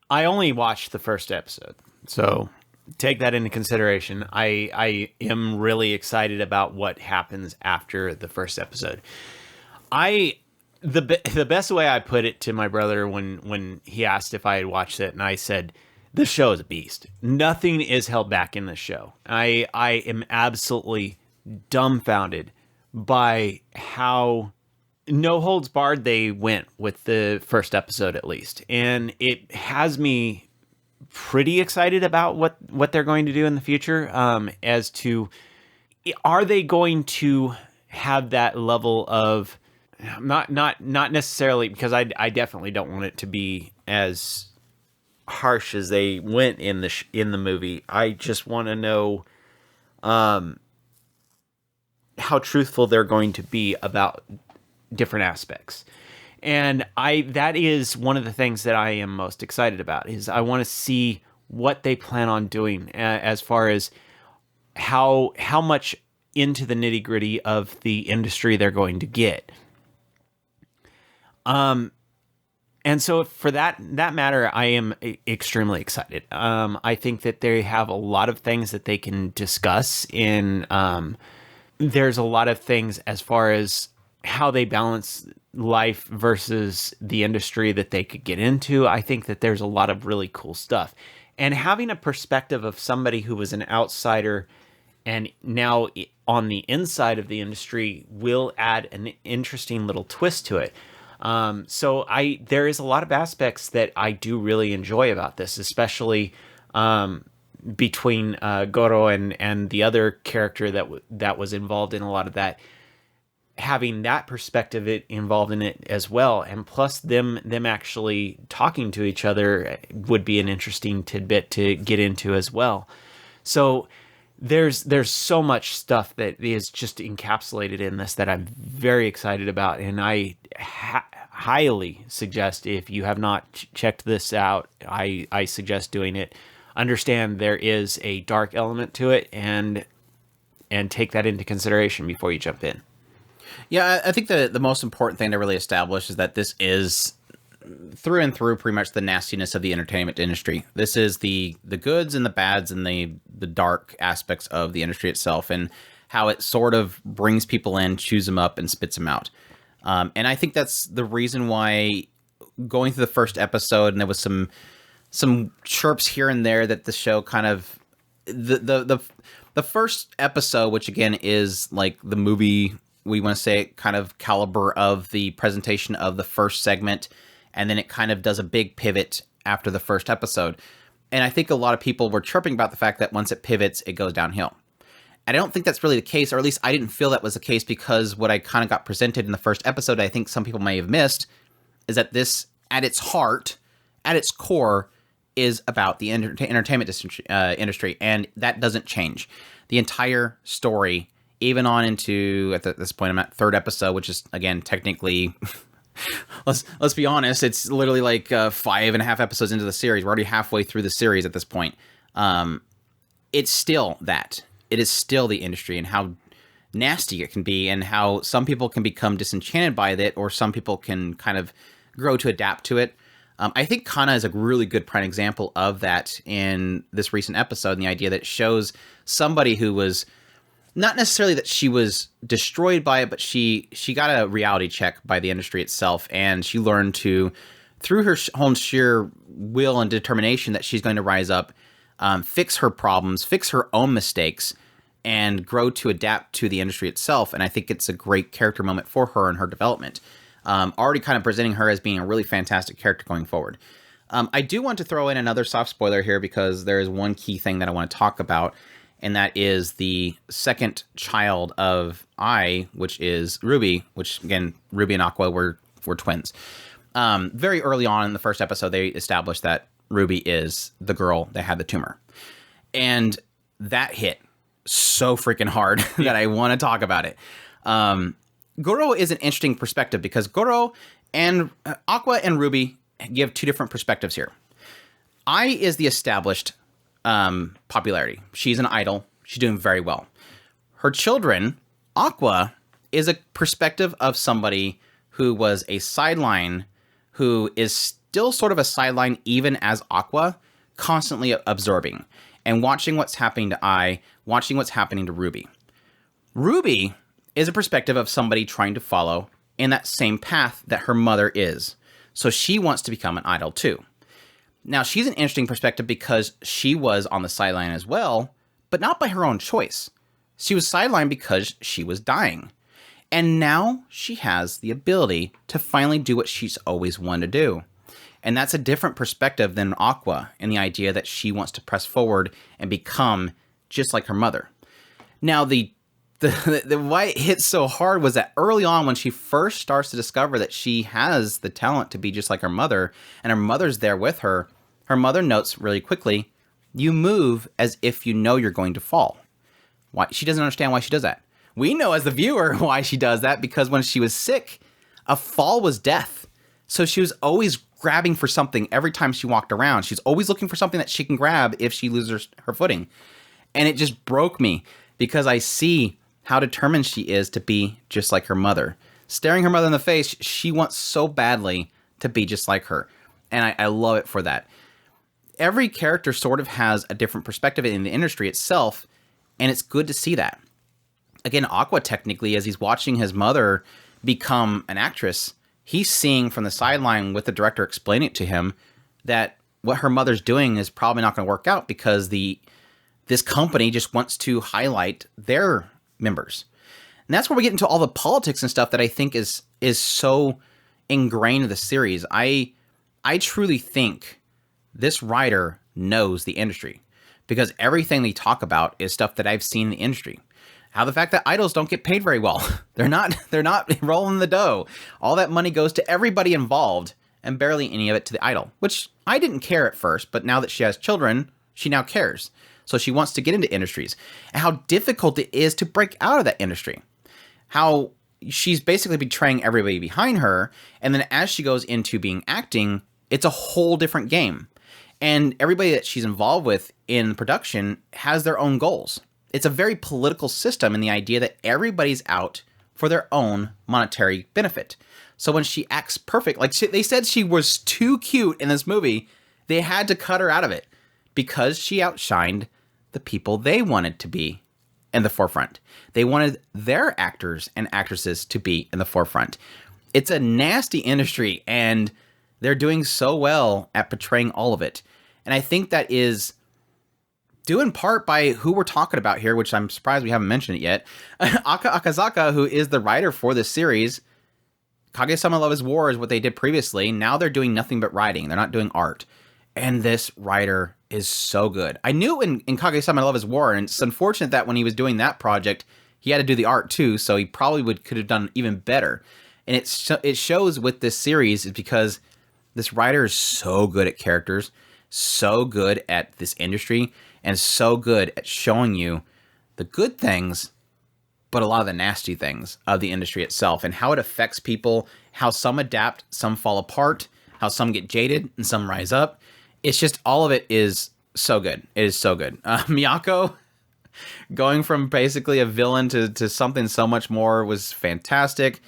only watched the first episode, so take that into consideration. I am really excited about what happens after the first episode. The best way I put it to my brother when he asked if I had watched it, and I said, "This show is a beast. Nothing is held back in this show." I am absolutely dumbfounded by how no holds barred they went with the first episode, at least, and it has me pretty excited about what they're going to do in the future. As to, are they going to have that level of not necessarily, because I definitely don't want it to be as harsh as they went in the movie. I just want to know how truthful they're going to be about different aspects. And that is one of the things that I am most excited about, is I want to see what they plan on doing as far as how much into the nitty-gritty of the industry they're going to get. And so for that matter, I am extremely excited. I think that they have a lot of things that they can discuss in, there's a lot of things as far as how they balance life versus the industry that they could get into. I think that there's a lot of really cool stuff. And having a perspective of somebody who was an outsider and now on the inside of the industry will add an interesting little twist to it. So there is a lot of aspects that I do really enjoy about this, especially between Goro and the other character that was involved in a lot of that. Having that perspective involved in it as well, and plus them actually talking to each other would be an interesting tidbit to get into as well. So there's so much stuff that is just encapsulated in this that I'm very excited about, and I highly suggest, if you have not checked this out, I suggest doing it. Understand there is a dark element to it, and take that into consideration before you jump in. Yeah, I think the most important thing to really establish is that this is through and through pretty much the nastiness of the entertainment industry. This is the goods and the bads and the dark aspects of the industry itself, and how it sort of brings people in, chews them up, and spits them out. And I think that's the reason why, going through the first episode, and there was some chirps here and there that the show kind of the first episode, which again is like the movie, we want to say, kind of caliber of the presentation of the first segment, and then it kind of does a big pivot after the first episode. And I think a lot of people were chirping about the fact that once it pivots, it goes downhill. And I don't think that's really the case, or at least I didn't feel that was the case, because what I kind of got presented in the first episode, I think some people may have missed, is that this, at its heart, at its core, is about the entertainment industry, and that doesn't change. The entire story, even on into, at this point, I'm at third episode, which is, again, technically, let's be honest, it's literally like 5.5 episodes into the series. We're already halfway through the series at this point. It's still that. It is still the industry, and how nasty it can be, and how some people can become disenchanted by it, or some people can kind of grow to adapt to it. I think Kana is a really good prime example of that in this recent episode, and the idea that it shows somebody who was, not necessarily that she was destroyed by it, but she got a reality check by the industry itself, and she learned to, through her own sheer will and determination, that she's going to rise up, fix her problems, fix her own mistakes, and grow to adapt to the industry itself. And I think it's a great character moment for her and her development. Already kind of presenting her as being a really fantastic character going forward. I do want to throw in another soft spoiler here, because there is one key thing that I want to talk about, and that is the second child of Ai, which is Ruby, which, again, Ruby and Aqua were twins. Very early on in the first episode, they established that Ruby is the girl that had the tumor. And that hit so freaking hard that I want to talk about it. Goro is an interesting perspective, because Goro and Aqua and Ruby give two different perspectives here. Ai is the established popularity. She's an idol. She's doing very well. Her children, Aqua, is a perspective of somebody who was a sideline, who is still sort of a sideline even as Aqua, constantly absorbing and watching what's happening to Ai, watching what's happening to Ruby. Ruby is a perspective of somebody trying to follow in that same path that her mother is. So she wants to become an idol too. Now, she's an interesting perspective because she was on the sideline as well, but not by her own choice. She was sidelined because she was dying. And now she has the ability to finally do what she's always wanted to do. And that's a different perspective than Aqua, in the idea that she wants to press forward and become just like her mother. Now, the why it hits so hard was that early on, when she first starts to discover that she has the talent to be just like her mother, and her mother's there with her, her mother notes really quickly, you move as if you know you're going to fall. Why? She doesn't understand why she does that. We know as the viewer why she does that, because when she was sick, a fall was death. So she was always grabbing for something every time she walked around. She's always looking for something that she can grab if she loses her footing. And it just broke me, because I see how determined she is to be just like her mother. Staring her mother in the face, she wants so badly to be just like her. And I love it for that. Every character sort of has a different perspective in the industry itself, and it's good to see that. Again, Aqua, technically, as he's watching his mother become an actress, he's seeing from the sideline with the director explaining it to him that what her mother's doing is probably not going to work out, because this company just wants to highlight their members. And that's where we get into all the politics and stuff that I think is so ingrained in the series. I truly think this writer knows the industry, because everything they talk about is stuff that I've seen in the industry. How the fact that idols don't get paid very well. They're not rolling the dough. All that money goes to everybody involved and barely any of it to the idol, which I didn't care at first, but now that she has children, she now cares. So she wants to get into industries, and how difficult it is to break out of that industry. How she's basically betraying everybody behind her. And then as she goes into being acting, it's a whole different game. And everybody that she's involved with in production has their own goals. It's a very political system in the idea that everybody's out for their own monetary benefit. So when she acts perfect, like they said she was too cute in this movie, they had to cut her out of it because she outshined the people they wanted to be in the forefront. They wanted their actors and actresses to be in the forefront. It's a nasty industry, and they're doing so well at portraying all of it. And I think that is due in part by who we're talking about here, which I'm surprised we haven't mentioned it yet. Aka Akazaka, who is the writer for this series. Kaguya-sama Love is War is what they did previously. Now they're doing nothing but writing. They're not doing art. And this writer is so good. I knew in Kaguya-sama Love is War, and it's unfortunate that when he was doing that project, he had to do the art too, so he probably could have done even better. And it shows with this series is because this writer is so good at characters, so good at this industry, and so good at showing you the good things, but a lot of the nasty things of the industry itself, and how it affects people, how some adapt, some fall apart, how some get jaded, and some rise up. It's just, all of it is so good. It is so good. Miyako going from basically a villain to something so much more was fantastic.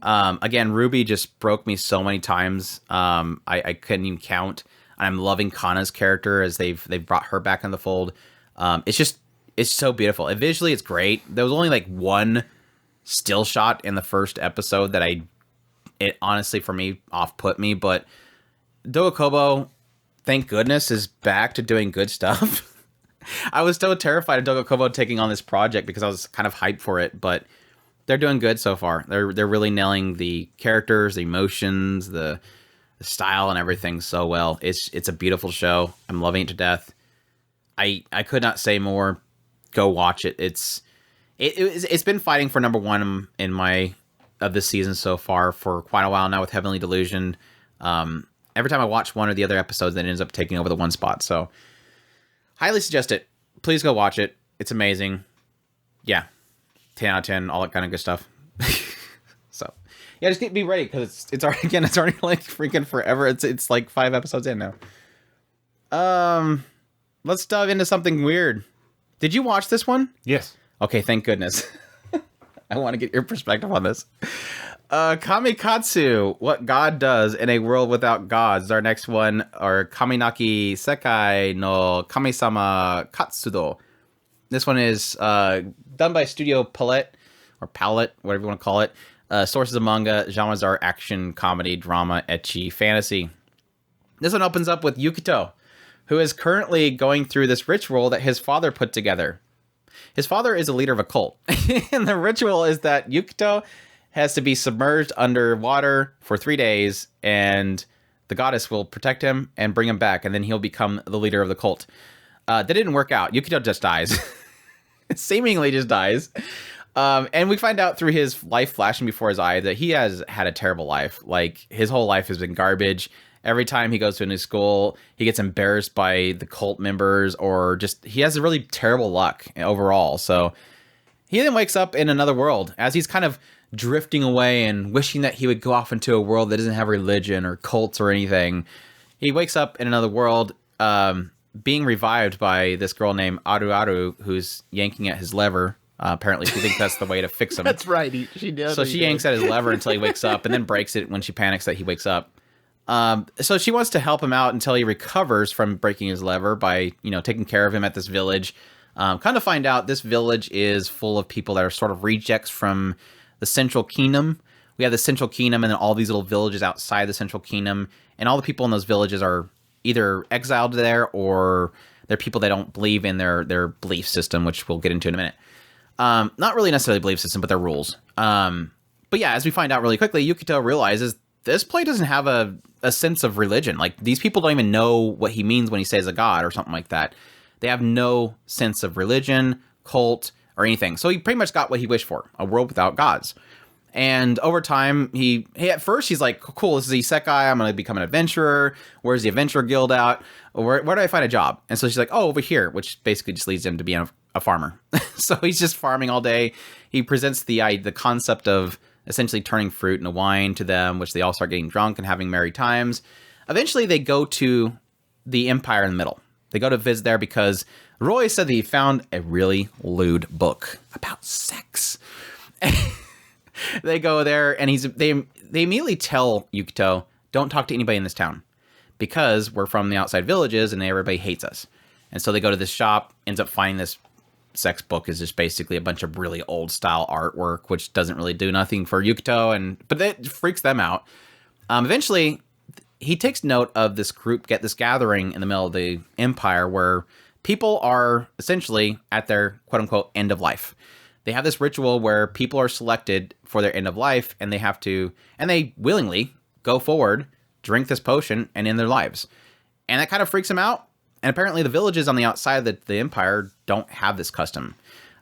Again, Ruby just broke me so many times. I couldn't even count. I'm loving Kana's character as they've brought her back in the fold. It's so beautiful. And visually, it's great. There was only like one still shot in the first episode that it honestly, for me, off-put me. But Dogokobo, thank goodness, is back to doing good stuff. I was so terrified of Dogokobo taking on this project because I was kind of hyped for it, but they're doing good so far. They're really nailing the characters, the emotions, the style, and everything so well. It's a beautiful show. I'm loving it to death. I could not say more. Go watch it. It's been fighting for number one of this season so far for quite a while now with Heavenly Delusion. Every time I watch one or the other episodes, that ends up taking over the one spot. So highly suggest it. Please go watch it. It's amazing. Yeah. 10 out of 10, all that kind of good stuff. So yeah, just be ready, because it's already like freaking forever. It's like 5 episodes in now. let's dive into something weird. Did you watch this one? Yes. Okay, thank goodness. I want to get your perspective on this. Kamikatsu, What God Does in a World Without Gods. Our next one, or Kaminaki Sekai no Kamisama Katsudo. This one is done by Studio Palette, or Palette, whatever you want to call it. Sources of manga, genres are action, comedy, drama, ecchi, fantasy. This one opens up with Yukito, who is currently going through this ritual that his father put together. His father is a leader of a cult, and the ritual is that Yukito has to be submerged underwater for 3 days, and the goddess will protect him and bring him back, and then he'll become the leader of the cult. That didn't work out. Yukito just dies. Seemingly just dies. And we find out through his life flashing before his eye that he has had a terrible life. Like, his whole life has been garbage. Every time he goes to a new school, he gets embarrassed by the cult members, or just, he has really terrible luck overall. So he then wakes up in another world as he's kind of drifting away and wishing that he would go off into a world that doesn't have religion or cults or anything. He wakes up in another world, being revived by this girl named Aru, who's yanking at his lever. Apparently she thinks that's the way to fix him. That's right. She does. So she yanks at his lever until he wakes up, and then breaks it when she panics that he wakes up. So she wants to help him out until he recovers from breaking his lever by, taking care of him at this village. Kind of find out this village is full of people that are sort of rejects from the Central Kingdom. We have the Central Kingdom and then all these little villages outside the Central Kingdom, and all the people in those villages are either exiled there or they're people that don't believe in their belief system, which we'll get into in a minute. Not really necessarily belief system, but their rules. But yeah, as we find out really quickly, Yukito realizes this play doesn't have a sense of religion. Like, these people don't even know what he means when he says a god or something like that. They have no sense of religion, cult, or anything. So he pretty much got what he wished for, a world without gods. And over time, he at first he's like, cool, this is Isekai, I'm going to become an adventurer. Where's the adventurer guild out? Where do I find a job? And so she's like, oh, over here, which basically just leads him to being a farmer. So he's just farming all day. He presents the concept of essentially turning fruit into wine to them, which they all start getting drunk and having merry times. Eventually, they go to the Empire in the middle. They go to visit there because Roy said that he found a really lewd book about sex. They go there, and they immediately tell Yukito, don't talk to anybody in this town, because we're from the outside villages and everybody hates us. And so they go to this shop, ends up finding this sex book is just basically a bunch of really old style artwork, which doesn't really do nothing for Yukito, but it freaks them out. Eventually, he takes note of this gathering in the middle of the Empire where people are essentially at their quote unquote end of life. They have this ritual where people are selected for their end of life, and they willingly go forward, drink this potion, and end their lives. And that kind of freaks them out. And apparently the villages on the outside of the Empire don't have this custom.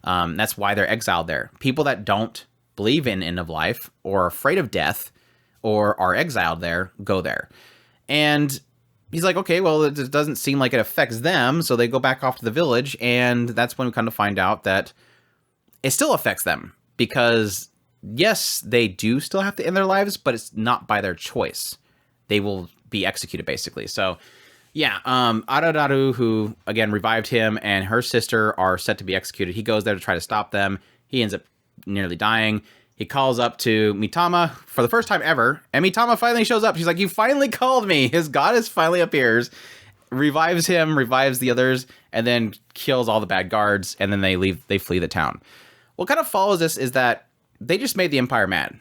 That's why they're exiled there. People that don't believe in end of life or are afraid of death or are exiled there go there. And he's like, okay, well, it doesn't seem like it affects them. So they go back off to the village. And that's when we kind of find out that it still affects them, because yes, they do still have to end their lives, but it's not by their choice. They will be executed, basically. So yeah, Aradaru, who again revived him, and her sister are set to be executed. He goes there to try to stop them. He ends up nearly dying. He calls up to Mitama for the first time ever, and Mitama finally shows up. She's like, you finally called me. His goddess finally appears, revives him, revives the others, and then kills all the bad guards, and then they flee the town. What kind of follows this is that they just made the Empire mad.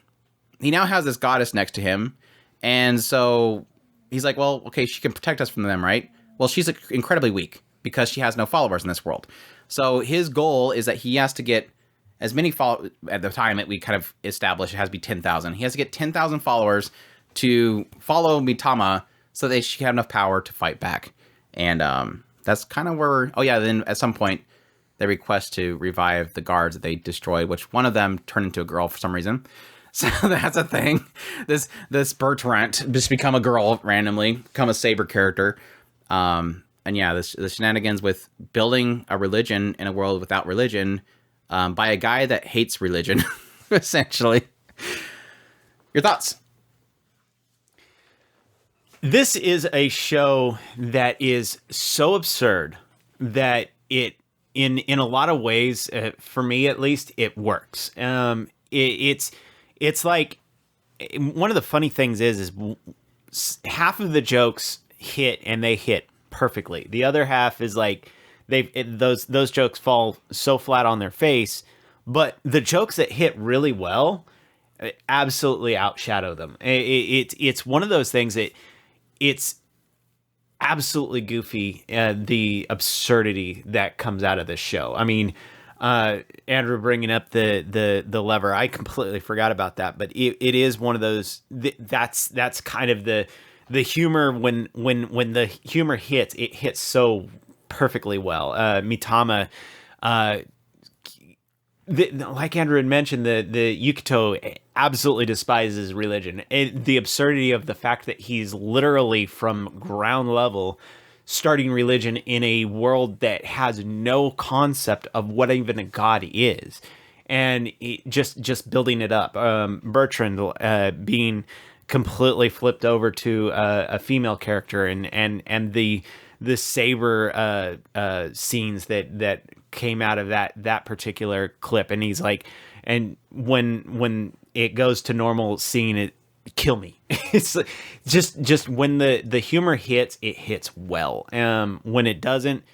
He now has this goddess next to him, and so he's like, well, okay, she can protect us from them, right? Well, she's incredibly weak because she has no followers in this world. So his goal is that he has to get as many followers. At the time that we kind of established, it has to be 10,000. He has to get 10,000 followers to follow Mitama so that she can have enough power to fight back. And that's kind of where then at some point they request to revive the guards that they destroyed, which one of them turned into a girl for some reason. So that's a thing. This Bertrand just become a girl randomly, become a Saber character. And yeah, the shenanigans with building a religion in a world without religion by a guy that hates religion, essentially. Your thoughts? This is a show that is so absurd that it in a lot of ways, for me at least, it works. It's like one of the funny things is half of the jokes hit and they hit perfectly. The other half is like those jokes fall so flat on their face, but the jokes that hit really well absolutely outshadow them. It's one of those things that it's absolutely goofy, the absurdity that comes out of this show. I mean, Andrew bringing up the lever, I completely forgot about that, but it is one of those that's kind of the humor when the humor hits, it hits so perfectly well. Mitama, like Andrew had mentioned, the Yukito absolutely despises religion. The absurdity of the fact that he's literally from ground level starting religion in a world that has no concept of what even a god is, and just building it up. Bertrand being completely flipped over to a female character, and the saber scenes that came out of that particular clip, and he's like, and when it goes to normal scene, it kill me. It's just when the humor hits, it hits well. When it doesn't,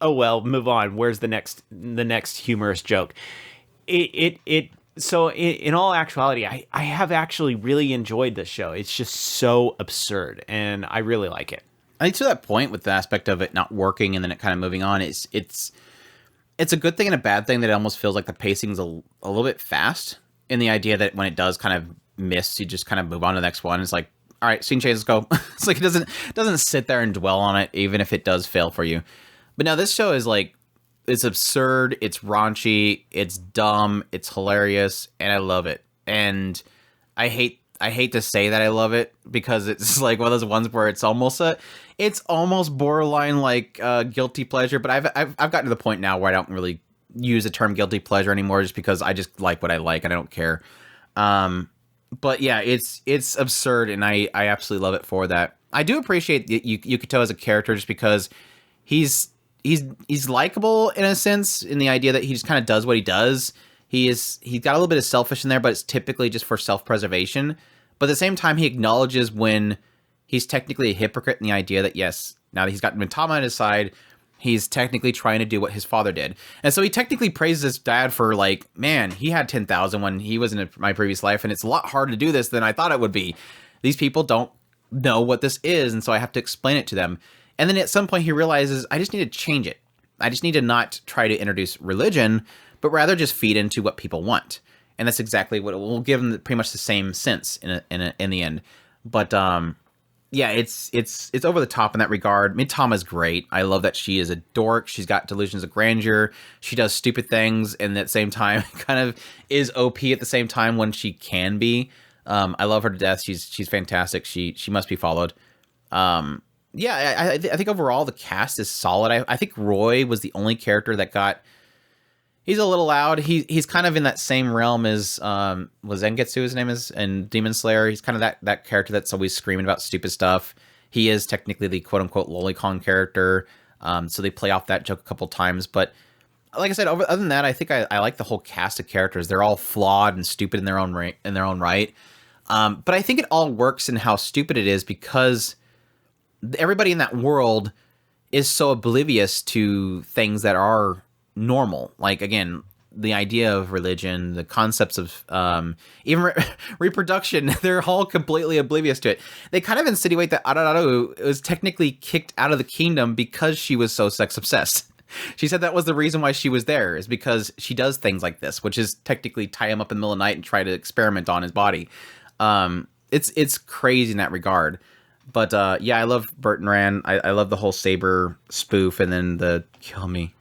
oh well, move on. Where's the next humorous joke? So in all actuality, I have actually really enjoyed this show. It's just so absurd, and I really like it. I think to that point, with the aspect of it not working and then it kind of moving on, it's a good thing and a bad thing that it almost feels like the pacing's a little bit fast, in the idea that when it does kind of miss, you just kind of move on to the next one. It's like, all right, scene change, let's go. It's like it doesn't sit there and dwell on it, even if it does fail for you. But now this show is like, it's absurd, it's raunchy, it's dumb, it's hilarious, and I love it. And I hate to say that I love it, because it's like one of those ones where it's almost borderline like guilty pleasure. But I've gotten to the point now where I don't really use the term guilty pleasure anymore, just because I just like what I like and I don't care. But yeah, it's absurd, and I absolutely love it for that. I do appreciate Yukito as a character, just because he's likable in a sense, in the idea that he just kind of does what he does. He's got a little bit of selfish in there, but it's typically just for self-preservation. But at the same time, he acknowledges when he's technically a hypocrite, in the idea that, yes, now that he's got Mitama on his side, he's technically trying to do what his father did. And so he technically praises his dad for, like, man, he had 10,000 when he was in my previous life, and it's a lot harder to do this than I thought it would be. These people don't know what this is, and so I have to explain it to them. And then at some point he realizes, I just need to change it. I just need to not try to introduce religion, but rather just feed into what people want. And that's exactly what it will give them, pretty much the same sense in the end. But yeah, it's over the top in that regard. Mitama's great. I love that she is a dork. She's got delusions of grandeur. She does stupid things, and at the same time kind of is OP at the same time when she can be. I love her to death. She's fantastic. She must be followed. Yeah, I think overall the cast is solid. I think Roy was the only character that got... He's a little loud. He's kind of in that same realm as was Zengetsu, his name is, and Demon Slayer. He's kind of that character that's always screaming about stupid stuff. He is technically the quote-unquote lolicon character, so they play off that joke a couple times. But like I said, other than that, I think I like the whole cast of characters. They're all flawed and stupid in their own right. But I think it all works in how stupid it is, because everybody in that world is so oblivious to things that are normal. Like, again, the idea of religion, the concepts of even reproduction, they're all completely oblivious to it. They kind of insinuate that Arararu was technically kicked out of the kingdom because she was so sex obsessed. She said that was the reason why she was there, is because she does things like this, which is technically tie him up in the middle of the night and try to experiment on his body. It's crazy in that regard. But yeah, I love Bertrand. I love the whole saber spoof, and then the kill me.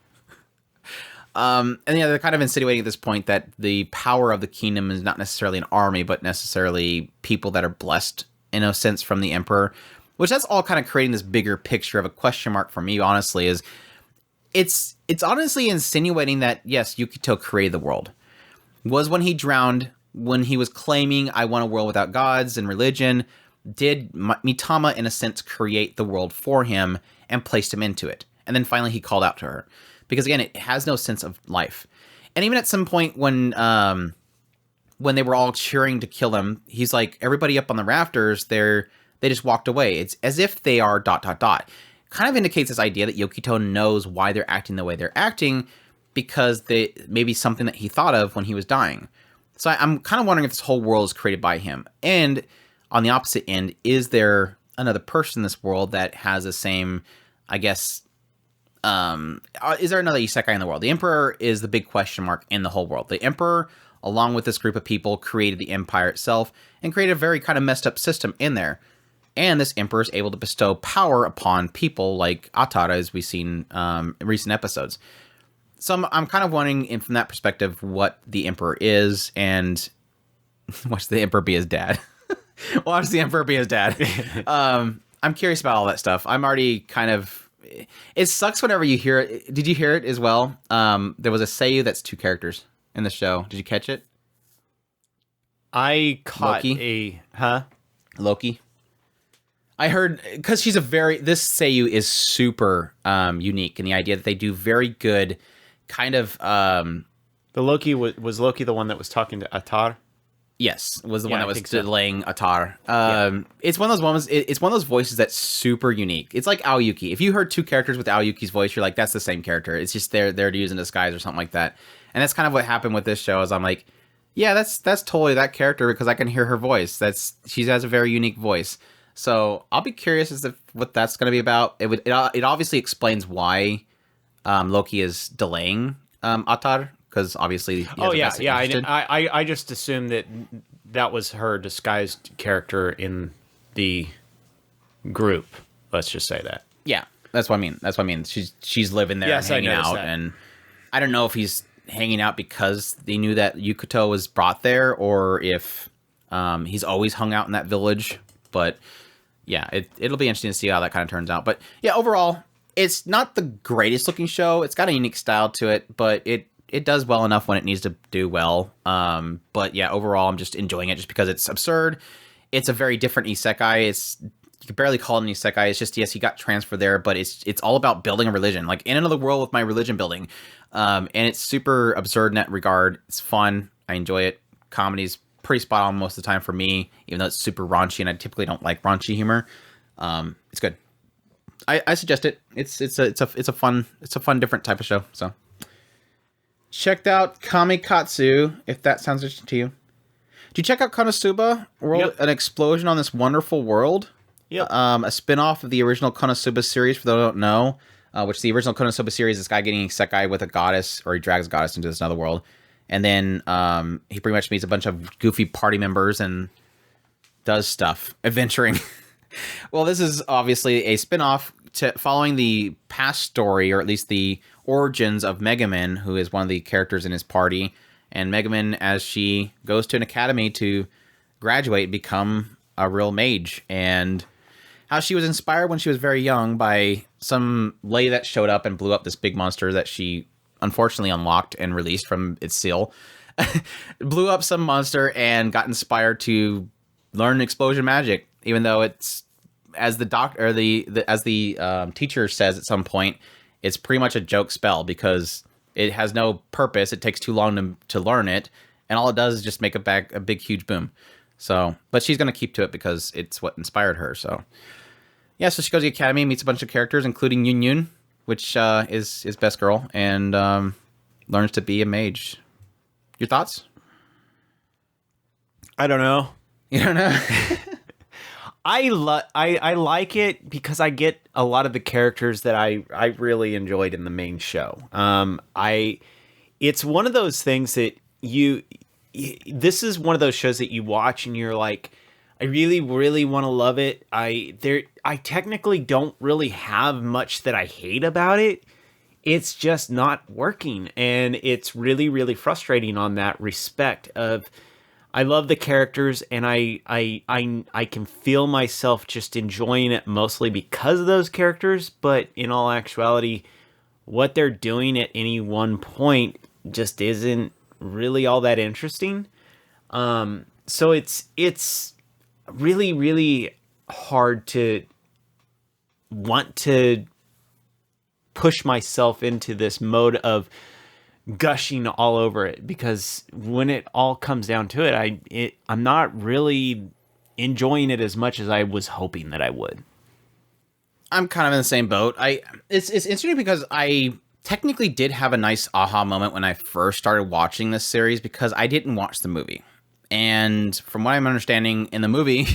And yeah, they're kind of insinuating at this point that the power of the kingdom is not necessarily an army, but necessarily people that are blessed in a sense from the emperor, which that's all kind of creating this bigger picture of a question mark for me, honestly, is it's honestly insinuating that, yes, Yukito created the world. Was when he drowned, when he was claiming, I want a world without gods and religion, did Mitama, in a sense, create the world for him and placed him into it? And then finally he called out to her. Because again, it has no sense of life. And even at some point when they were all cheering to kill him, he's like, everybody up on the rafters, they just walked away. It's as if they are ... Kind of indicates this idea that Yokito knows why they're acting the way they're acting, because they maybe something that he thought of when he was dying. So I'm kind of wondering if this whole world is created by him. And on the opposite end, is there another person in this world that has the same, I guess, is there another isekai in the world? The Emperor is the big question mark in the whole world. The Emperor, along with this group of people, created the Empire itself and created a very kind of messed up system in there. And this Emperor is able to bestow power upon people like Atara, as we've seen in recent episodes. So I'm kind of wondering, from that perspective, what the Emperor is, and watch the Emperor be his dad. Watch the Emperor be his dad. I'm curious about all that stuff. I'm already kind of... It sucks whenever you hear it. Did you hear it as well? There was a Seiyu that's 2 characters in the show. Did you catch it? I caught Loki. I heard, because this Seiyu is super unique in the idea that they do very good kind of... the Loki, was Loki the one that was talking to Atar? Yes, was the one that was delaying Atar. It's one of those moments, it's one of those voices that's super unique. It's like Aoyuki. If you heard 2 characters with Aoyuki's voice, you're like, that's the same character. It's just they're to use in disguise or something like that. And that's kind of what happened with this show, is I'm like, yeah, that's totally that character, because I can hear her voice. She has a very unique voice. So I'll be curious as to what that's going to be about. It obviously explains why Loki is delaying Atar, because obviously I just assumed that was her disguised character in the group. Let's just say that. Yeah, that's what I mean. She's living there and hanging out, and I don't know if he's hanging out because they knew that Yukito was brought there, or if he's always hung out in that village. But yeah, it'll be interesting to see how that kind of turns out. But yeah, overall, it's not the greatest looking show. It's got a unique style to it, but it does well enough when it needs to do well. But yeah, overall, I'm just enjoying it just because it's absurd. It's a very different isekai. You can barely call it an isekai. It's just, yes, he got transferred there, but it's all about building a religion, like in another world with my religion building. And it's super absurd in that regard. It's fun. I enjoy it. Comedy's pretty spot on most of the time for me, even though it's super raunchy, and I typically don't like raunchy humor. It's good. I suggest it. It's a fun different type of show. So checked out Kamikatsu, if that sounds interesting to you. Did you check out Konosuba World? Yep. An explosion on this wonderful world. Yep. A spin-off of the original Konosuba series, for those who don't know, which the original Konosuba series, this guy getting isekai with a goddess, or he drags a goddess into this another world. And then he pretty much meets a bunch of goofy party members and does stuff, adventuring. Well, this is obviously a spin-off following the past story, or at least the origins of Megumin, who is one of the characters in his party. And Megumin, as she goes to an academy to graduate, become a real mage. And how she was inspired when she was very young by some lady that showed up and blew up this big monster that she unfortunately unlocked and released from its seal. Blew up some monster and got inspired to learn explosion magic, even though it's, as the teacher says at some point, it's pretty much a joke spell because it has no purpose. It takes too long to learn it, and all it does is just make a big huge boom. So, but she's gonna keep to it because it's what inspired her. So yeah, so she goes to the academy, meets a bunch of characters, including Yun Yun, which is best girl, and learns to be a mage. Your thoughts? I don't know. You don't know? I like it because I get a lot of the characters that I really enjoyed in the main show. It's one of those things that this is one of those shows that you watch and you're like, I really, really want to love it. I technically don't really have much that I hate about it. It's just not working, and it's really, really frustrating on that respect of, I love the characters, and I can feel myself just enjoying it mostly because of those characters, but in all actuality, what they're doing at any one point just isn't really all that interesting. So it's really, really hard to want to push myself into this mode of gushing all over it, because when it all comes down to it, I'm not really enjoying it as much as I was hoping that I would. I'm kind of in the same boat. It's interesting because I technically did have a nice aha moment when I first started watching this series, because I didn't watch the movie. And from what I'm understanding in the movie,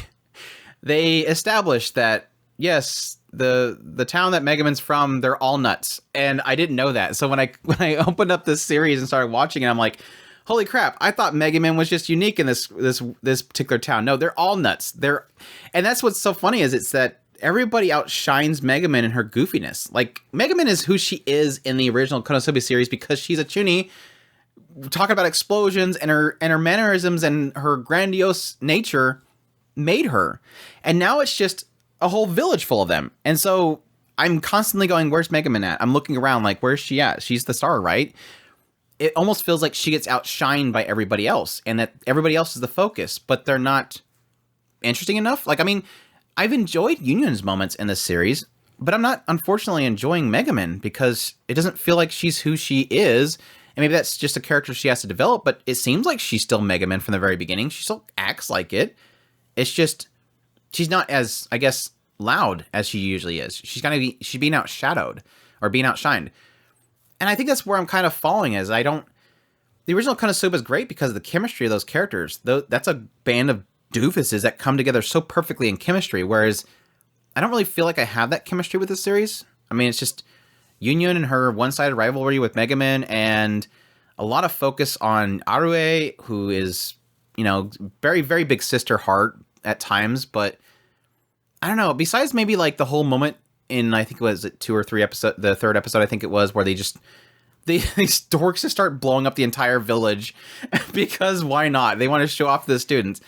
they established that, yes, the town that Megaman's from, they're all nuts. And I didn't know that. So when I opened up this series and started watching it, I'm like, holy crap, I thought Megaman was just unique in this particular town. No, they're all nuts. And that's what's so funny is it's that everybody outshines Megaman in her goofiness. Like, Megaman is who she is in the original Konosuba series because she's a chuuni. Talking about explosions and her mannerisms and her grandiose nature made her. And now it's just a whole village full of them. And so I'm constantly going, where's Megaman at? I'm looking around like, where's she at? She's the star, right? It almost feels like she gets outshined by everybody else and that everybody else is the focus, but they're not interesting enough. Like, I mean, I've enjoyed Union's moments in this series, but I'm not, unfortunately, enjoying Megaman because it doesn't feel like she's who she is. And maybe that's just a character she has to develop, but it seems like she's still Megaman from the very beginning. She still acts like it. It's just, she's not as, I guess, loud as she usually is. She's being outshadowed or being outshined. And I think that's where I'm kind of falling is the original Konosuba is great because of the chemistry of those characters. That's a band of doofuses that come together so perfectly in chemistry, whereas I don't really feel like I have that chemistry with this series. I mean, it's just Union and her one-sided rivalry with Megaman and a lot of focus on Arue, who is, very, very big sister heart at times, but I don't know, besides maybe like the whole moment in, I think it was 2 or 3 episodes, the third episode, I think it was, where these dorks just start blowing up the entire village because why not? They want to show off to the students.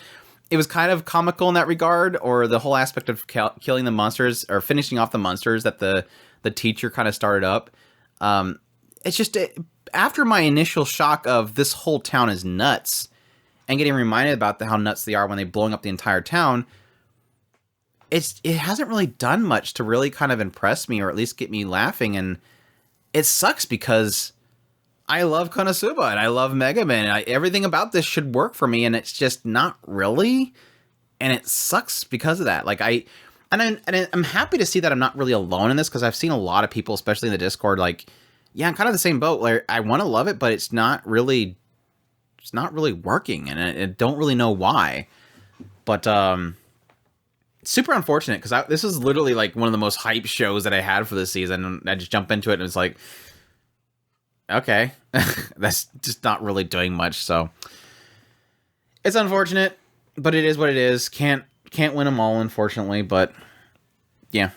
It was kind of comical in that regard, or the whole aspect of killing the monsters or finishing off the monsters that the teacher kind of started up. It's just after my initial shock of this whole town is nuts and getting reminded about how nuts they are when they're blowing up the entire town, it hasn't really done much to really kind of impress me or at least get me laughing. And it sucks because I love Konosuba and I love Megaman and everything about this should work for me, and it's just not really, and it sucks because of that. Like I'm happy to see that I'm not really alone in this, because I've seen a lot of people, especially in the Discord, like, yeah, I'm kind of the same boat. Like, I want to love it, but it's not really working, and I don't really know why. But super unfortunate, because this is literally like one of the most hype shows that I had for this season, and I just jump into it and it's like, okay, that's just not really doing much. So it's unfortunate, but it is what it is. Can't win them all, unfortunately, but yeah.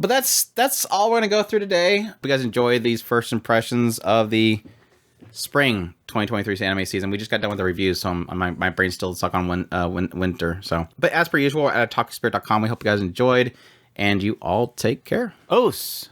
But that's all we're gonna go through today. Hope you guys enjoyed these first impressions of the spring 2023 anime season. We just got done with the reviews, so my brain's still stuck on winter. So, but as per usual, at otakuspirit.com, we hope you guys enjoyed, and you all take care. Os.